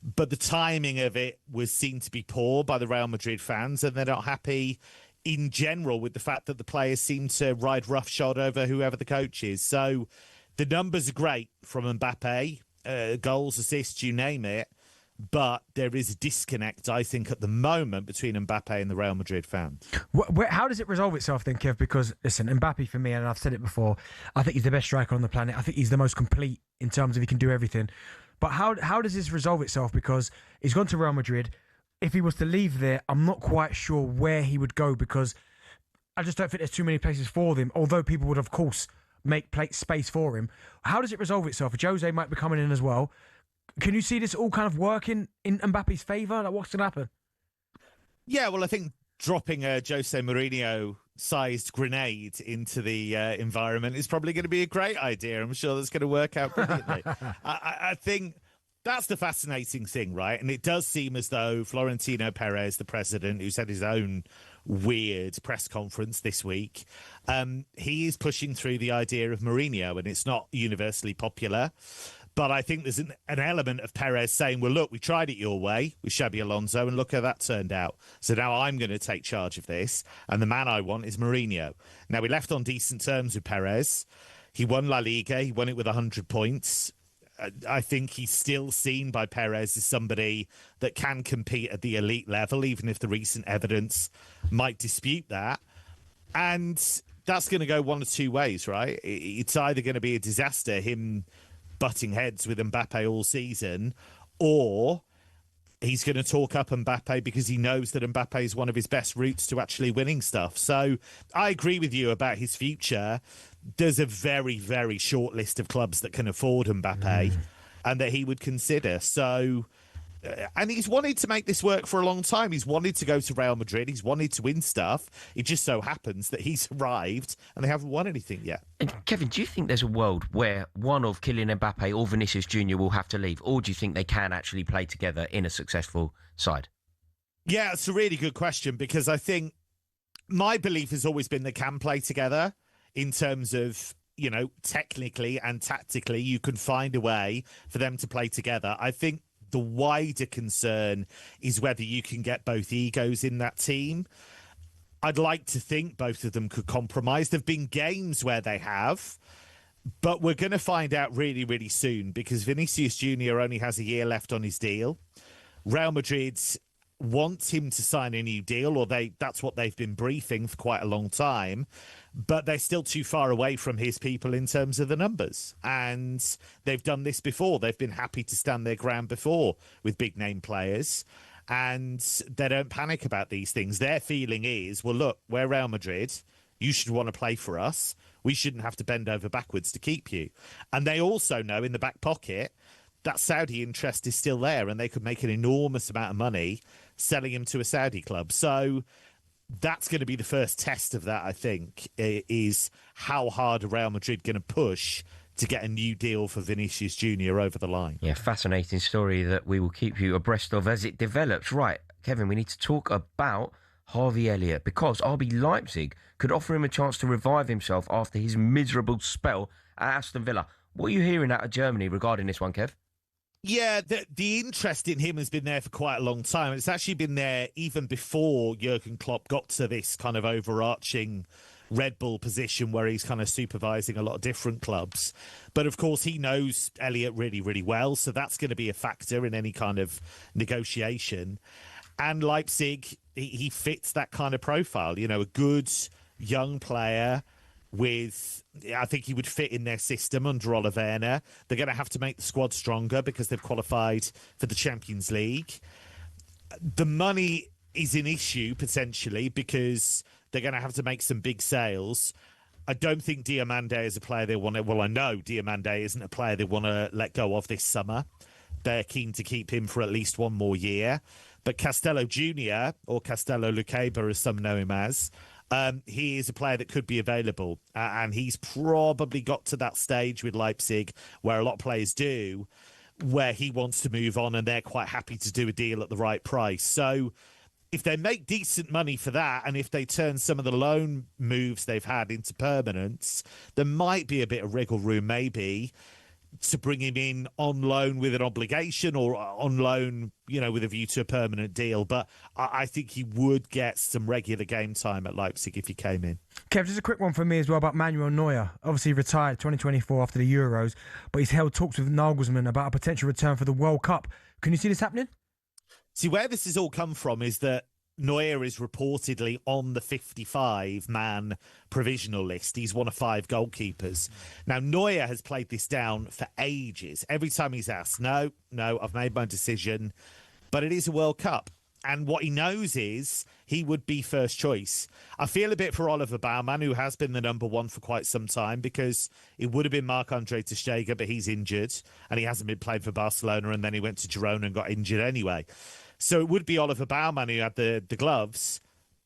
Speaker 2: but the timing of it was seen to be poor by the Real Madrid fans, and they're not happy in general with the fact that the players seem to ride roughshod over whoever the coach is. So the numbers are great from Mbappe, goals, assists, you name it. But there is a disconnect, I think, at the moment between Mbappe and the Real Madrid fans.
Speaker 8: How does it resolve itself then, Kev? Because, listen, Mbappe for me, and I've said it before, I think he's the best striker on the planet. I think he's the most complete in terms of he can do everything. But how does this resolve itself? Because he's gone to Real Madrid. If he was to leave there, I'm not quite sure where he would go, because I just don't think there's too many places for them, although people would, of course, make space for him. How does it resolve itself? Jose might be coming in as well. Can you see this all kind of working in Mbappe's favour? Like, what's going to happen?
Speaker 2: Yeah, well, I think dropping a Jose Mourinho-sized grenade into the environment is probably going to be a great idea. I'm sure that's going to work out brilliantly. I think that's the fascinating thing, right? And it does seem as though Florentino Perez, the president, who's had his own weird press conference this week, he is pushing through the idea of Mourinho, and it's not universally popular. But I think there's an element of Perez saying, well, look, we tried it your way with Xabi Alonso, and look how that turned out. So now I'm going to take charge of this, and the man I want is Mourinho. Now, we left on decent terms with Perez. He won La Liga. He won it with 100 points. I think he's still seen by Perez as somebody that can compete at the elite level, even if the recent evidence might dispute that. And that's going to go one of two ways, right? It's either going to be a disaster, him butting heads with Mbappe all season, or he's going to talk up Mbappe because he knows that Mbappe is one of his best routes to actually winning stuff. So I agree with you about his future. There's a very, very short list of clubs that can afford Mbappe and that he would consider. So, and he's wanted to make this work for a long time. He's wanted to go to Real Madrid. He's wanted to win stuff. It just so happens that he's arrived and they haven't won anything yet.
Speaker 7: And Kevin, do you think there's a world where one of Kylian Mbappe or Vinicius Jr. will have to leave? Or do you think they can actually play together in a successful side?
Speaker 2: Yeah, it's a really good question, because I think my belief has always been they can play together in terms of, you know, technically and tactically, you can find a way for them to play together. I think the wider concern is whether you can get both egos in that team. I'd like to think both of them could compromise. There have been games where they have, but we're going to find out really, really soon, because Vinicius Jr. only has a year left on his deal. Real Madrid wants him to sign a new deal, or that's what they've been briefing for quite a long time, but they're still too far away from his people in terms of the numbers. And they've done this before. They've been happy to stand their ground before with big name players, and they don't panic about these things. Their feeling is, well, look, we're Real Madrid. You should want to play for us. We shouldn't have to bend over backwards to keep you. And they also know in the back pocket that Saudi interest is still there, and they could make an enormous amount of money selling him to a Saudi club. So that's going to be the first test of that, I think, is how hard are Real Madrid going to push to get a new deal for Vinicius Jr. over the line.
Speaker 7: Yeah, fascinating story that we will keep you abreast of as it develops. Right, Kevin, we need to talk about Harvey Elliott, because RB Leipzig could offer him a chance to revive himself after his miserable spell at Aston Villa. What are you hearing out of Germany regarding this one, Kev?
Speaker 2: Yeah, the interest in him has been there for quite a long time. It's actually been there even before Jurgen Klopp got to this kind of overarching Red Bull position where he's kind of supervising a lot of different clubs. But of course, he knows Elliott really, really well, so that's going to be a factor in any kind of negotiation. And Leipzig, he fits that kind of profile, you know, a good young player with, I think he would fit in their system under Ole Werner. They're going to have to make the squad stronger because they've qualified for the Champions League. The money is an issue potentially because they're going to have to make some big sales. I don't think Diomande is a player they want to, well, I know Diomande isn't a player they want to let go of this summer. They're keen to keep him for at least one more year. But Castello Jr., or Castello Luqueba as some know him as, he is a player that could be available, and he's probably got to that stage with Leipzig where a lot of players do, where he wants to move on and they're quite happy to do a deal at the right price. So if they make decent money for that, and if they turn some of the loan moves they've had into permanence, there might be a bit of wriggle room maybe to bring him in on loan with an obligation or on loan, with a view to a permanent deal. But I think he would get some regular game time at Leipzig if he came in.
Speaker 8: Kev, just a quick one from me as well about Manuel Neuer. Obviously retired 2024 after the Euros, but he's held talks with Nagelsmann about a potential return for the World Cup. Can you see this happening?
Speaker 2: See, where this has all come from is that Neuer is reportedly on the 55-man provisional list. He's one of 5 goalkeepers. Now, Neuer has played this down for ages. Every time he's asked, no, I've made my decision, but it is a World Cup. And what he knows is he would be first choice. I feel a bit for Oliver Baumann, who has been the number 1 for quite some time, because it would have been Marc-Andre ter Stegen, but he's injured, and he hasn't been playing for Barcelona, and then he went to Girona and got injured anyway. So it would be Oliver Baumann who had the gloves,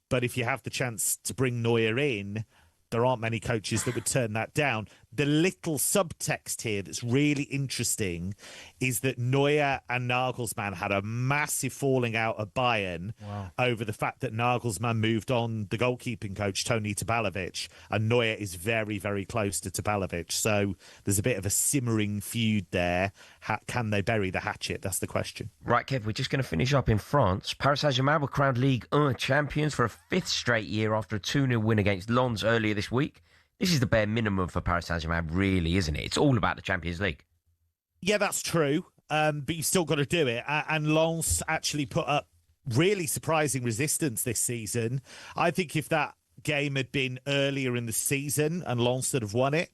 Speaker 2: but if you have the chance to bring Neuer in, there aren't many coaches that would turn that down. The little subtext here that's really interesting is that Neuer and Nagelsmann had a massive falling out at Bayern over the fact that Nagelsmann moved on the goalkeeping coach, Toni Tabalovic, and Neuer is very, very close to Tabalovic. So there's a bit of a simmering feud there. Can they bury the hatchet? That's the question.
Speaker 7: Right, Kev, we're just going to finish up in France. Paris Saint-Germain were crowned Ligue 1 champions for a 5th straight year after a 2-0 win against Lens earlier this week. This is the bare minimum for Paris Saint-Germain, really, isn't it? It's all about the Champions League.
Speaker 2: Yeah, that's true, but you've still got to do it. And Lens actually put up really surprising resistance this season. I think if that game had been earlier in the season and Lens had have won it,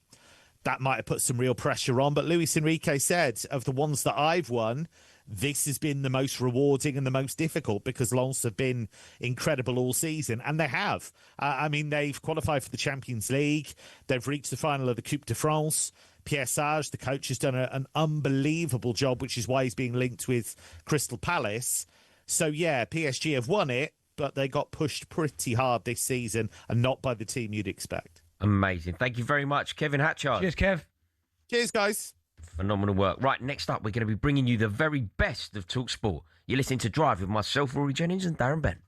Speaker 2: that might have put some real pressure on. But Luis Enrique said, of the ones that I've won, this has been the most rewarding and the most difficult because Lens have been incredible all season, and they have. They've qualified for the Champions League. They've reached the final of the Coupe de France. Pierre Sage, the coach, has done an unbelievable job, which is why he's being linked with Crystal Palace. So, yeah, PSG have won it, but they got pushed pretty hard this season and not by the team you'd expect.
Speaker 7: Amazing. Thank you very much, Kevin Hatchard.
Speaker 8: Cheers, Kev.
Speaker 2: Cheers, guys.
Speaker 7: Phenomenal work. Right, next up, we're going to be bringing you the very best of talkSPORT. You're listening to Drive with myself, Rory Jennings, and Darren Bent.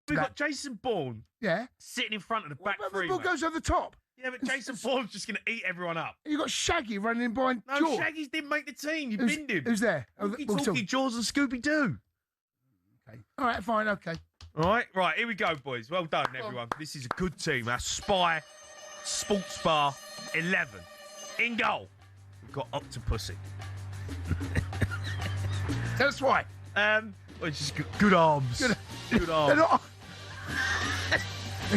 Speaker 10: We've got Jason Bourne sitting in front of the back three.
Speaker 22: The ball goes over the top.
Speaker 10: Yeah, but Jason Bourne's just going to eat everyone up.
Speaker 22: You got Shaggy running in behind
Speaker 10: No,
Speaker 22: Jaws.
Speaker 10: Shaggy's didn't make the team. You binned him.
Speaker 22: Who's there?
Speaker 10: Talkie, Jaws and Scooby-Doo.
Speaker 22: Okay. All right, fine, okay.
Speaker 10: All right, here we go, boys. Well done, everyone. This is a good team. Our Spy Sports Bar 11. In goal, we've got Octopussy.
Speaker 22: Tell us why.
Speaker 10: It's just good arms. Good arms.
Speaker 22: They're not...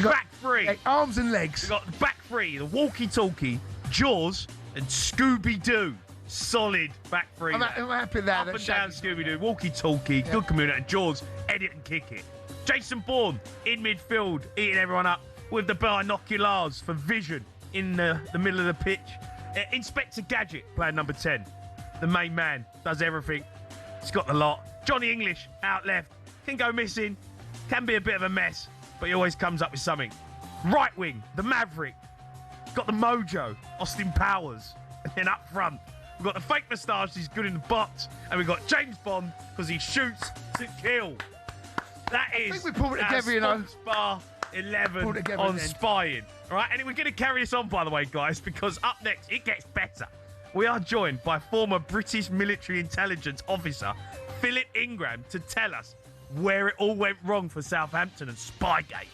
Speaker 10: Back three.
Speaker 22: Arms and legs.
Speaker 10: We've got the back three, the walkie-talkie, Jaws, and Scooby-Doo. Solid back three.
Speaker 22: I'm happy with that.
Speaker 10: Up and down Scooby-Doo, walkie-talkie, good community, Jaws, edit and kick it. Jason Bourne in midfield, eating everyone up with the binoculars for vision in the middle of the pitch. Inspector Gadget, player number 10. The main man, does everything. He's got the lot. Johnny English, out left. Can go missing. Can be a bit of a mess, but he always comes up with something. Right wing, the Maverick. Got the mojo, Austin Powers. And then up front, we've got the fake moustache, he's good in the box. And we've got James Bond, because he shoots to kill. That is
Speaker 22: I think we pulled it together, you know.
Speaker 10: Bar 11 on Spying. All right, and we're going to carry this on, by the way, guys, because up next, it gets better. We are joined by former British military intelligence officer Philip Ingram to tell us where it all went wrong for Southampton and Spygate.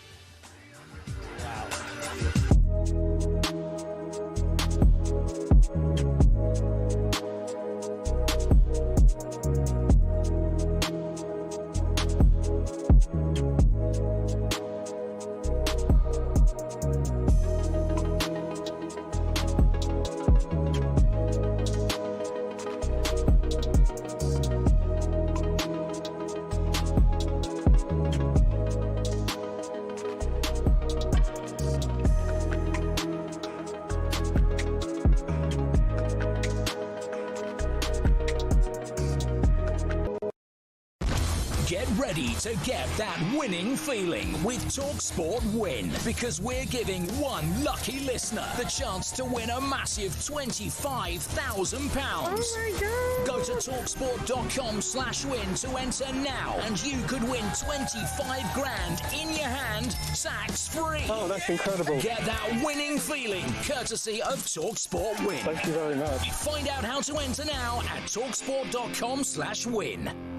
Speaker 16: ready to get that winning feeling with talkSPORT Win? Because we're giving one lucky listener the chance to win a massive £25,000.
Speaker 11: Oh my God.
Speaker 16: Go to talksport.com/win to enter now, and you could win 25 grand in your hand, tax free.
Speaker 11: Oh, that's incredible.
Speaker 16: Get that winning feeling courtesy of talkSPORT Win.
Speaker 11: Thank you very much.
Speaker 16: Find out how to enter now at talksport.com/win.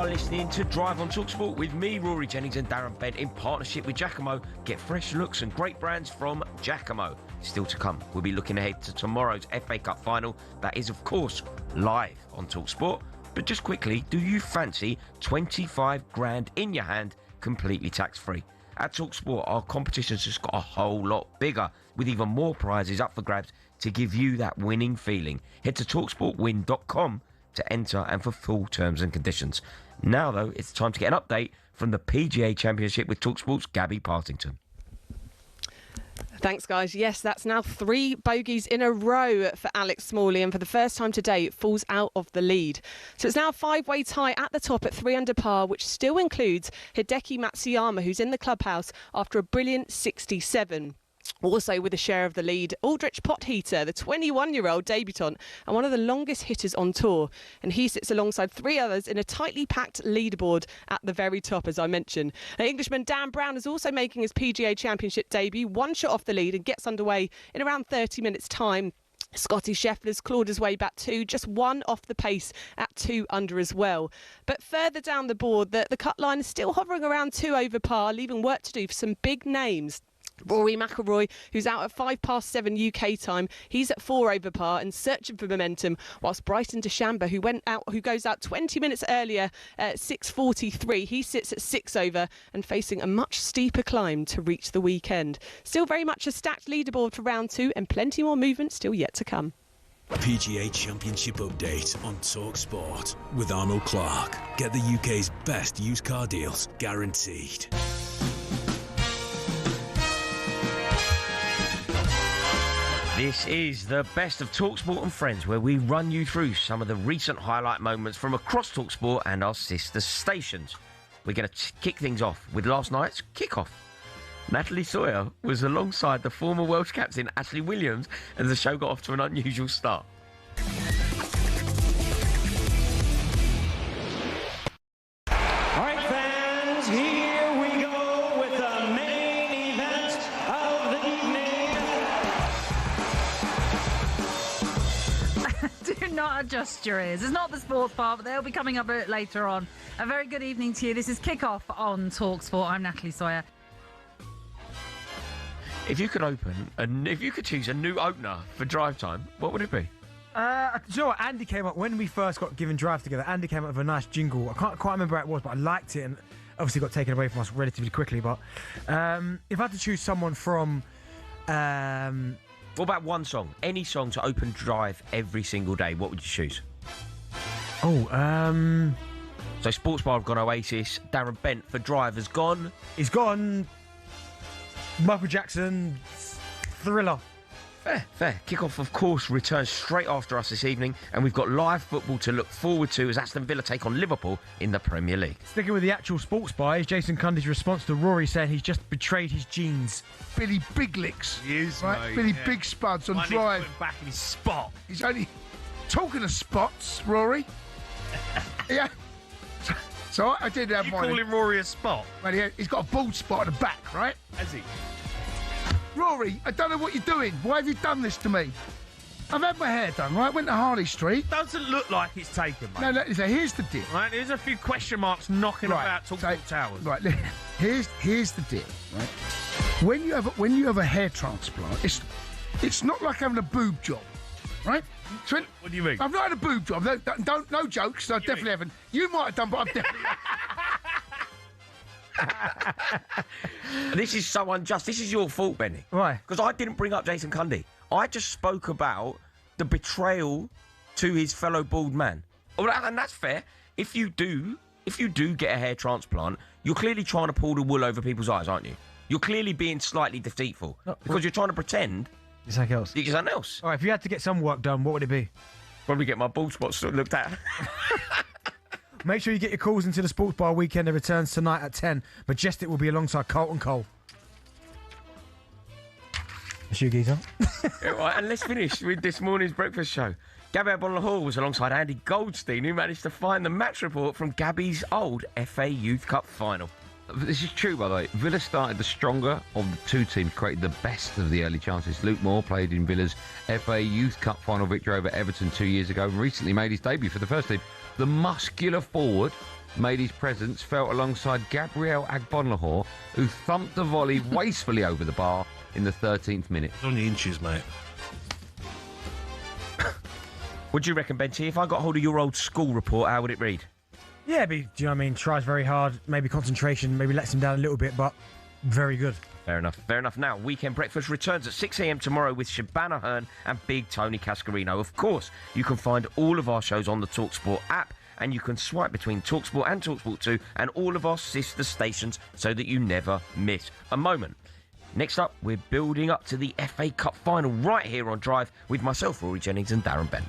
Speaker 7: Listening to Drive on talkSPORT with me, Rory Jennings and Darren Bent, in partnership with Giacomo. Get fresh looks and great brands from Giacomo. Still to come, we'll be looking ahead to tomorrow's FA Cup final. That is, of course, live on talkSPORT. But just quickly, do you fancy 25 grand in your hand, completely tax-free? At talkSPORT, our competition's just got a whole lot bigger, with even more prizes up for grabs to give you that winning feeling. Head to talksportwin.com to enter and for full terms and conditions. Now, though, it's time to get an update from the PGA Championship with talkSPORT's Gabby Partington.
Speaker 6: Thanks, guys. Yes, that's now 3 bogeys in a row for Alex Smalley, and for the first time today, falls out of the lead. So it's now a 5-way tie at the top at 3 under par, which still includes Hideki Matsuyama, who's in the clubhouse after a brilliant 67. Also with a share of the lead, Aldrich Potheater, the 21-year-old debutant and one of the longest hitters on tour. And he sits alongside 3 others in a tightly packed leaderboard at the very top, as I mentioned. Now, Englishman Dan Brown is also making his PGA Championship debut, 1 shot off the lead, and gets underway in around 30 minutes' time. Scotty Scheffler's clawed his way back too, just 1 off the pace at 2 under as well. But further down the board, the cut line is still hovering around 2 over par, leaving work to do for some big names. Rory McIlroy, who's out at 7:05 UK time, he's at 4 over par and searching for momentum, whilst Bryson DeChambeau, who goes out 20 minutes earlier at 6:43, he sits at 6 over and facing a much steeper climb to reach the weekend. Still very much a stacked leaderboard for round 2 and plenty more movement still yet to come.
Speaker 13: PGA Championship update on talkSPORT with Arnold Clark. Get the UK's best used car deals, guaranteed.
Speaker 7: This is the best of talkSPORT and Friends, where we run you through some of the recent highlight moments from across talkSPORT and our sister stations. We're going to kick things off with last night's kickoff. Natalie Sawyer was alongside the former Welsh captain Ashley Williams as the show got off to an unusual start.
Speaker 23: All right, fans, here we go with the main event of the evening.
Speaker 24: Do not adjust your ears. It's not the sports part, but they'll be coming up a bit later on. A very good evening to you. This is Kickoff on talkSPORT. I'm Natalie Sawyer.
Speaker 7: If you could choose a new opener for drive time, what would it be?
Speaker 8: Do you know what? Andy came up when we first got given drive together. Andy came up with a nice jingle. I can't quite remember where it was, but I liked it, and obviously got taken away from us relatively quickly. But if I had to choose someone from,
Speaker 7: what about one song? Any song to open drive every single day. What would you choose? So Sports Bar have gone Oasis. Darren Bent for drive has gone.
Speaker 8: He's gone. Michael Jackson, Thriller.
Speaker 7: Fair. Kick-off, of course, returns straight after us this evening, and we've got live football to look forward to as Aston Villa take on Liverpool in the Premier League.
Speaker 8: Sticking with the actual sports buy is Jason Cundy's response to Rory saying he's just betrayed his genes.
Speaker 22: Billy Big Licks.
Speaker 10: He is,
Speaker 22: right?
Speaker 10: mate,
Speaker 22: Billy
Speaker 10: yeah.
Speaker 22: Big Spuds on
Speaker 10: Might need to
Speaker 22: drive.
Speaker 10: put him back in his spot.
Speaker 22: He's only talking of spots, Rory. Yeah. So I did have
Speaker 10: You
Speaker 22: mine.
Speaker 10: call him Rory a spot?
Speaker 22: Well, he's got a bald spot at the back, right?
Speaker 10: Has he?
Speaker 22: Rory, I don't know what you're doing. Why have you done this to me? I've had my hair done, right? Went to Harley Street.
Speaker 10: Doesn't look like it's taken, mate.
Speaker 22: No, so here's the deal.
Speaker 10: Right, there's a few question marks knocking about talkSPORT Towers.
Speaker 22: Right, here's the deal, right? When you have a hair transplant, it's not like having a boob job, right?
Speaker 10: What do you mean?
Speaker 22: I've not had a boob job. No jokes. I definitely haven't. You might have done, but I've definitely.
Speaker 7: This is so unjust. This is your fault, Benny.
Speaker 8: Why?
Speaker 7: Because I didn't bring up Jason Cundy. I just spoke about the betrayal to his fellow bald man. Oh, and that's fair. If you do get a hair transplant, you're clearly trying to pull the wool over people's eyes, aren't you? You're clearly being slightly deceitful because you're trying to pretend
Speaker 8: It's something else.
Speaker 7: it's something else.
Speaker 8: All right, if you had to get some work done, what would it be?
Speaker 7: Probably get my bald spots looked at.
Speaker 8: Make sure you get your calls into the Sports Bar Weekend. It returns tonight at 10. Majestic will be alongside Carlton Cole. That's you, Geezer.
Speaker 7: Right, and let's finish with this morning's breakfast show. Gabby Bonner-Hall was alongside Andy Goldstein, who managed to find the match report from Gabby's old FA Youth Cup final.
Speaker 9: This is true, by the way. Villa started the stronger of the two teams, created the best of the early chances. Luke Moore played in Villa's FA Youth Cup final victory over Everton 2 years ago and recently made his debut for the first team. The muscular forward made his presence felt alongside Gabriel Agbonlahor, who thumped the volley wastefully over the bar in the 13th minute.
Speaker 12: It's on the inches, mate.
Speaker 7: What do you reckon, Benty? If I got hold of your old school report, how would it read?
Speaker 8: Yeah, do you know what I mean? Tries very hard, maybe concentration, maybe lets him down a little bit, but very good.
Speaker 7: Fair enough. Now, Weekend Breakfast returns at 6 a.m. tomorrow with Shabana Hearn and Big Tony Cascarino. Of course, you can find all of our shows on the talkSPORT app, and you can swipe between talkSPORT and talkSPORT 2 and all of our sister stations so that you never miss a moment. Next up, we're building up to the FA Cup final right here on Drive with myself, Rory Jennings, and Darren Bent.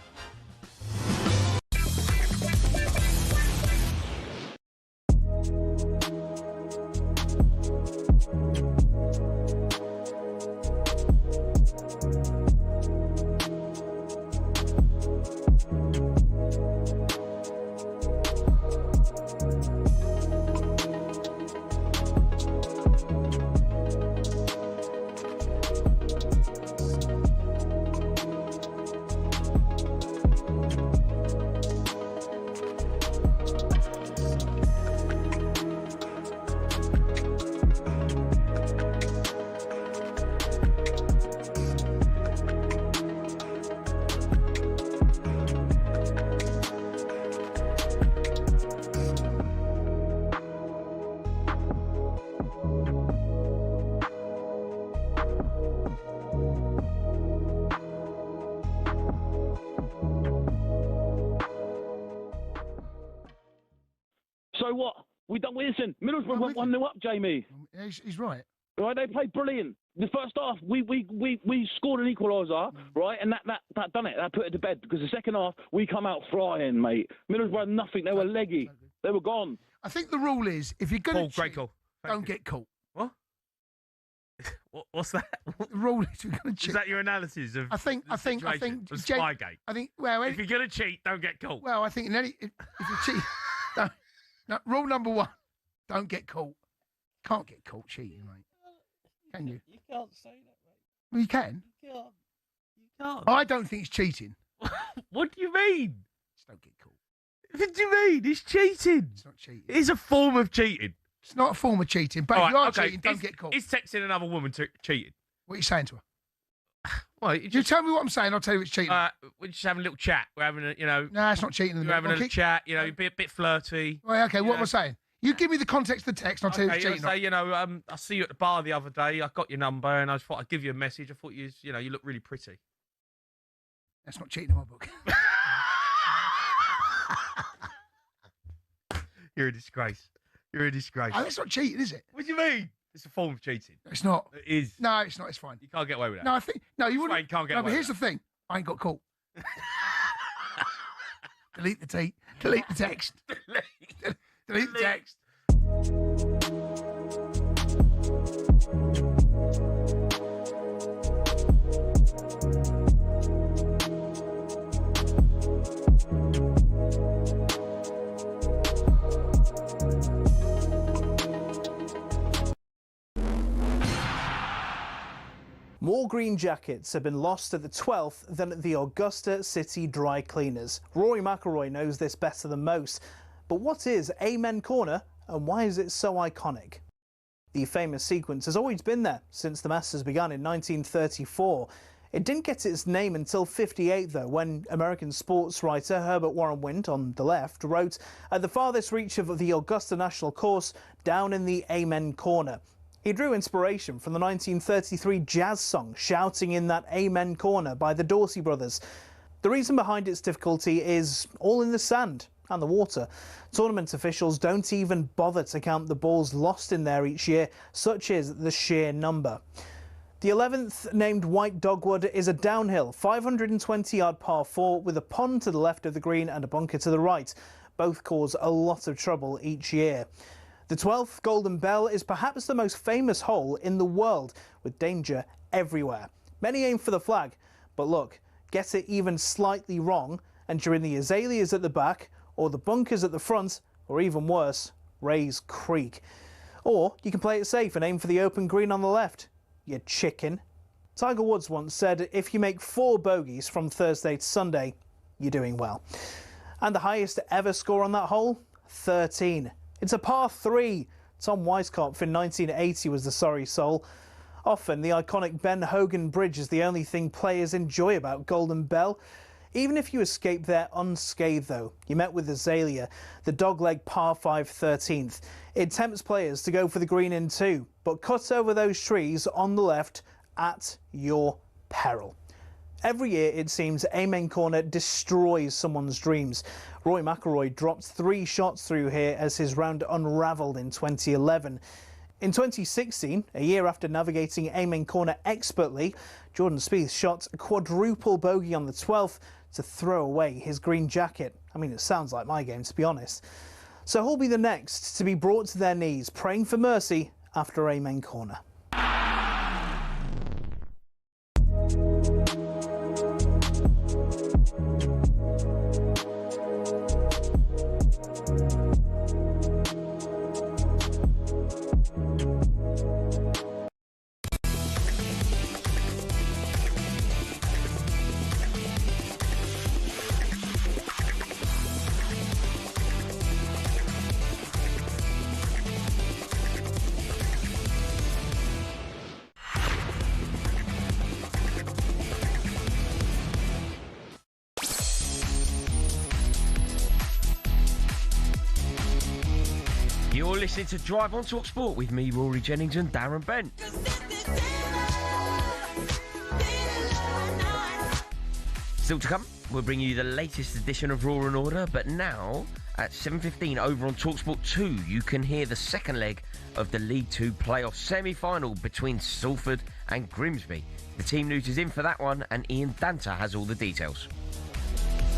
Speaker 15: So what? We don't listen. Middlesbrough went 1-0 up, Jamie.
Speaker 22: Yeah, he's right.
Speaker 15: Right, they played brilliant. The first half, we scored an equaliser, right, and that done it. That put it to bed because the second half we come out flying, mate. Middlesbrough had nothing. They were leggy. They were gone.
Speaker 22: I think the rule is if you're going to
Speaker 10: Great call.
Speaker 22: don't get caught.
Speaker 10: What? What's that?
Speaker 22: The rule is you're going to cheat.
Speaker 10: Is that your analysis of?
Speaker 22: I think
Speaker 10: Spygate.
Speaker 22: I think well,
Speaker 10: if you're going to cheat, don't get caught.
Speaker 22: Well, I think if you cheat, no, rule number one, don't get caught. Can't get caught cheating, mate. Can you?
Speaker 19: You can't say that, mate.
Speaker 22: Well, you can.
Speaker 19: You can't. You can't.
Speaker 22: I don't think it's cheating.
Speaker 10: What do you mean?
Speaker 22: Just don't get caught.
Speaker 10: What do you mean? It's cheating.
Speaker 22: It's not cheating.
Speaker 10: It is a form of cheating.
Speaker 22: It's not a form of cheating, but if you are cheating, don't get caught.
Speaker 10: Is texting another woman cheating?
Speaker 22: What are you saying to her?
Speaker 10: Well,
Speaker 22: you tell me what I'm saying, I'll tell you it's cheating.
Speaker 10: We're just having a little chat. We're having a,
Speaker 22: No, it's not cheating.
Speaker 10: We're having a little chat. You know, be a bit flirty.
Speaker 22: Well, okay, what am I saying? You give me the context of the text, and I'll tell you it's cheating.
Speaker 10: Say, I see you at the bar the other day. I got your number, and I thought I'd give you a message. I thought you look really pretty.
Speaker 22: That's not cheating in my book.
Speaker 10: You're a disgrace. You're a disgrace.
Speaker 22: Oh, that's not cheating, is it?
Speaker 10: What do you mean? It's a form of cheating.
Speaker 22: It's not.
Speaker 10: It is.
Speaker 22: No, it's not. It's fine.
Speaker 10: You can't get away with that.
Speaker 22: No, I think no. You wouldn't.
Speaker 10: You can't get
Speaker 22: no,
Speaker 10: away
Speaker 22: but here's
Speaker 10: with
Speaker 22: the thing. I ain't got caught. Delete the text. Delete the text. Delete the text.
Speaker 4: More green jackets have been lost at the 12th than at the Augusta City Dry Cleaners. Rory McIlroy knows this better than most. But what is Amen Corner and why is it so iconic? The famous sequence has always been there since the Masters began in 1934. It didn't get its name until '58 though, when American sports writer Herbert Warren Wint, on the left, wrote, "At the farthest reach of the Augusta National Course, down in the Amen Corner." He drew inspiration from the 1933 jazz song Shouting in That Amen Corner by the Dorsey Brothers. The reason behind its difficulty is all in the sand and the water. Tournament officials don't even bother to count the balls lost in there each year, such is the sheer number. The 11th, named White Dogwood, is a downhill 520-yard par 4 with a pond to the left of the green and a bunker to the right. Both cause a lot of trouble each year. The 12th, Golden Bell, is perhaps the most famous hole in the world, with danger everywhere. Many aim for the flag, but look, get it even slightly wrong, and you're in the azaleas at the back, or the bunkers at the front, or even worse, Rays Creek. Or you can play it safe and aim for the open green on the left. You chicken. Tiger Woods once said, if you make 4 bogeys from Thursday to Sunday, you're doing well. And the highest ever score on that hole? 13. It's a par 3. Tom Weiskopf in 1980 was the sorry soul. Often the iconic Ben Hogan Bridge is the only thing players enjoy about Golden Bell. Even if you escape there unscathed though, you met with Azalea, the dogleg par 5 13th. It tempts players to go for the green in 2, but cut over those trees on the left at your peril. Every year, it seems, Amen Corner destroys someone's dreams. Rory McIlroy dropped 3 shots through here as his round unravelled in 2011. In 2016, a year after navigating Amen Corner expertly, Jordan Spieth shot a quadruple bogey on the 12th to throw away his green jacket. I mean, it sounds like my game, to be honest. So who'll be the next to be brought to their knees, praying for mercy after Amen Corner?
Speaker 7: You're listening to Drive on talkSPORT with me, Rory Jennings and Darren Bent. Still to come, we'll bring you the latest edition of Raw and Order, but now at 7:15 over on talkSPORT 2, you can hear the second leg of the League 2 playoff semi-final between Salford and Grimsby. The team news is in for that one, and Ian Danta has all the details.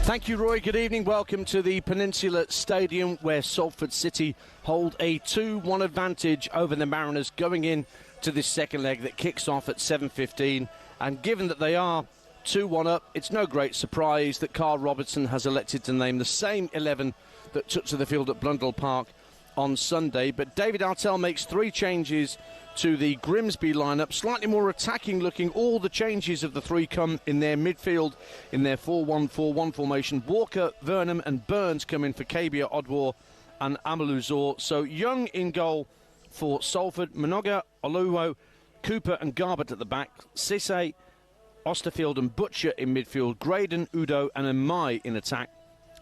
Speaker 12: Thank you, Roy. Good evening. Welcome to the Peninsula Stadium, where Salford City hold a 2-1 advantage over the Mariners going in to this second leg that kicks off at 7:15. And given that they are 2-1 up, it's no great surprise that Carl Robertson has elected to name the same 11 that took to the field at Blundell Park on Sunday. But David Artell makes 3 changes to the Grimsby lineup, slightly more attacking looking. All the changes of the 3 come in their midfield in their 4-1-4-1 formation. Walker, Vernon and Burns come in for Kabia, Odwar and Amaluzor. So Young in goal for Salford, Minoga, Oluwo, Cooper and Garbett at the back, Cisse, Osterfield and Butcher in midfield, Graydon, Udo and Amai in attack.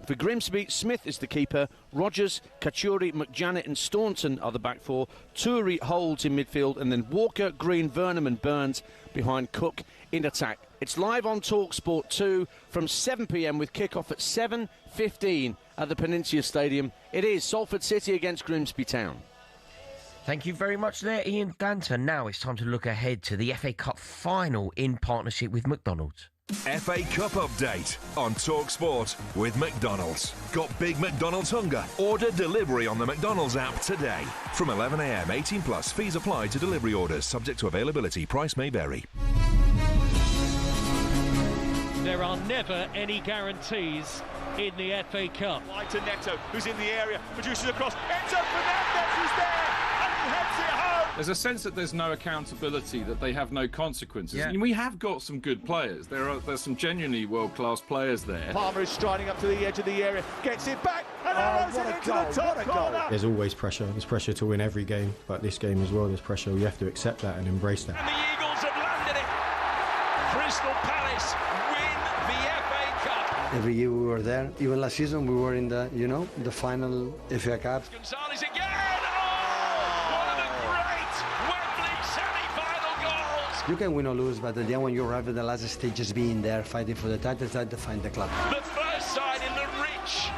Speaker 12: For Grimsby, Smith is the keeper, Rogers, Kachuri, McJanet and Staunton are the back 4, Turi holds in midfield, and then Walker, Green, Vernon and Burns behind Cook in attack. It's live on talkSPORT 2 from 7 p.m. with kick-off at 7:15 at the Peninsula Stadium. It is Salford City against Grimsby Town.
Speaker 7: Thank you very much there, Ian Danter. Now it's time to look ahead to the FA Cup final in partnership with McDonald's.
Speaker 1: FA Cup update on talkSPORT with McDonald's. Got big McDonald's hunger? Order delivery on the McDonald's app today. From 11 a.m, 18 plus, fees apply to delivery orders, subject to availability, price may vary.
Speaker 23: There are never any guarantees in the FA Cup.
Speaker 14: Wide to Neto, who's in the area, produces a cross. Enzo Fernandez is there, and he heads it home.
Speaker 18: There's a sense that there's no accountability, that they have no consequences.
Speaker 14: Yeah.
Speaker 18: And we have got some good players. There's some genuinely world-class players there.
Speaker 14: Palmer is striding up to the edge of the area, gets it back, and arrows it into the top corner.
Speaker 20: There's always pressure. There's pressure to win every game, but this game as well, there's pressure. We have to accept that and embrace that.
Speaker 23: And the Eagles have landed it. Crystal Palace win the FA Cup.
Speaker 25: Every year we were there. Even last season we were in the, the final FA Cup.
Speaker 23: Gonzalez again. Oh, one of the great Wembley semi-final goals.
Speaker 25: You can win or lose, but at the end when you arrive at the last stage, just being there, fighting for the title, trying to find the club.
Speaker 23: The first side in the rich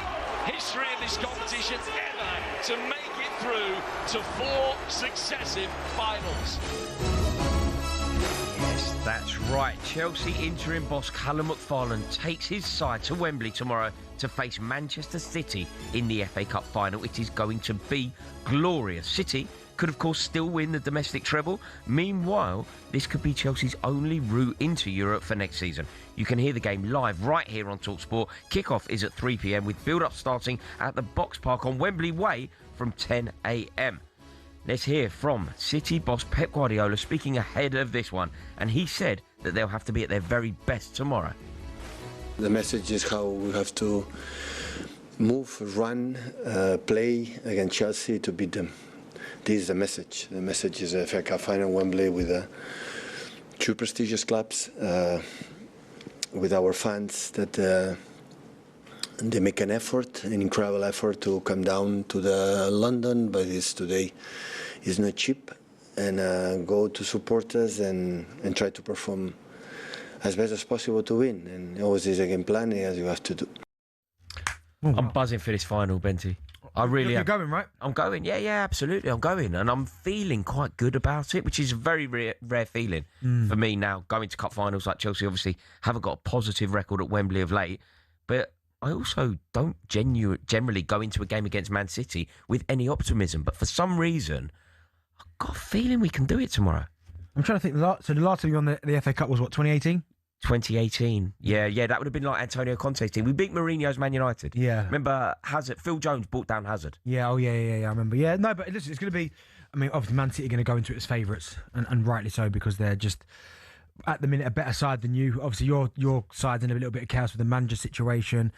Speaker 23: history of this competition ever to make it through to 4 successive finals.
Speaker 7: Yes, that's right. Chelsea interim boss Callum McFarlane takes his side to Wembley tomorrow to face Manchester City in the FA Cup final. It is going to be glorious. City could, of course, still win the domestic treble. Meanwhile, this could be Chelsea's only route into Europe for next season. You can hear the game live right here on talkSPORT. Kickoff is at 3 p.m. with build-up starting at the Box Park on Wembley Way from 10 a.m. Let's hear from City boss Pep Guardiola speaking ahead of this one, and he said that they'll have to be at their very best tomorrow.
Speaker 25: The message is how we have to move, run, play against Chelsea to beat them. This is the message. The message is a FA Cup final Wembley with 2 prestigious clubs, with our fans that they make an effort, an incredible effort to come down to the London, but today is not cheap, and go to support us and try to perform as best as possible to win. And always is a game plan as you have to do.
Speaker 7: I'm buzzing for this final, Benty. I really am.
Speaker 8: You're going, right?
Speaker 7: I'm going. Yeah, absolutely. I'm going. And I'm feeling quite good about it, which is a very rare feeling for me now, going to cup finals like Chelsea. Obviously, haven't got a positive record at Wembley of late. But I also don't generally go into a game against Man City with any optimism. But for some reason, I've got a feeling we can do it tomorrow.
Speaker 8: I'm trying to think. So the last time you won the FA Cup was what, 2018?
Speaker 7: 2018. Yeah, that would have been like Antonio Conte's team. We beat Mourinho's Man United.
Speaker 8: Yeah.
Speaker 7: Remember Hazard? Phil Jones brought down Hazard.
Speaker 8: Yeah, I remember. Yeah, no, but listen, it's going to be, obviously Man City are going to go into it as favourites, and rightly so, because they're just, at the minute, a better side than you. Obviously, your side's in a little bit of chaos with the manager situation.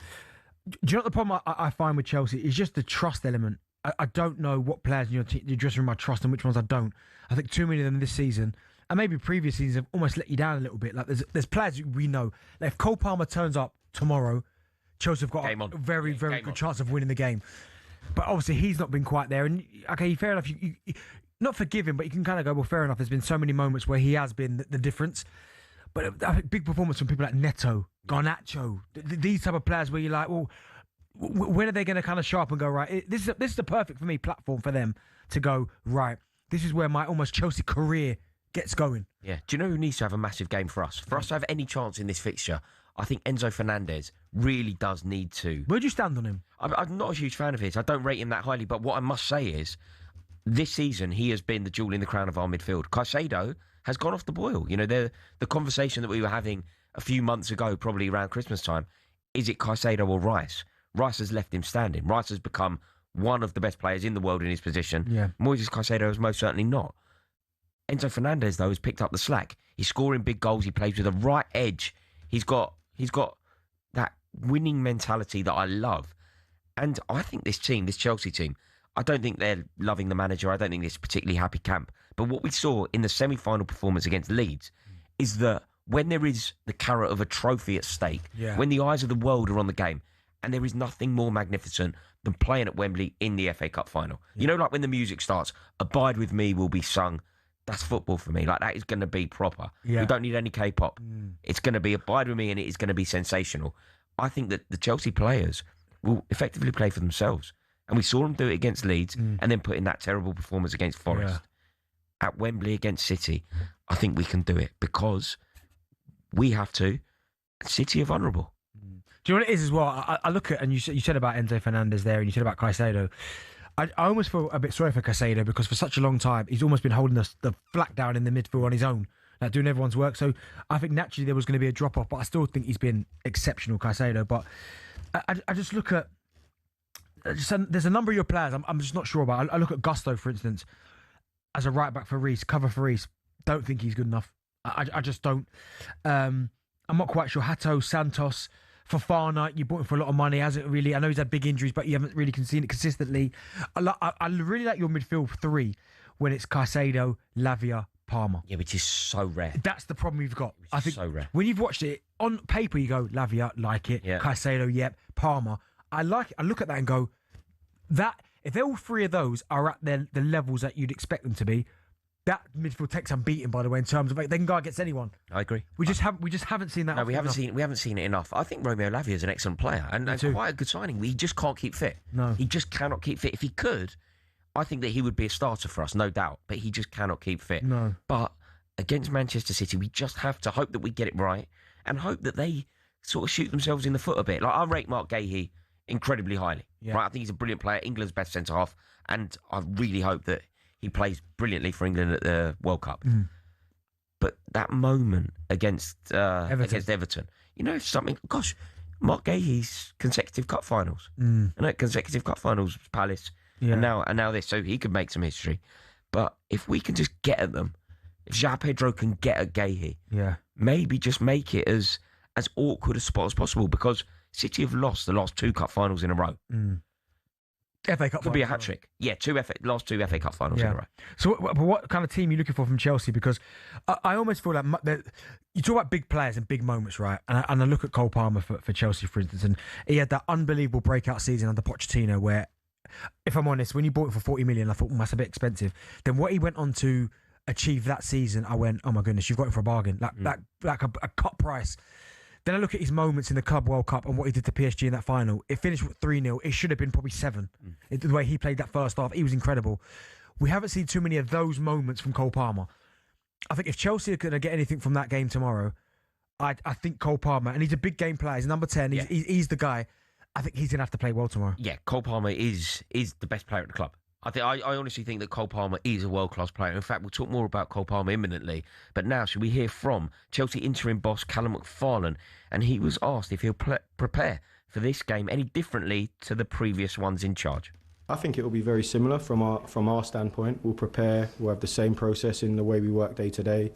Speaker 8: Do you know what the problem I find with Chelsea is? Just the trust element. I don't know what players in your dressing room I trust and which ones I don't. I think too many of them this season, and maybe previous seasons, have almost let you down a little bit. Like there's players we know. Like if Cole Palmer turns up tomorrow, Chelsea have got a very good chance of winning the game. But obviously he's not been quite there. And okay, fair enough. You not forgive him, but you can kind of go, well, fair enough. There's been so many moments where he has been the difference. But I think big performance from people like Neto, Garnacho, these type of players where you're like, well, when are they going to kind of show up and go, right? This is the perfect, for me, platform for them to go, right, this is where my almost Chelsea career gets going.
Speaker 7: Yeah. Do you know who needs to have a massive game for us? For us to have any chance in this fixture, I think Enzo Fernandez really does need to.
Speaker 8: Where do you stand on him?
Speaker 7: I'm not a huge fan of his. I don't rate him that highly, but what I must say is, this season he has been the jewel in the crown of our midfield. Caicedo has gone off the boil. You know, the conversation that we were having a few months ago, probably around Christmas time, is it Caicedo or Rice? Rice has left him standing. Rice has become one of the best players in the world in his position.
Speaker 8: Yeah.
Speaker 7: Moises Caicedo is most certainly not. Enzo Fernandez, though, has picked up the slack. He's scoring big goals. He plays with a right edge. He's got that winning mentality that I love. And I think this Chelsea team, I don't think they're loving the manager. I don't think it's a particularly happy camp. But what we saw in the semi-final performance against Leeds is that when there is the carrot of a trophy at stake, when the eyes of the world are on the game, and there is nothing more magnificent than playing at Wembley in the FA Cup final. Yeah. You know, like when the music starts, Abide With Me will be sung. That's football for me. Like, that is going to be proper. Yeah. We don't need any K-pop. It's going to be Abide With Me, and it is going to be sensational. I think that the Chelsea players will effectively play for themselves. And we saw them do it against Leeds and then put in that terrible performance against Forest. At Wembley against City, I think we can do it because we have to. City are vulnerable.
Speaker 8: Do you know what it is as well? I look at, and you said about Enzo Fernandez there, and you said about Caicedo. I almost feel a bit sorry for Caicedo because for such a long time, he's almost been holding the flak down in the midfield on his own, like doing everyone's work. So I think naturally there was going to be a drop-off, but I still think he's been exceptional, Caicedo. But I just look at, there's a number of your players I'm just not sure about. I look at Gusto, for instance, as a right-back for Reece, cover for Reece. Don't think he's good enough. I just don't. I'm not quite sure. Hato, Santos, Fofana, you bought him for a lot of money. Hasn't really. I know he's had big injuries, but you haven't really seen it consistently. I really like your midfield three when it's Caicedo, Lavia, Palmer.
Speaker 7: Yeah, which is so rare.
Speaker 8: That's the problem you've got. I think
Speaker 7: so rare.
Speaker 8: When you've watched it on paper, you go Lavia, like it.
Speaker 7: Yeah.
Speaker 8: Caicedo, yep. Palmer, I like it. I look at that and go, that if all three of those are at the levels that you'd expect them to be, that midfield takes unbeaten, by the way, in terms of they can go against anyone.
Speaker 7: I agree.
Speaker 8: We just haven't seen that.
Speaker 7: No, we haven't seen it enough. I think Romeo Lavia is an excellent player and quite a good signing. He just can't keep fit.
Speaker 8: No,
Speaker 7: he just cannot keep fit. If he could, I think that he would be a starter for us, no doubt. But he just cannot keep fit.
Speaker 8: No.
Speaker 7: But against Manchester City, we just have to hope that we get it right and hope that they sort of shoot themselves in the foot a bit. Like I rate Mark Gahey incredibly highly.
Speaker 8: Yeah.
Speaker 7: Right, I think he's a brilliant player, England's best centre half, and I really hope that he plays brilliantly for England at the World Cup. But that moment against Everton, you know something? Gosh, Mark Gahey's consecutive cup finals, and consecutive cup finals, Palace, and now this, so he could make some history. But if we can just get at them, if João Pedro can get at Gahey, maybe just make it as awkward a spot as possible because City have lost the last two cup finals in a row.
Speaker 8: FA Cup
Speaker 7: could be a hat trick. Yeah, last two FA Cup finals in a row.
Speaker 8: So, what kind of team are you looking for from Chelsea? Because I almost feel like you talk about big players and big moments, right? And I look at Cole Palmer for Chelsea, for instance, and he had that unbelievable breakout season under Pochettino, where, if I'm honest, when you bought him for 40 million, I thought that's a bit expensive. Then what he went on to achieve that season, I went, oh my goodness, you've got him for a bargain, like a cut price. Then I look at his moments in the Club World Cup and what he did to PSG in that final. It finished with 3-0. It should have been probably 7. The way he played that first half, he was incredible. We haven't seen too many of those moments from Cole Palmer. I think if Chelsea are going to get anything from that game tomorrow, I think Cole Palmer, and he's a big game player, he's number 10, he's the guy. I think he's going to have to play well tomorrow.
Speaker 7: Yeah, Cole Palmer is the best player at the club. I honestly think that Cole Palmer is a world-class player. In fact, we'll talk more about Cole Palmer imminently. But now, should we hear from Chelsea interim boss Callum McFarlane? And he was asked if he'll prepare for this game any differently to the previous ones in charge.
Speaker 20: I think it will be very similar from our standpoint. We'll prepare. We'll have the same process in the way we work day to day.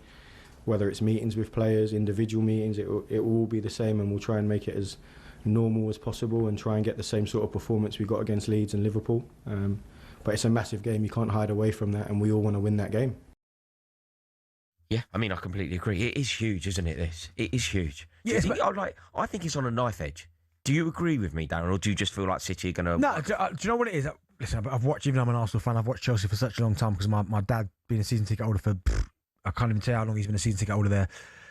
Speaker 20: Whether it's meetings with players, individual meetings, it will all be the same, and we'll try and make it as normal as possible and try and get the same sort of performance we got against Leeds and Liverpool. But it's a massive game. You can't hide away from that, and we all want to win that game.
Speaker 7: Yeah, I mean, I completely agree. It is huge, isn't it, this? It is huge.
Speaker 8: Yeah,
Speaker 7: I think it's on a knife edge. Do you agree with me, Darren, or do you just feel like City are going to...
Speaker 8: No, do you know what it is? Listen, I've watched, even though I'm an Arsenal fan, I've watched Chelsea for such a long time because my dad being a season ticket holder for... I can't even tell how long he's been a season ticket holder there.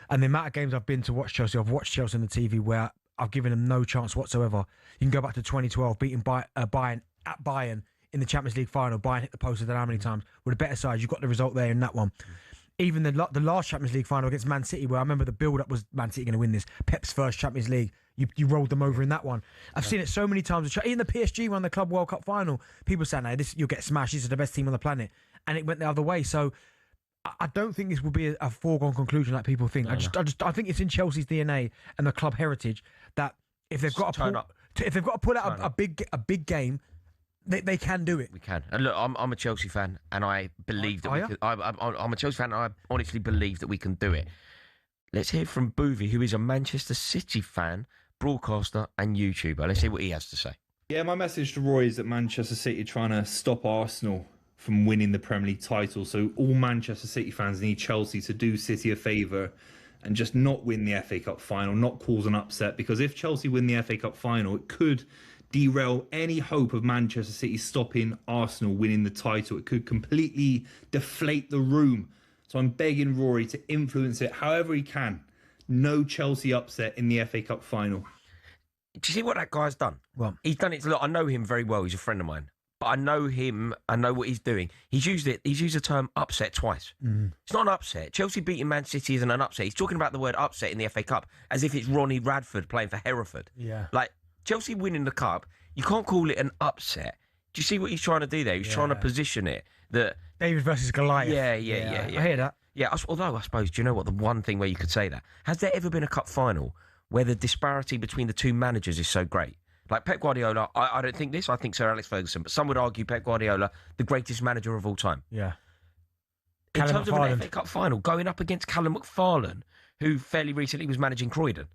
Speaker 8: And the amount of games I've been to watch Chelsea, I've watched Chelsea on the TV where I've given them no chance whatsoever. You can go back to 2012, beating Bayern at Bayern in the Champions League final. Bayern hit the post I don't know how many times. With a better side, you got the result there in that one. Even the last Champions League final against Man City, where I remember the build-up was Man City going to win this. Pep's first Champions League. You rolled them over in that one. I've seen it so many times. Even the PSG won the Club World Cup final. People saying, "Hey, you'll get smashed. This is the best team on the planet," and it went the other way. So I don't think this will be a foregone conclusion like people think. I think it's in Chelsea's DNA and the club heritage that if they've got to pull out a big game, they can do it.
Speaker 7: We can. And look, I'm a Chelsea fan, and I believe that I'm a Chelsea fan, and I honestly believe that we can do it. Let's hear from Boovy, who is a Manchester City fan, broadcaster and YouTuber. Let's hear what he has to say.
Speaker 2: Yeah, my message to Roy is that Manchester City are trying to stop Arsenal from winning the Premier League title. So all Manchester City fans need Chelsea to do City a favour and just not win the FA Cup final, not cause an upset. Because if Chelsea win the FA Cup final, it could derail any hope of Manchester City stopping Arsenal winning the title. It could completely deflate the room. So I'm begging Rory to influence it however he can. No Chelsea upset in the FA Cup final.
Speaker 7: Do you see what that guy's done?
Speaker 8: Well,
Speaker 7: he's done it. Look, I know him very well. He's a friend of mine. But I know him. I know what he's doing. He's used the term upset twice. It's not an upset. Chelsea beating Man City isn't an upset. He's talking about the word upset in the FA Cup as if it's Ronnie Radford playing for Hereford.
Speaker 8: Yeah.
Speaker 7: Like, Chelsea winning the Cup, you can't call it an upset. Do you see what he's trying to do there? He's trying to position it that
Speaker 8: David versus Goliath.
Speaker 7: Yeah.
Speaker 8: I hear that.
Speaker 7: Yeah, although I suppose, do you know what? The one thing where you could say that, has there ever been a cup final where the disparity between the two managers is so great? Like Pep Guardiola, I don't think this, I think Sir Alex Ferguson, but some would argue Pep Guardiola, the greatest manager of all time.
Speaker 8: Yeah.
Speaker 7: In terms of an FA Cup final, going up against Callum McFarlane, who fairly recently was managing Croydon.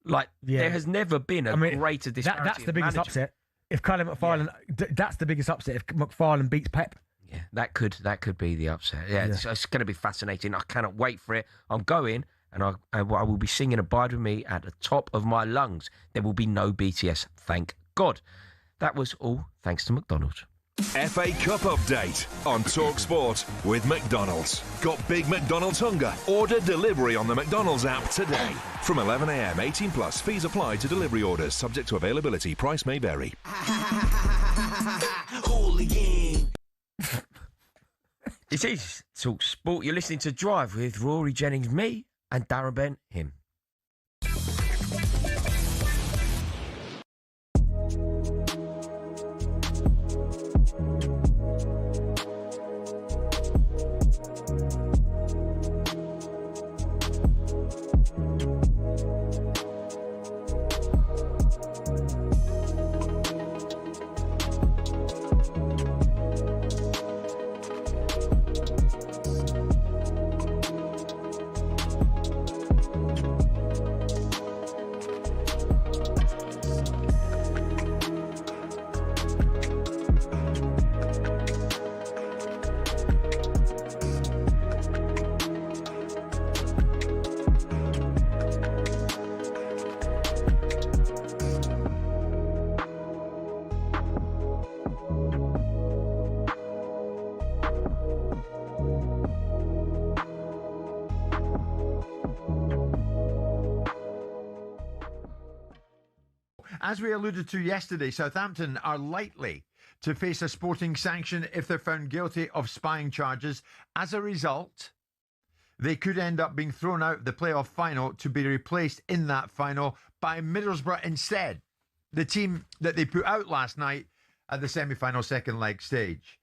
Speaker 7: Like, there has never been a greater disparity.
Speaker 8: That's the biggest upset. If Callum McFarlane, that's the biggest upset if McFarlane beats Pep.
Speaker 7: Yeah, that could be the upset. Yeah. It's going to be fascinating. I cannot wait for it. I'm going, and I will be singing Abide With Me at the top of my lungs. There will be no BTS, thank God. That was all thanks to McDonald's.
Speaker 1: FA Cup update on talkSPORT with McDonald's. Got big McDonald's hunger? Order delivery on the McDonald's app today. From 11 a.m, 18 plus, fees apply to delivery orders, subject to availability, price may vary.
Speaker 7: It is talkSPORT. You're listening to Drive with Rory Jennings, me, and Darren Bent, him.
Speaker 3: As we alluded to yesterday, Southampton are likely to face a sporting sanction if they're found guilty of spying charges. As a result, they could end up being thrown out of the playoff final to be replaced in that final by Middlesbrough instead, the team that they put out last night at the semi-final second leg stage.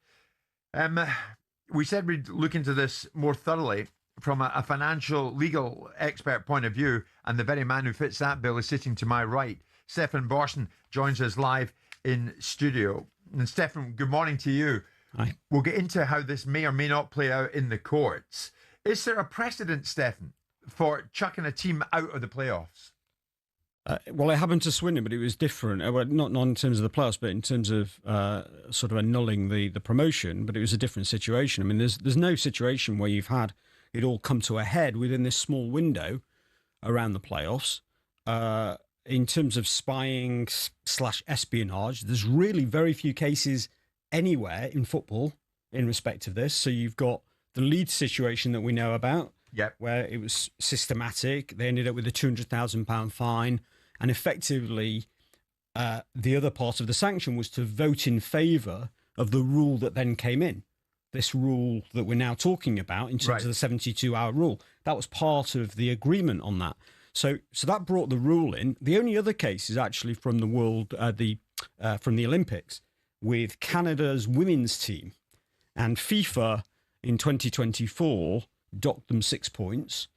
Speaker 3: We said we'd look into this more thoroughly from a financial, legal expert point of view, and the very man who fits that bill is sitting to my right. Stefan Borsten joins us live in studio. And Stefan, good morning to you.
Speaker 5: Hi.
Speaker 3: We'll get into how this may or may not play out in the courts. Is there a precedent, Stefan, for chucking a team out of the playoffs?
Speaker 5: Well, it happened to Swindon, but it was different. Well, not in terms of the playoffs, but in terms of sort of annulling the promotion. But it was a different situation. I mean, there's no situation where you've had it all come to a head within this small window around the playoffs. In terms of spying / espionage, there's really very few cases anywhere in football in respect of this. So you've got the Leeds situation that we know about, where it was systematic. They ended up with a £200,000 fine. And effectively, the other part of the sanction was to vote in favour of the rule that then came in. This rule that we're now talking about in terms of the 72-hour rule. That was part of the agreement on that. So that brought the rule in. The only other case is actually from the from the Olympics with Canada's women's team, and FIFA in 2024 docked them 6 points.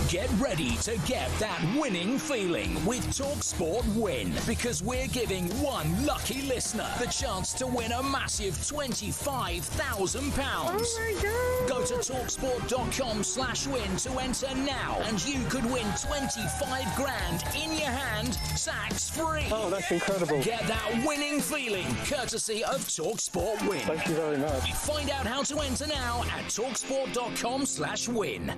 Speaker 13: Get ready to get that winning feeling with talkSPORT Win, because we're giving one lucky listener the chance to win a massive £25,000.
Speaker 24: Oh my God.
Speaker 13: Go to talksport.com/win to enter now, and you could win 25 grand in your hand, tax free.
Speaker 6: Oh, that's incredible.
Speaker 13: Get that winning feeling courtesy of talkSPORT Win.
Speaker 6: Thank you very much.
Speaker 13: Find out how to enter now at talksport.com/win.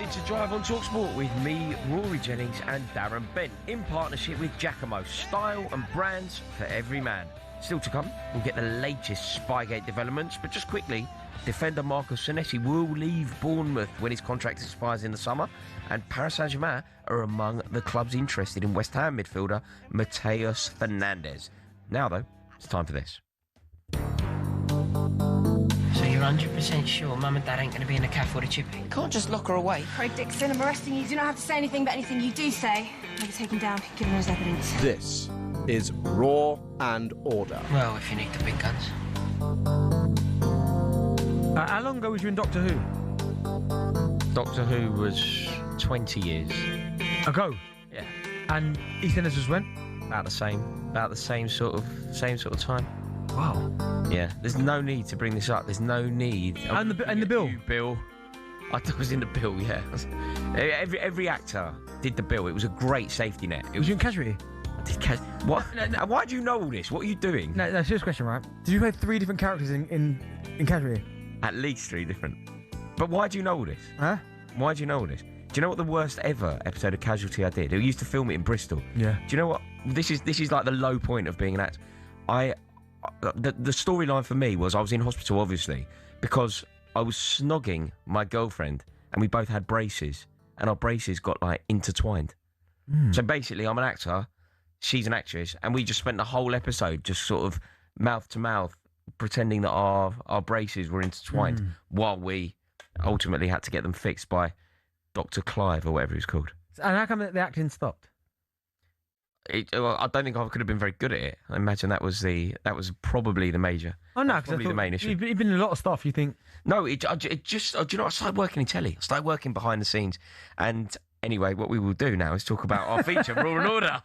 Speaker 7: To Drive on talkSPORT with me, Rory Jennings and Darren Bent, in partnership with Giacomo. Style and brands for every man. Still to come, we'll get the latest Spygate developments, but just quickly, defender Marco Senesi will leave Bournemouth when his contract expires in the summer, and Paris Saint-Germain are among the clubs interested in West Ham midfielder Mateus Fernandes. Now though, it's time for this.
Speaker 11: So you're 100% sure Mum and Dad ain't going to be in the cafe or the chippy?
Speaker 16: You can't just lock her away.
Speaker 17: Craig Dixon, I'm arresting you. You do not have to say anything, but anything you do say, I can take him down, given his evidence.
Speaker 12: This is Raw and Order.
Speaker 11: Well, if you need the big guns.
Speaker 8: How long ago was you in Doctor Who?
Speaker 7: Doctor Who was 20 years
Speaker 8: ago.
Speaker 7: Yeah.
Speaker 8: And EastEnders was when?
Speaker 7: About the same sort of time.
Speaker 8: Wow.
Speaker 7: Yeah, there's no need to bring this up. There's no need.
Speaker 8: And the bill?
Speaker 7: Bill. I thought it was in the bill, yeah. Every actor did the bill. It was a great safety net.
Speaker 8: Was you in Casualty?
Speaker 7: I did What? No. Why do you know all this? What are you doing?
Speaker 8: No, serious question, right? Did you play 3 different characters in Casualty?
Speaker 7: At least 3 different. But why do you know all this?
Speaker 8: Huh?
Speaker 7: Why do you know all this? Do you know what the worst ever episode of Casualty I did? We used to film it in Bristol.
Speaker 8: Yeah.
Speaker 7: Do you know what? This is like the low point of being an actor. The storyline for me was I was in hospital, obviously, because I was snogging my girlfriend and we both had braces and our braces got like intertwined. So basically I'm an actor, she's an actress, and we just spent the whole episode just sort of mouth to mouth pretending that our braces were intertwined while we ultimately had to get them fixed by Dr. Clive or whatever he was called.
Speaker 8: And how come the acting stopped?
Speaker 7: Well, I don't think I could have been very good at it. I imagine that was probably the major.
Speaker 8: Oh no,
Speaker 7: probably the main issue.
Speaker 8: You've been in a lot of stuff. You think?
Speaker 7: No, it just. Do you know? I started working in telly. I started working behind the scenes, and anyway, what we will do now is talk about our feature, Raw and Order.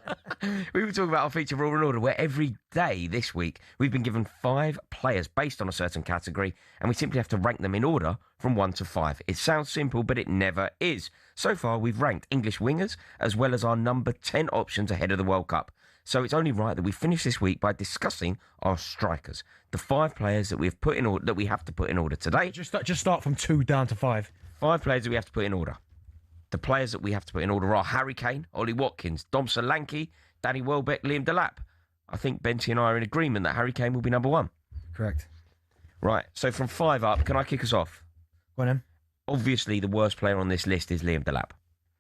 Speaker 7: We will talk about our feature, Raw and Order, where every day this week we've been given 5 players based on a certain category, and we simply have to rank them in order from 1 to 5. It sounds simple, but it never is. So far, we've ranked English wingers as well as our number 10 options ahead of the World Cup. So it's only right that we finish this week by discussing our strikers, the 5 players that we have put in order, that we have to put in order today.
Speaker 8: Just start from 2 down to 5.
Speaker 7: 5 players that we have to put in order. The players that we have to put in order are Harry Kane, Ollie Watkins, Dom Solanke, Danny Welbeck, Liam Delap. I think Benty and I are in agreement that Harry Kane will be number 1.
Speaker 8: Correct.
Speaker 7: Right, so from 5 up, can I kick us off?
Speaker 8: Go on then.
Speaker 7: Obviously, the worst player on this list is Liam Delap.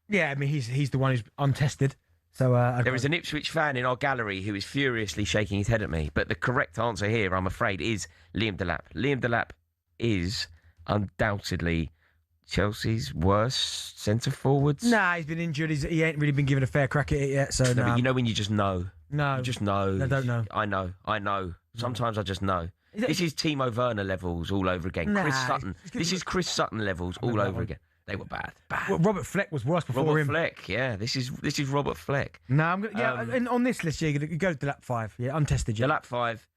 Speaker 8: Yeah, I mean, he's the one who's untested. So
Speaker 7: there is an Ipswich fan in our gallery who is furiously shaking his head at me, but the correct answer here, I'm afraid, is Liam Delap. Liam Delap is undoubtedly Chelsea's worst centre-forwards.
Speaker 8: Nah, he's been injured. He ain't really been given a fair crack at it yet. So
Speaker 7: no, but you know when you just know.
Speaker 8: No.
Speaker 7: You just know.
Speaker 8: I don't know.
Speaker 7: I know. Sometimes I just know. This is Timo Werner levels all over again.
Speaker 8: Nah,
Speaker 7: Chris Sutton. This is Chris Sutton levels all over again. They were bad.
Speaker 8: Well, Robert Fleck was worse before
Speaker 7: Robert
Speaker 8: him.
Speaker 7: Fleck, yeah. This is Robert Fleck.
Speaker 8: No, I'm gonna, and on this list, yeah, you go to Delap 5. Yeah, untested. Yeah.
Speaker 7: Delap 5.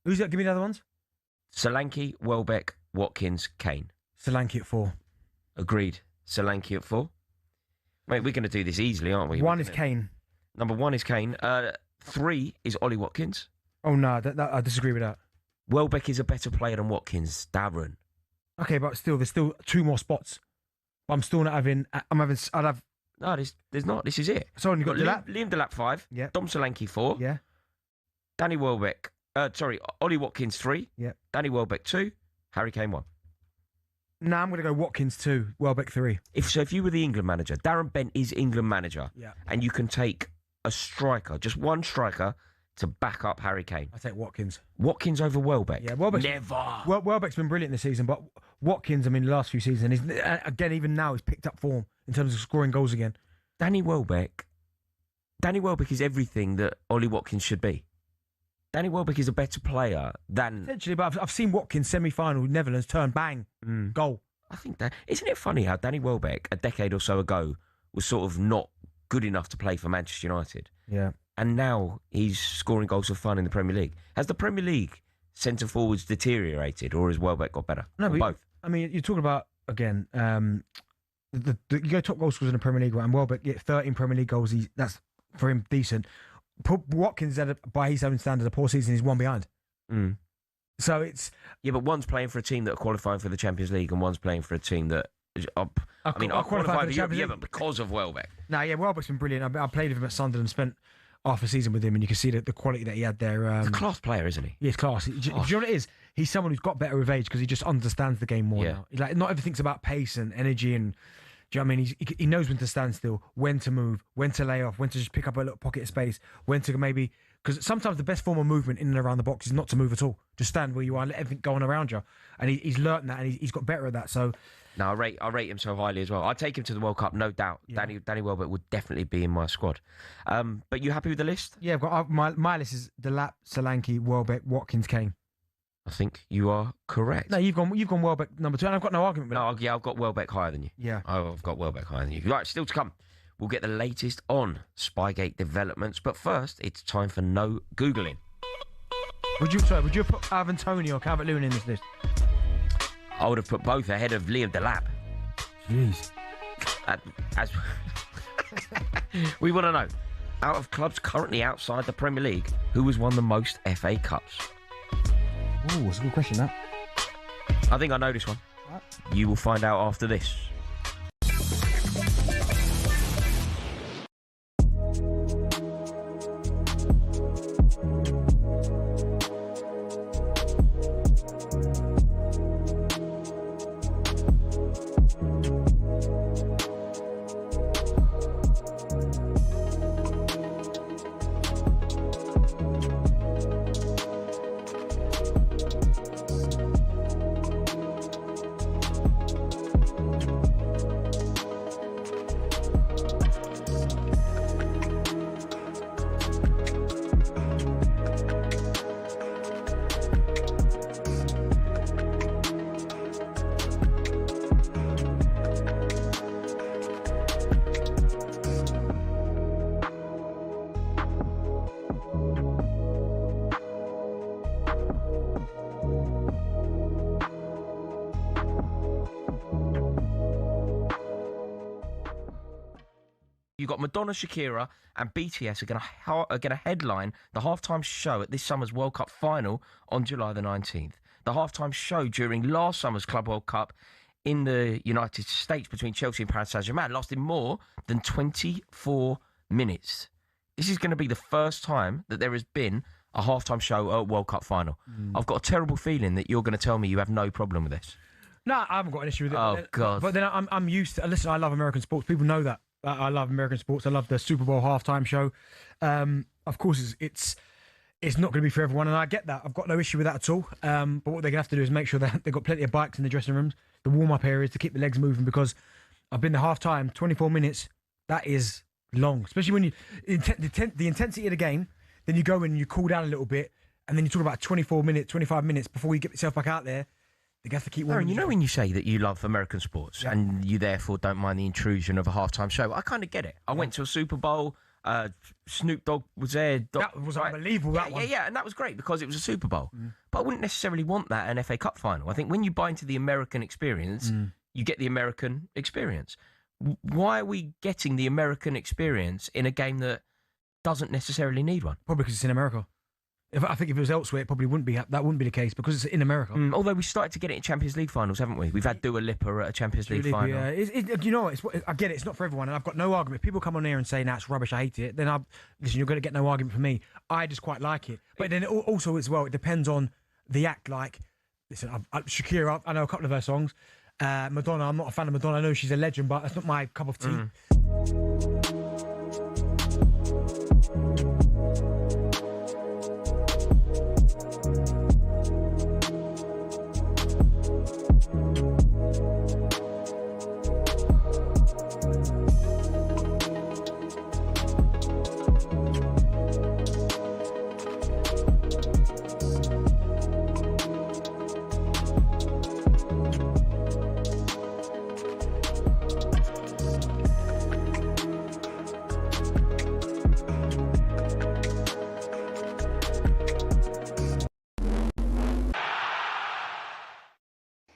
Speaker 8: Who's that? Give me the other ones.
Speaker 7: Solanke, Welbeck, Watkins, Kane.
Speaker 8: Solanke at 4.
Speaker 7: Agreed. Solanke at 4. Mate, we're going to do this easily, aren't we?
Speaker 8: 1 is Kane.
Speaker 7: Number 1 is Kane. 3 is Ollie Watkins.
Speaker 8: Oh, no, I disagree with that.
Speaker 7: Welbeck is a better player than Watkins. Darren.
Speaker 8: Okay, but still, there's still 2 more spots. I'm still not having... I'd have...
Speaker 7: No, there's not. This is it.
Speaker 8: So you've got
Speaker 7: Liam Delap 5.
Speaker 8: Yeah.
Speaker 7: Dom Solanke 4.
Speaker 8: Yeah.
Speaker 7: Danny Welbeck... Ollie Watkins 3.
Speaker 8: Yeah.
Speaker 7: Danny Welbeck 2. Harry Kane 1.
Speaker 8: No, I'm going to go Watkins 2, Welbeck 3.
Speaker 7: If you were the England manager, Darren Bent is England manager.
Speaker 8: Yeah.
Speaker 7: And you can take a striker, just one striker, to back up Harry Kane.
Speaker 8: I take Watkins.
Speaker 7: Watkins over Welbeck?
Speaker 8: Yeah, Welbeck's...
Speaker 7: Never.
Speaker 8: Welbeck's been brilliant this season, but Watkins, the last few seasons, again, even now, he's picked up form in terms of scoring goals again.
Speaker 7: Danny Welbeck is everything that Ollie Watkins should be. Danny Welbeck is a better player than...
Speaker 8: Potentially, but I've seen Watkins semi-final with Netherlands turn, bang, goal.
Speaker 7: I think that... Isn't it funny how Danny Welbeck, a decade or so ago, was sort of not good enough to play for Manchester United?
Speaker 8: Yeah.
Speaker 7: And now he's scoring goals for fun in the Premier League. Has the Premier League centre-forwards deteriorated, or has Welbeck got better?
Speaker 8: No,
Speaker 7: or both?
Speaker 8: You're talking about, again, you go top goal scorers in the Premier League, right, and Welbeck get 13 Premier League goals. That's, for him, decent. Watkins had, by his own standards, a poor season. He's 1 behind. So it's...
Speaker 7: Yeah, but one's playing for a team that are qualifying for the Champions League and one's playing for a team that... are qualifying for the Champions League, but because of Welbeck.
Speaker 8: No, yeah, Welbeck's been brilliant. I played with him at Sunderland, spent half a season with him, and you can see the quality that he had there.
Speaker 7: He's a class player, isn't he?
Speaker 8: Yeah, he's class. Do you know what it is? He's someone who's got better with age because he just understands the game more now. Like, not everything's about pace and energy and... Do you know what I mean? He knows when to stand still, when to move, when to lay off, when to just pick up a little pocket of space, when to maybe... Because sometimes the best form of movement in and around the box is not to move at all. Just stand where you are and let everything go on around you. And he's learnt that and he's got better at that. So...
Speaker 7: No, I rate him so highly as well. I'd take him to the World Cup, no doubt. Yeah. Danny Welbeck would definitely be in my squad. But you happy with the list?
Speaker 8: Yeah, I've got my list is Delap, Solanke, Welbeck, Watkins, Kane.
Speaker 7: I think you are correct.
Speaker 8: No, you've gone Welbeck number 2, and I've got no argument with that.
Speaker 7: Yeah, I've got Welbeck higher than you.
Speaker 8: Yeah.
Speaker 7: I've got Welbeck higher than you. Right, still to come. We'll get the latest on Spygate developments, but first, it's time for no Googling.
Speaker 8: Would you put Ivan Toney or Calvert-Lewin in this list?
Speaker 7: I would have put both ahead of Liam Delap.
Speaker 8: Jeez.
Speaker 7: As we want to know, out of clubs currently outside the Premier League, who has won the most FA Cups?
Speaker 8: Oh, that's a good question, that.
Speaker 7: I think I know this one. What? You will find out after this. You've got Madonna, Shakira and BTS are going to headline the halftime show at this summer's World Cup final on July the 19th. The halftime show during last summer's Club World Cup in the United States between Chelsea and Paris Saint-Germain lasted more than 24 minutes. This is going to be the first time that there has been a halftime show at a World Cup final. I've got a terrible feeling that you're going to tell me you have no problem with this.
Speaker 8: No, I haven't got an issue with it.
Speaker 7: Oh, God.
Speaker 8: But then I'm used to... Listen, I love American sports. People know that. I love American sports. I love the Super Bowl halftime show. Of course, it's not going to be for everyone, and I get that. I've got no issue with that at all. But what they're going to have to do is make sure that they've got plenty of bikes in the dressing rooms, the warm-up areas to keep the legs moving, because I've been to halftime, 24 minutes. That is long, especially when the intensity of the game. Then you go in and you cool down a little bit, and then you talk about 25 minutes before you get yourself back out there. They have to keep warming.
Speaker 7: Aaron, you know when you say that you love American sports and you therefore don't mind the intrusion of a halftime show, I kind of get it. I went to a Super Bowl. Snoop Dogg was there.
Speaker 8: That was unbelievable. That one.
Speaker 7: Yeah, and that was great because it was a Super Bowl. But I wouldn't necessarily want that at an FA Cup final. I think when you buy into the American experience, you get the American experience. Why are we getting the American experience in a game that doesn't necessarily need one?
Speaker 8: Probably because it's in America. I think if it was elsewhere, it probably wouldn't be. That wouldn't be the case because it's in America.
Speaker 7: Although we started to get it in Champions League finals, haven't we? We've had Dua Lipa at a Champions League final.
Speaker 8: Yeah, you know, I get it. It's not for everyone, and I've got no argument. If people come on here and say, "Nah, it's rubbish, I hate it," then listen, you're going to get no argument from me. I just quite like it. But then also as well, it depends on the act. Like, listen, Shakira, I know a couple of her songs. Madonna, I'm not a fan of Madonna. I know she's a legend, but that's not my cup of tea.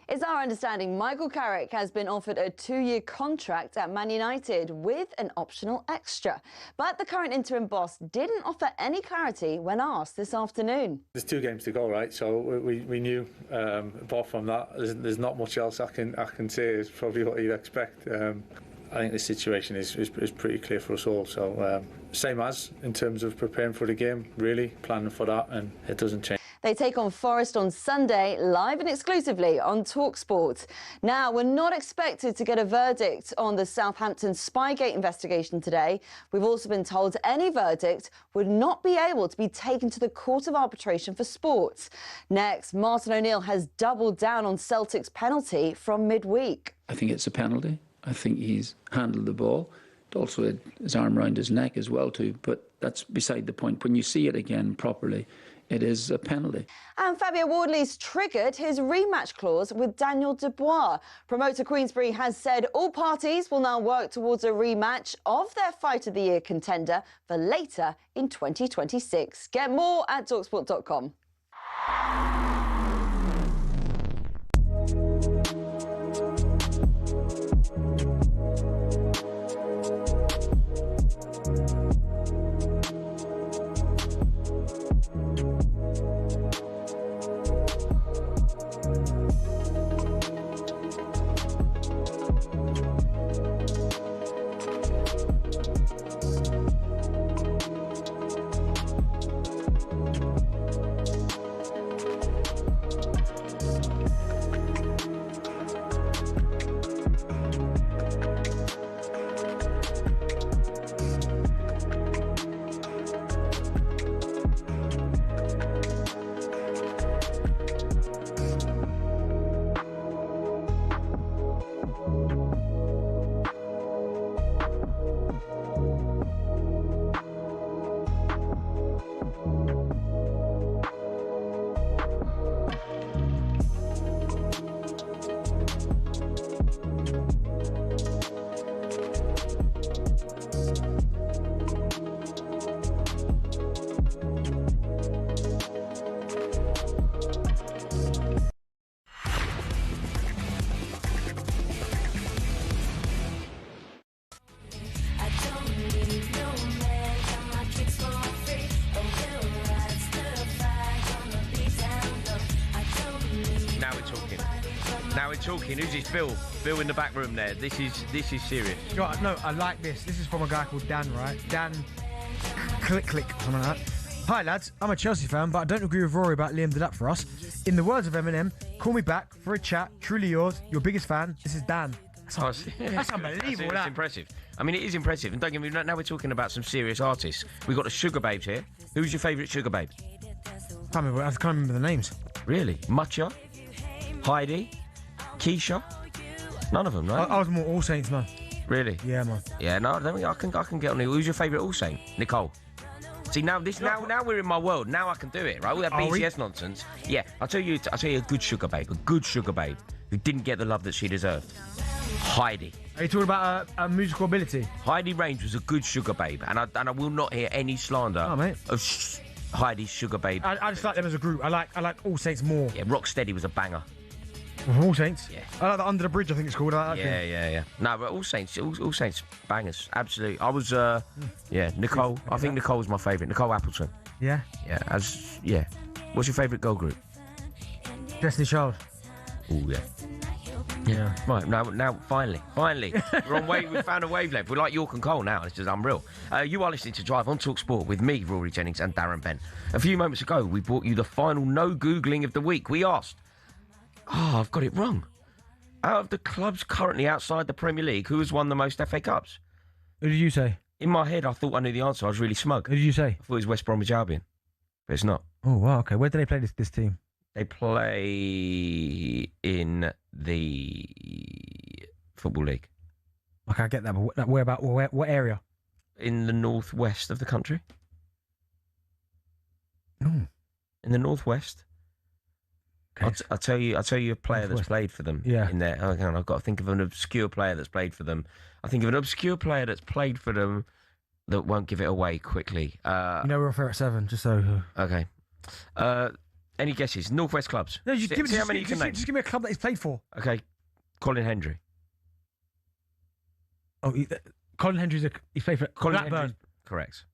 Speaker 6: It's our understanding Michael Carrick has been offered a 2-year contract at Man United with an optional extra. But the current interim boss didn't offer any clarity when asked this afternoon.
Speaker 9: There's 2 games to go, right? So we knew, apart from that, there's not much else I can say is probably what you'd expect. I think the situation is pretty clear for us all. So same as in terms of preparing for the game, really planning for that, and it doesn't change.
Speaker 6: They take on Forest on Sunday, live and exclusively on talkSPORT. Now, we're not expected to get a verdict on the Southampton Spygate investigation today. We've also been told any verdict would not be able to be taken to the Court of Arbitration for Sport. Next, Martin O'Neill has doubled down on Celtic's penalty from midweek.
Speaker 15: I think it's a penalty. I think he's handled the ball. It also had his arm around his neck as well too, but that's beside the point. When you see it again properly, it is a penalty.
Speaker 6: And Fabio Wardley's triggered his rematch clause with Daniel Dubois. Promoter Queensberry has said all parties will now work towards a rematch of their Fight of the Year contender for later in 2026. Get more at talksport.com.
Speaker 7: Talking. Who's this? Bill in the back room there. This is serious.
Speaker 8: You know, no, I like this. This is from a guy called Dan, right? Dan Click, something like that. Hi lads, I'm a Chelsea fan, but I don't agree with Rory about Liam did that for us. In the words of Eminem, call me back for a chat. Truly yours, your biggest fan. This is Dan. That's unbelievable.
Speaker 7: That's impressive. I mean, it is impressive. And don't get me wrong, now we're talking about some serious artists. We've got the Sugar Babes here. Who's your favourite Sugar Babe?
Speaker 8: I can't remember the names.
Speaker 7: Really? Mucha? Heidi? Keisha? None of them, right?
Speaker 8: I was more All Saints, man.
Speaker 7: Really?
Speaker 8: Yeah, man.
Speaker 7: Yeah, no, I can get on it. Who's your favourite All Saint? Nicole. See, now we're in my world. Now I can do it, right? All that BCS nonsense. Yeah, I'll tell you a good Sugar Babe who didn't get the love that she deserved. Heidi.
Speaker 8: Are you talking about a musical ability?
Speaker 7: Heidi Range was a good Sugar Babe, and I will not hear any slander of Heidi's Sugar Babe.
Speaker 8: I just like them as a group. I like All Saints more.
Speaker 7: Yeah, Rocksteady was a banger.
Speaker 8: All Saints?
Speaker 7: Yeah.
Speaker 8: I like that Under the Bridge, I think it's called.
Speaker 7: Yeah. No, but All Saints bangers. Absolutely. I was, Nicole. I think Nicole was my favourite. Nicole Appleton.
Speaker 8: Yeah?
Speaker 7: Yeah. What's your favourite girl group?
Speaker 8: Destiny Child.
Speaker 7: Oh, yeah. Yeah. Right, now, finally, we're on we found a wavelength. We're like York and Cole now. It's just unreal. You are listening to Drive on talkSPORT with me, Rory Jennings, and Darren Bent. A few moments ago, we brought you the final no Googling of the week. We asked, I've got it wrong. Out of the clubs currently outside the Premier League, who has won the most FA Cups?
Speaker 8: Who did you say?
Speaker 7: In my head, I thought I knew the answer. I was really smug.
Speaker 8: Who did you say?
Speaker 7: I thought it was West Bromwich Albion, but it's not.
Speaker 8: Oh, wow, okay. Where do they play this team?
Speaker 7: They play in the Football League.
Speaker 8: Okay, I get that, but what area?
Speaker 7: In the northwest of the country.
Speaker 8: No.
Speaker 7: In the northwest. Okay. I'll tell you a player that's played for them.
Speaker 8: Yeah.
Speaker 7: In there. Hang on, I've got to think of an obscure player that's played for them. I think of an obscure player that's played for them that won't give it away quickly.
Speaker 8: We're off here at 7, just so.
Speaker 7: Okay. Any guesses? Northwest clubs.
Speaker 8: No, just give me a club that he's played for.
Speaker 7: Okay. Colin Hendry.
Speaker 8: Oh, Colin Hendry's he's played for Blackburn.
Speaker 7: Correct.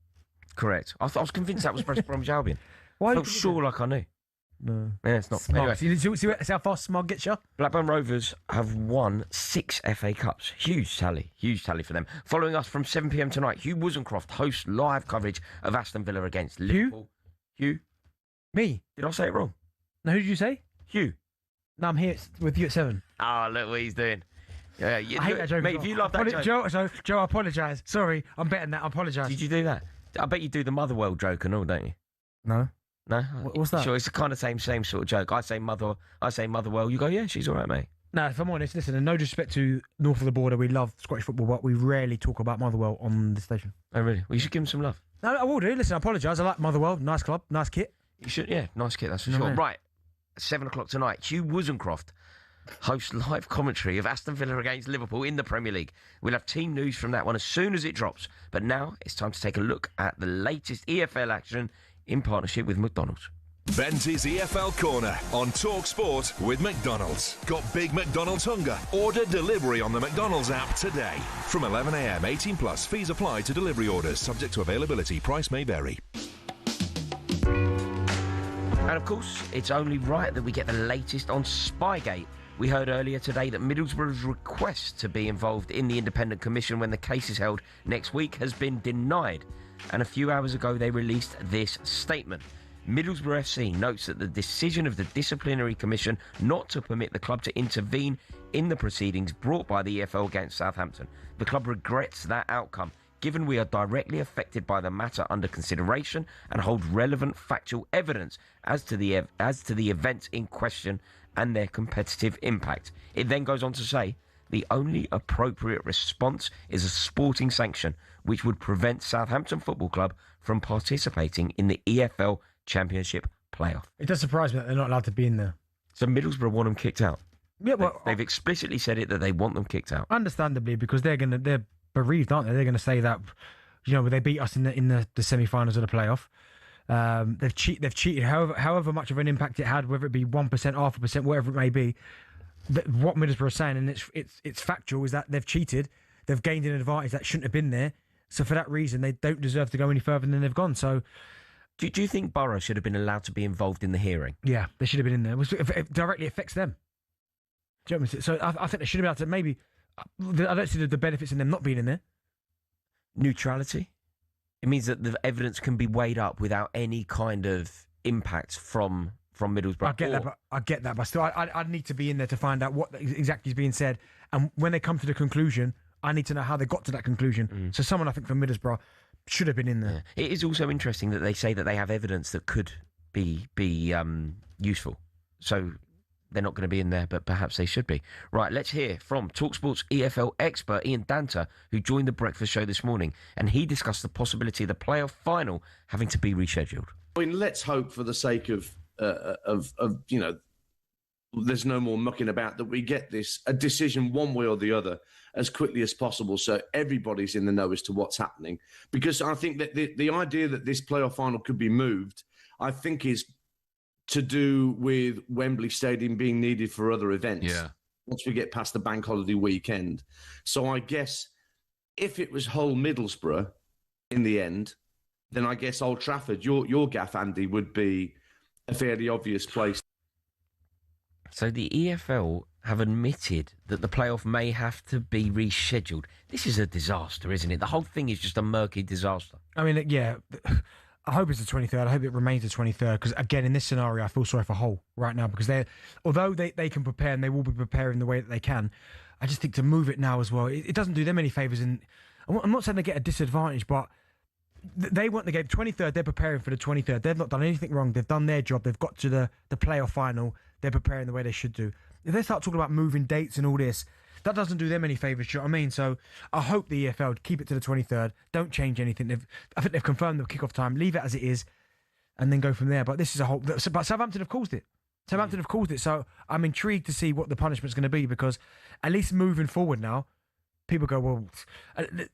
Speaker 7: I was convinced that was West Bromwich Albion.
Speaker 8: Why?
Speaker 7: I felt sure like I knew.
Speaker 8: No.
Speaker 7: Yeah, it's not.
Speaker 8: Smug.
Speaker 7: Anyway.
Speaker 8: See how far Smug gets you?
Speaker 7: Blackburn Rovers have won 6 FA Cups. Huge tally for them. Following us from 7 p.m. tonight, Hugh Wozencroft hosts live coverage of Aston Villa against Liverpool. Hugh?
Speaker 8: Me?
Speaker 7: Did I say it wrong?
Speaker 8: No, who did you say?
Speaker 7: Hugh.
Speaker 8: No, I'm here with you at 7.
Speaker 7: Oh, look what he's doing. Yeah,
Speaker 8: I hate that joke.
Speaker 7: Mate, if you love that joke...
Speaker 8: Joe, I apologise. Sorry, I'm betting that. I apologise.
Speaker 7: Did you do that? I bet you do the Motherwell joke and all, don't you?
Speaker 8: No.
Speaker 7: No?
Speaker 8: What's that?
Speaker 7: Sure, it's the kind of same sort of joke. I say Motherwell, you go, yeah, she's all right, mate.
Speaker 8: No, if I'm honest, listen, and no disrespect to north of the border, we love Scottish football, but we rarely talk about Motherwell on the station.
Speaker 7: Oh, really? Well, you should give him some love.
Speaker 8: No, I will do. Listen, I apologise. I like Motherwell. Nice club. Nice kit.
Speaker 7: You should, yeah. Nice kit, that's for sure. Right. 7 o'clock tonight, Hugh Wozencroft hosts live commentary of Aston Villa against Liverpool in the Premier League. We'll have team news from that one as soon as it drops. But now it's time to take a look at the latest EFL action in partnership with McDonald's.
Speaker 1: Benty's EFL Corner on talkSPORT with McDonald's. Got big McDonald's hunger? Order delivery on the McDonald's app today. From 11 a.m, 18 plus, fees apply to delivery orders, subject to availability, price may vary.
Speaker 7: And of course, it's only right that we get the latest on Spygate. We heard earlier today that Middlesbrough's request to be involved in the independent commission when the case is held next week has been denied. And a few hours ago, they released this statement. Middlesbrough FC notes that the decision of the disciplinary commission not to permit the club to intervene in the proceedings brought by the EFL against Southampton. The club regrets that outcome, given we are directly affected by the matter under consideration and hold relevant factual evidence as to the events in question and their competitive impact. It then goes on to say, the only appropriate response is a sporting sanction, which would prevent Southampton Football Club from participating in the EFL Championship playoff.
Speaker 8: It does surprise me that they're not allowed to be in there.
Speaker 7: So Middlesbrough want them kicked out?
Speaker 8: Yeah, well...
Speaker 7: They've explicitly said it that they want them kicked out.
Speaker 8: Understandably, because they're bereaved, aren't they? They're going to say that, they beat us in the semi-finals of the playoff. They've cheated. However much of an impact it had, whether it be 1%, 0.5%, whatever it may be. What Middlesbrough are saying, and it's factual, is that they've cheated. They've gained an advantage that shouldn't have been there. So for that reason, they don't deserve to go any further than they've gone. So,
Speaker 7: do you think Borough should have been allowed to be involved in the hearing?
Speaker 8: Yeah, they should have been in there. It directly affects them. Do you know what I mean? So I think they should have been able to maybe. I don't see the benefits in them not being in there.
Speaker 7: Neutrality. It means that the evidence can be weighed up without any kind of impact from Middlesbrough.
Speaker 8: I get that, but still, I'd need to be in there to find out what exactly is being said. And when they come to the conclusion, I need to know how they got to that conclusion. So someone, I think, from Middlesbrough should have been in there.
Speaker 7: Yeah. It is also interesting that they say that they have evidence that could be useful. So they're not going to be in there, but perhaps they should be. Right, let's hear from talkSPORT's EFL expert, Ian Danter, who joined the breakfast show this morning, and he discussed the possibility of the playoff final having to be rescheduled.
Speaker 10: I mean, let's hope for the sake of there's no more mucking about, that we get a decision one way or the other as quickly as possible, so everybody's in the know as to what's happening. Because I think that the idea that this playoff final could be moved, I think is to do with Wembley Stadium being needed for other events.
Speaker 18: Yeah.
Speaker 10: Once we get past the bank holiday weekend. So I guess if it was Hull Middlesbrough in the end, then I guess Old Trafford, your gaff, Andy, would be a fairly obvious place.
Speaker 7: So the EFL have admitted that the playoff may have to be rescheduled. This is a disaster, isn't it? The whole thing is just a murky disaster.
Speaker 8: I mean, yeah, I hope it's the 23rd. I hope it remains the 23rd because, again, in this scenario, I feel sorry for Hull right now because although they can prepare and they will be preparing the way that they can, I just think to move it now as well, it doesn't do them any favours. And I'm not saying they get a disadvantage, but they want the game 23rd. They're preparing for the 23rd. They've not done anything wrong. They've done their job. They've got to the playoff final. They're preparing the way they should do. If they start talking about moving dates and all this, that doesn't do them any favours, do you know what I mean? So I hope the EFL keep it to the 23rd. Don't change anything. I think they've confirmed the kickoff time. Leave it as it is and then go from there. But this is a whole... But Southampton have caused it. Southampton have caused it. So I'm intrigued to see what the punishment's going to be because at least moving forward now, people go, well,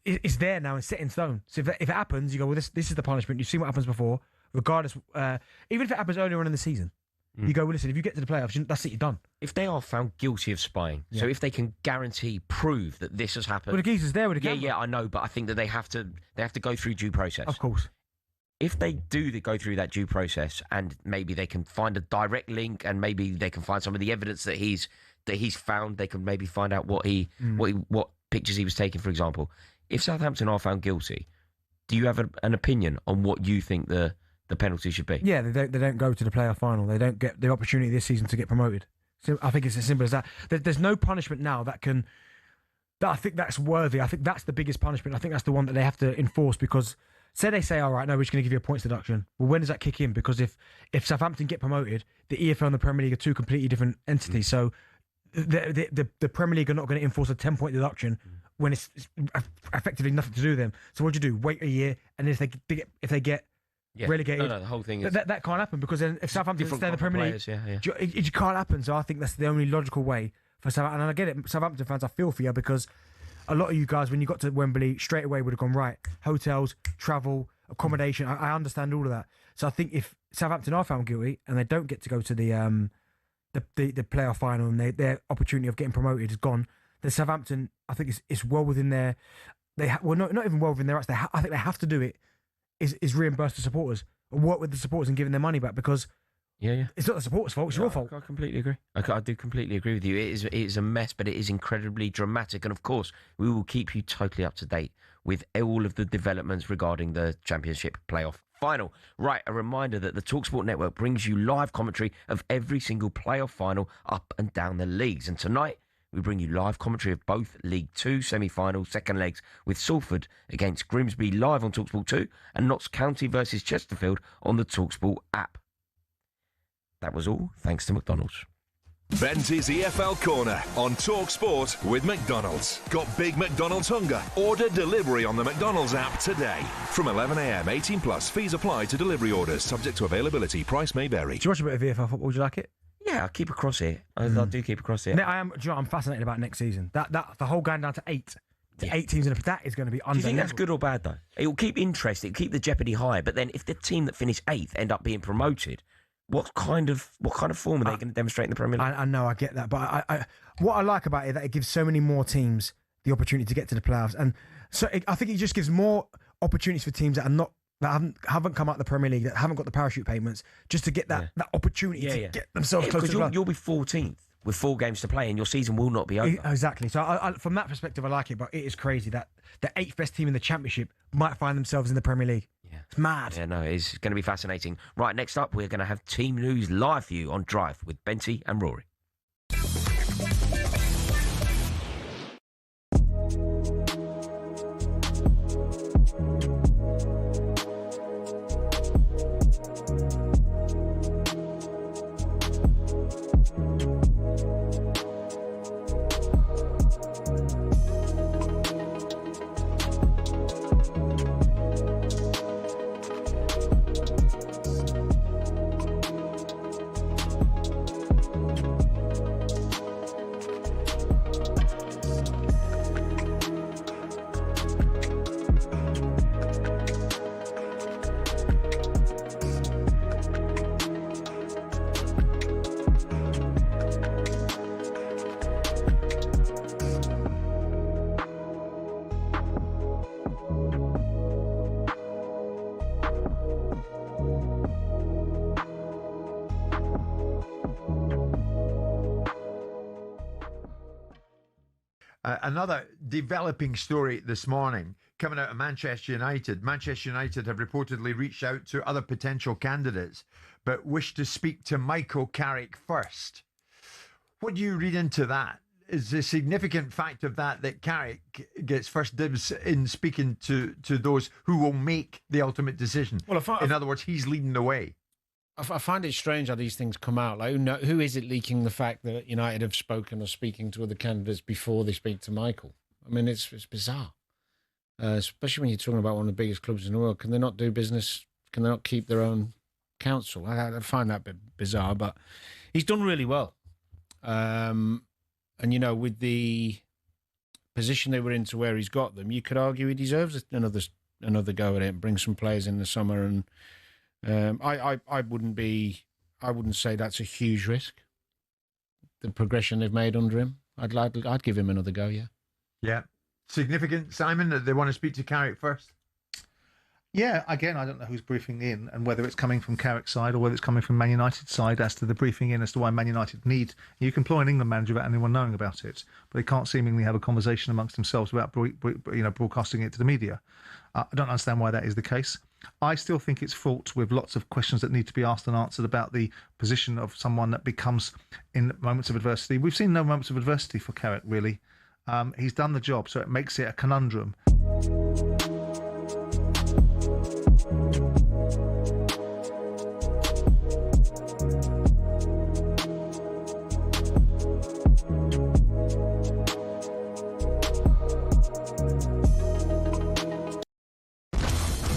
Speaker 8: it's there now and set in stone. So if it happens, you go, well, this is the punishment. You've seen what happens before, regardless. Even if it happens earlier on in the season, you go, well, listen, if you get to the playoffs, that's it, you're done.
Speaker 7: If they are found guilty of spying, so if they can prove that this has happened...
Speaker 8: Well, the geezer's there with the camera.
Speaker 7: Yeah, I know, but I think that they have to go through due process.
Speaker 8: Of course.
Speaker 7: If they go through that due process and maybe they can find a direct link and maybe they can find some of the evidence that he's found, they can maybe find out what pictures he was taking, for example. If Southampton are found guilty, do you have an opinion on what you think the penalty should be?
Speaker 8: Yeah, they don't go to the playoff final. They don't get the opportunity this season to get promoted. So I think it's as simple as that. There's no punishment now that I think that's worthy. I think that's the biggest punishment. I think that's the one that they have to enforce because they say, all right, no, we're just going to give you a points deduction. Well, when does that kick in? Because if Southampton get promoted, the EFL and the Premier League are two completely different entities. So the Premier League are not going to enforce a 10-point deduction when it's effectively nothing to do with them. So what do you do? Wait a year, and if they get relegated,
Speaker 7: the whole thing is
Speaker 8: that can't happen because then if Southampton stay in the Premier League, it can't happen. So I think that's the only logical way for Southampton. And I get it, Southampton fans, I feel for you because a lot of you guys, when you got to Wembley, straight away would have gone right. Hotels, travel, accommodation. I understand all of that. So I think if Southampton are found guilty and they don't get to go to the playoff final and their opportunity of getting promoted is gone, then Southampton, I think it's well within their... not even well within their rights. I think they have to do it. Is reimburse the supporters or work with the supporters and giving their money back because it's not the supporters' fault, it's your fault.
Speaker 7: I completely agree. I do completely agree with you. It is a mess, but it is incredibly dramatic. And of course, we will keep you totally up to date with all of the developments regarding the Championship playoff final. Right, a reminder that the talkSPORT network brings you live commentary of every single playoff final up and down the leagues. And tonight, we bring you live commentary of both League 2 semi-final second legs with Salford against Grimsby live on talkSPORT 2 and Notts County versus Chesterfield on the talkSPORT app. That was all, thanks to McDonald's.
Speaker 1: Benty's EFL Corner on talkSPORT with McDonald's. Got big McDonald's hunger? Order delivery on the McDonald's app today. From 11 a.m, 18 plus, fees apply to delivery orders, subject to availability, price may vary.
Speaker 8: Do you watch a bit of EFL football? Would you like it?
Speaker 7: Yeah, I keep across it. I do keep across it.
Speaker 8: I am. Do you know, I'm fascinated about next season. That the whole going down to 8 teams that is going to be unbelievable.
Speaker 7: Do you think that's good or bad though? It will keep interest. It will keep the jeopardy high. But then, if the team that finished 8th end up being promoted, what kind of form are they going to demonstrate in the Premier League?
Speaker 8: I know, I get that, but what I like about it is that it gives so many more teams the opportunity to get to the playoffs, and so I think it just gives more opportunities for teams that haven't come out of the Premier League, that haven't got the parachute payments, just to get that opportunity to get themselves close to the
Speaker 7: you'll be 14th with 4 games to play and your season will not be over.
Speaker 8: Exactly. So I, from that perspective, I like it, but it is crazy that the 8th best team in the Championship might find themselves in the Premier League. Yeah. It's mad.
Speaker 7: Yeah, no, it's going to be fascinating. Right, next up, we're going to have team news live for you on Drive with Benty and Rory.
Speaker 3: Another developing story this morning coming out of Manchester United. Manchester United have reportedly reached out to other potential candidates, but wish to speak to Michael Carrick first. What do you read into that? Is the significant fact of that Carrick gets first dibs in speaking to those who will make the ultimate decision?
Speaker 4: Well,
Speaker 3: in other words, he's leading the way.
Speaker 4: I find it strange how these things come out. Like, who is it leaking the fact that United have spoken or speaking to other candidates before they speak to Michael? I mean, it's bizarre, especially when you're talking about one of the biggest clubs in the world. Can they not do business? Can they not keep their own counsel? I find that a bit bizarre, but he's done really well. And, with the position they were in to where he's got them, you could argue he deserves another go at it and bring some players in the summer. And I wouldn't say that's a huge risk. The progression they've made under him, I'd give him another go. Yeah.
Speaker 3: Yeah. Significant, Simon, that they want to speak to Carrick first.
Speaker 16: Yeah, again, I don't know who's briefing in and whether it's coming from Carrick's side or whether it's coming from Man United's side as to the briefing in as to why Man United need. You can employ an England manager without anyone knowing about it, but they can't seemingly have a conversation amongst themselves without broadcasting it to the media. I don't understand why that is the case. I still think it's fraught with lots of questions that need to be asked and answered about the position of someone that becomes in moments of adversity. We've seen no moments of adversity for Carrick, really. He's done the job, so it makes it a conundrum.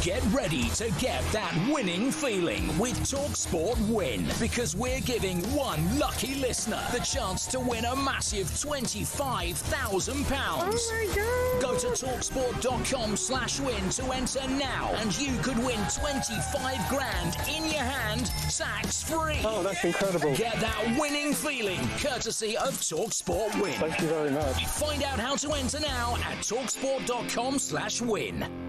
Speaker 13: Get ready to get that winning feeling with talkSPORT Win, because we're giving one lucky listener the chance to win a massive £25,000.
Speaker 17: Oh my God.
Speaker 13: Go to talksport.com/win to enter now, and you could win 25 grand in your hand, tax free.
Speaker 19: Oh, that's incredible.
Speaker 13: Get that winning feeling courtesy of talkSPORT Win.
Speaker 19: Thank you very much.
Speaker 13: Find out how to enter now at talksport.com/win.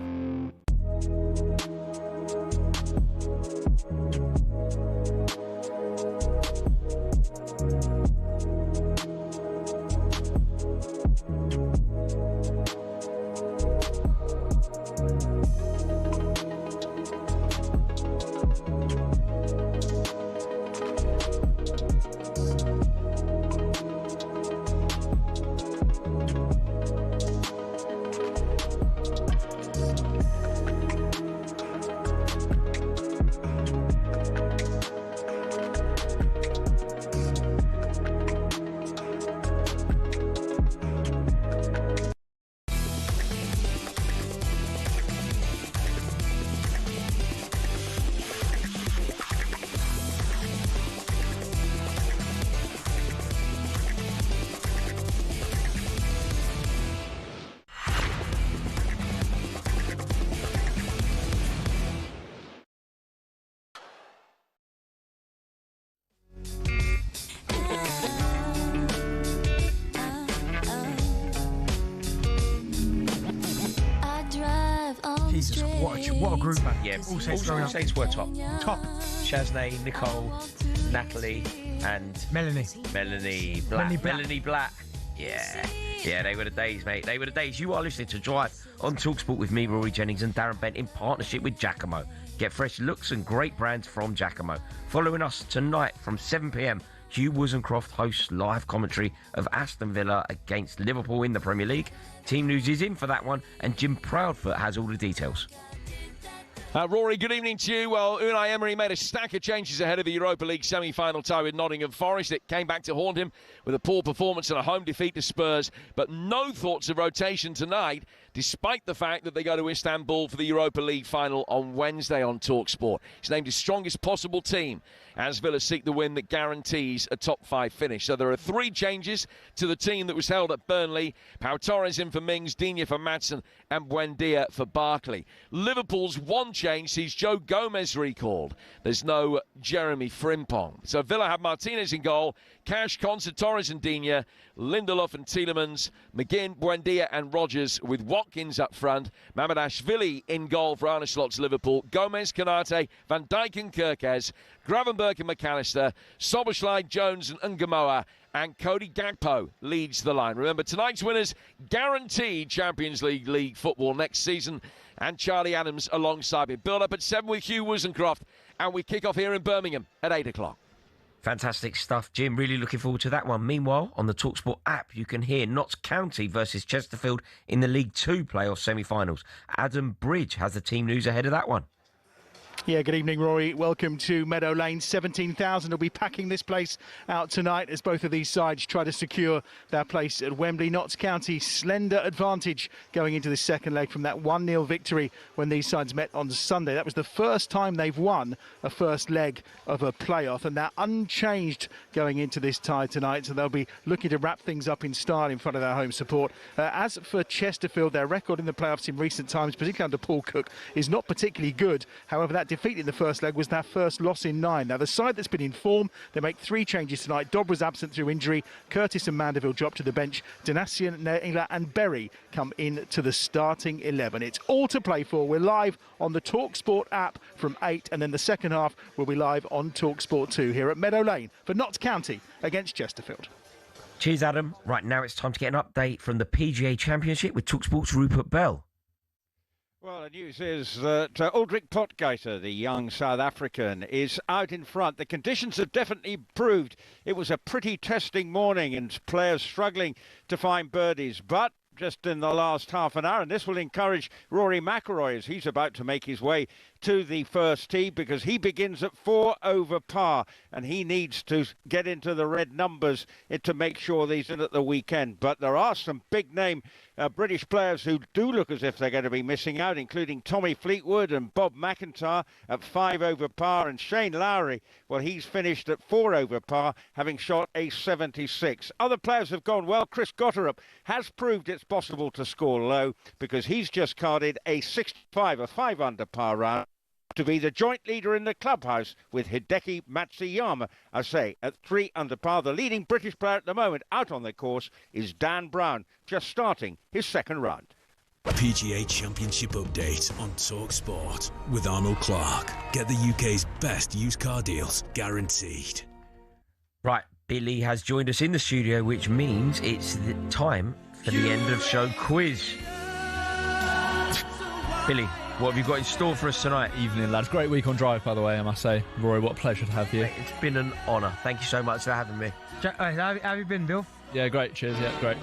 Speaker 8: Jesus, what a group, man.
Speaker 7: Yeah,
Speaker 8: all
Speaker 7: saints were top. Shaznay, Nicole, Natalie, and
Speaker 8: Melanie
Speaker 7: Black. Melanie Black. Yeah, they were the days, mate. They were the days. You are listening to Drive on talkSPORT with me, Rory Jennings, and Darren Bent in partnership with Giacomo. Get fresh looks and great brands from Giacomo. Following us tonight from 7 p.m, Hugh Wozencroft hosts live commentary of Aston Villa against Liverpool in the Premier League. Team News is in for that one, and Jim Proudfoot has all the details.
Speaker 21: Rory, good evening to you. Well, Unai Emery made a stack of changes ahead of the Europa League semi-final tie with Nottingham Forest. It came back to haunt him with a poor performance and a home defeat to Spurs, but no thoughts of rotation tonight, despite the fact that they go to Istanbul for the Europa League final on Wednesday on talkSPORT. He's named his strongest possible team as Villa seek the win that guarantees a top 5 finish. So there are 3 changes to the team that was held at Burnley. Pau Torres in for Mings, Digne for Maatsen and Buendia for Barkley. Liverpool's one change sees Joe Gomez recalled. There's no Jeremy Frimpong. So Villa have Martinez in goal, Cash, Konsa, Torres and Digne, Lindelof and Tielemans, McGinn, Buendia and Rodgers with Watkins up front, Mamardashvili in goal for Arne Slot's Liverpool, Gomez, Konate, Van Dijk and Kirkes, Gravenberch and McAllister, Soboslai, Jones and Ungamoa, and Cody Gakpo leads the line. Remember, tonight's winners guaranteed Champions League football next season, and Charlie Adams alongside me. Build up at 7 with Hugh Wozencroft, and we kick off here in Birmingham at 8 o'clock.
Speaker 7: Fantastic stuff, Jim. Really looking forward to that one. Meanwhile, on the talkSPORT app, you can hear Notts County versus Chesterfield in the League 2 playoff semi-finals. Adam Bridge has the team news ahead of that one.
Speaker 14: Yeah, good evening, Rory. Welcome to Meadow Lane. 17,000 will be packing this place out tonight as both of these sides try to secure their place at Wembley. Notts County, slender advantage going into the second leg from that 1-0 victory when these sides met on Sunday. That was the first time they've won a first leg of a playoff, and they're unchanged going into this tie tonight, so they'll be looking to wrap things up in style in front of their home support. As for Chesterfield, their record in the playoffs in recent times, particularly under Paul Cook, is not particularly good. However, that defeat in the first leg was their first loss in 9. Now, the side that's been in form, they make 3 changes tonight. Dobb was absent through injury. Curtis and Mandeville dropped to the bench. Donatian, Naylor and Berry come in to the starting 11. It's all to play for. We're live on the talkSPORT app from 8, and then the second half will be live on talkSPORT 2 here at Meadow Lane for Notts County against Chesterfield.
Speaker 7: Cheers, Adam. Right, now it's time to get an update from the PGA Championship with talkSPORT's Rupert Bell.
Speaker 19: Well, the news is that Ulrich Potgieter, the young South African, is out in front. The conditions have definitely proved it was a pretty testing morning and players struggling to find birdies. But just in the last half an hour, and this will encourage Rory McIlroy as he's about to make his way to the first tee, because he begins at 4 over par and he needs to get into the red numbers to make sure that he's in at the weekend. But there are some big name British players who do look as if they're going to be missing out, including Tommy Fleetwood and Bob McIntyre at 5 over par, and Shane Lowry, well, he's finished at 4 over par, having shot a 76. Other players have gone well. Chris Gotterup has proved it's possible to score low, because he's just carded a 65, a 5 under par round, to be the joint leader in the clubhouse with Hideki Matsuyama. I say, at 3 under par, the leading British player at the moment out on the course is Dan Brown, just starting his second round.
Speaker 22: PGA Championship update on talkSPORT with Arnold Clark. Get the UK's best used car deals, guaranteed.
Speaker 7: Right, Billy has joined us in the studio, which means it's the time for the end of show quiz. Billy, what have you got in store for us tonight?
Speaker 23: Evening, lads. Great week on Drive, by the way, I must say. Rory, what a pleasure to have you.
Speaker 7: Mate, it's been an honour. Thank you so much for having me.
Speaker 8: How have you been, Bill?
Speaker 23: Yeah, great. Cheers. Yeah, great.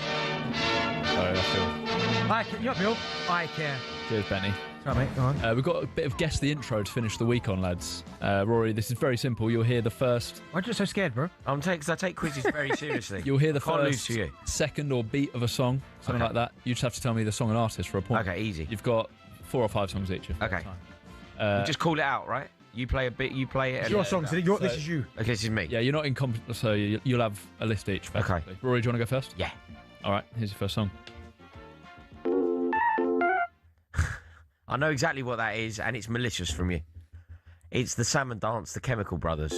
Speaker 23: Sorry, that's Phil.
Speaker 8: You're Bill. I care.
Speaker 23: Cheers, Benny.
Speaker 8: Right, mate. Go on.
Speaker 23: We've got a bit of Guess the Intro to finish the week on, lads. Rory, this is very simple. You'll hear the first...
Speaker 8: Why are you so scared, bro?
Speaker 7: Because I take quizzes very seriously.
Speaker 23: You'll hear the
Speaker 7: Can't lose
Speaker 23: first,
Speaker 7: to you.
Speaker 23: second or beat of a song, something like that. You just have to tell me the song and artist for a point.
Speaker 7: Okay, easy.
Speaker 23: You've got 4 or 5 songs each.
Speaker 7: Okay. You just call it out, right? You play a bit, you play it.
Speaker 8: It's your song, so this is you.
Speaker 7: Okay, this is me.
Speaker 23: Yeah, you're not in so you'll have a list each, basically.
Speaker 7: Okay.
Speaker 23: Rory, do you want to go first?
Speaker 7: Yeah.
Speaker 23: All right, here's your first song.
Speaker 7: I know exactly what that is, and it's malicious from you. It's the Salmon Dance, the Chemical Brothers.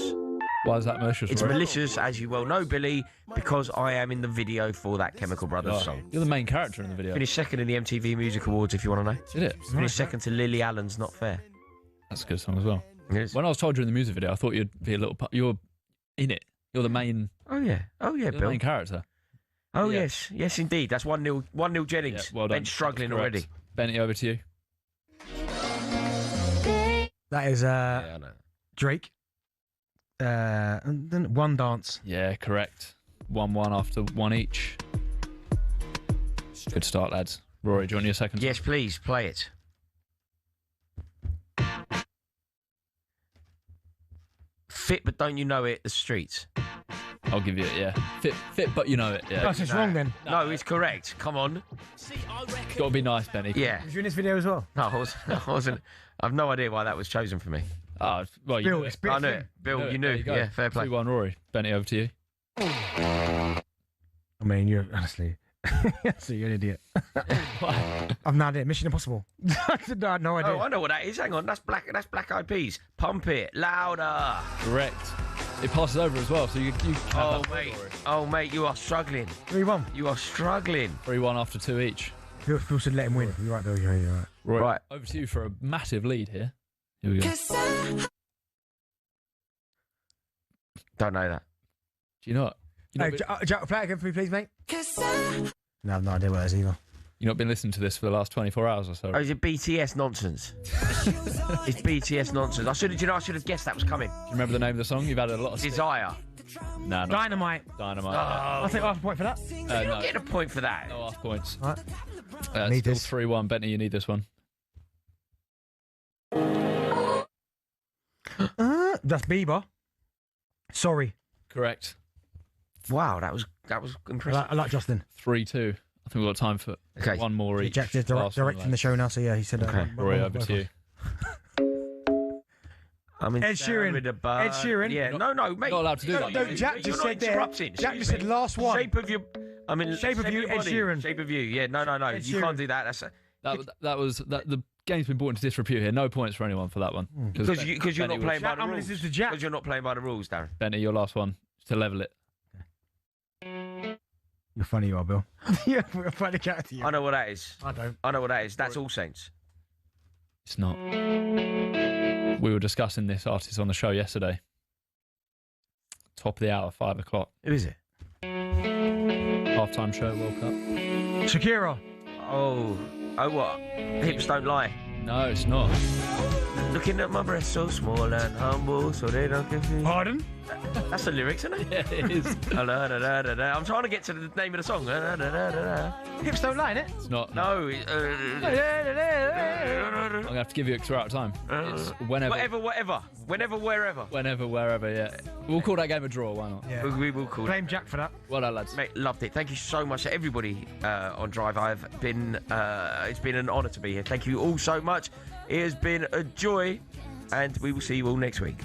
Speaker 23: Why is that malicious?
Speaker 7: It's
Speaker 23: Rory?
Speaker 7: malicious, as you well know, Billy, because I am in the video for that Chemical Brothers song.
Speaker 23: You're the main character in the video.
Speaker 7: Finished second in the MTV Music Awards, if you want to know.
Speaker 23: Did it?
Speaker 7: Finished second to Lily Allen's Not Fair.
Speaker 23: That's a good song as well.
Speaker 7: It is.
Speaker 23: When I was told during the music video, I thought you'd be a little... You're in it. You're the main...
Speaker 7: Oh, yeah. Oh, yeah,
Speaker 23: you're
Speaker 7: Bill.
Speaker 23: the main character.
Speaker 7: Oh,
Speaker 23: Yeah.
Speaker 7: yes. Yes, indeed. That's 1-0 Jennings.
Speaker 23: Yeah, well done.
Speaker 7: Ben's struggling
Speaker 23: That's correct.
Speaker 7: already.
Speaker 23: Benny, over to you.
Speaker 8: That is
Speaker 7: Yeah, I know.
Speaker 8: Drake. And then One Dance.
Speaker 23: Yeah, correct. 1-1 after 1 each. Good start, lads. Rory, do you want your second?
Speaker 7: Yes, please. Play it. Fit but don't you know it, the Streets.
Speaker 23: I'll give you it, yeah. Fit, but you know it, yeah.
Speaker 8: That's just wrong then.
Speaker 7: No, it's correct. Come on.
Speaker 23: Got to be nice, Benny.
Speaker 7: Yeah.
Speaker 8: Was you in this video as well?
Speaker 7: No, I wasn't. I've no idea why that was chosen for me.
Speaker 23: Well, you
Speaker 8: Bill,
Speaker 23: knew
Speaker 8: it's
Speaker 23: it.
Speaker 8: Bill.
Speaker 7: I knew it. Bill, you knew.
Speaker 23: There you go.
Speaker 7: Yeah, fair play.
Speaker 23: 2-1, Rory. Benny, over to you.
Speaker 8: I mean, you're honestly... so you're an idiot. I've no idea. Mission Impossible. I had no idea.
Speaker 7: Oh, I know what that is. Hang on. That's Black Eyed Peas. Pump it. Louder.
Speaker 23: Correct. It passes over as well, so you
Speaker 7: Oh, mate. Oh, mate, you are struggling.
Speaker 8: 3-1.
Speaker 7: You are struggling.
Speaker 23: 3-1 after 2 each.
Speaker 8: Phil should let him win. You're right, Bill. You're right.
Speaker 23: Rory,
Speaker 7: Right.
Speaker 23: over to you for a massive lead here. Here we go.
Speaker 7: Don't know that.
Speaker 23: Do you not?
Speaker 8: Jack, play it again for me, please, mate. No, I have no idea what that is either.
Speaker 23: You've not been listening to this for the last 24 hours or so.
Speaker 7: Oh, is it BTS nonsense? It's BTS nonsense. I should have guessed that was coming.
Speaker 23: Do you remember the name of the song? You've had a lot of...
Speaker 7: Desire.
Speaker 23: No, not
Speaker 8: Dynamite.
Speaker 23: Dynamite.
Speaker 8: I'll take half a point for that.
Speaker 7: You're not getting a point for that.
Speaker 23: No half points.
Speaker 8: Right.
Speaker 23: Still 3-1. Bentley, you need this one.
Speaker 8: That's Bieber. Sorry.
Speaker 23: Correct.
Speaker 7: Wow, that was impressive.
Speaker 8: I like Justin.
Speaker 23: 3-2. I think we've got time for one more each.
Speaker 8: Jack is directing the show now, so yeah, he said...
Speaker 23: Okay, Rory, over to you.
Speaker 7: I mean,
Speaker 8: Ed Sheeran. Ed Sheeran.
Speaker 7: Yeah, no, mate.
Speaker 23: Not allowed to do that.
Speaker 8: No, Jack just said there.
Speaker 7: Interrupting.
Speaker 8: Jack just said last one.
Speaker 7: Shape of you. I mean,
Speaker 8: Shape of you, Ed Sheeran.
Speaker 7: Shape of you. Yeah, no. You can't do that. That's
Speaker 23: the game's been brought into disrepute here. No points for anyone for that one.
Speaker 7: Because you're not playing by the rules.
Speaker 8: This is Jack.
Speaker 7: Because you're not playing by the rules, Darren.
Speaker 23: Benny, your last one to level it.
Speaker 8: You're funny, you are, Bill. Yeah, we're a funny character.
Speaker 7: I know what that is.
Speaker 8: I don't.
Speaker 7: I know what that is. That's All Saints.
Speaker 23: It's not. We were discussing this artist on the show yesterday. Top of the hour, 5 o'clock.
Speaker 7: Who is it?
Speaker 23: Halftime show, World Cup.
Speaker 8: Shakira.
Speaker 7: Oh, what? Hips don't lie.
Speaker 23: No, it's not.
Speaker 7: Looking at my breasts so small and humble, so they don't confuse.
Speaker 8: Pardon?
Speaker 7: That's the lyrics, isn't it?
Speaker 23: Yeah, it is.
Speaker 7: I'm trying to get to the name of the song.
Speaker 8: Hips don't lie, innit?
Speaker 23: It's not.
Speaker 7: No.
Speaker 23: I'm going to have to give you extra out of time. It's whenever.
Speaker 7: Whenever, wherever,
Speaker 23: yeah. We'll call that game a draw, why not?
Speaker 8: Yeah.
Speaker 7: We will call
Speaker 8: Blame Jack for that.
Speaker 23: Well done, lads.
Speaker 7: Mate, loved it. Thank you so much to everybody on Drive. It's been an honour to be here. Thank you all so much. It has been a joy, and we will see you all next week.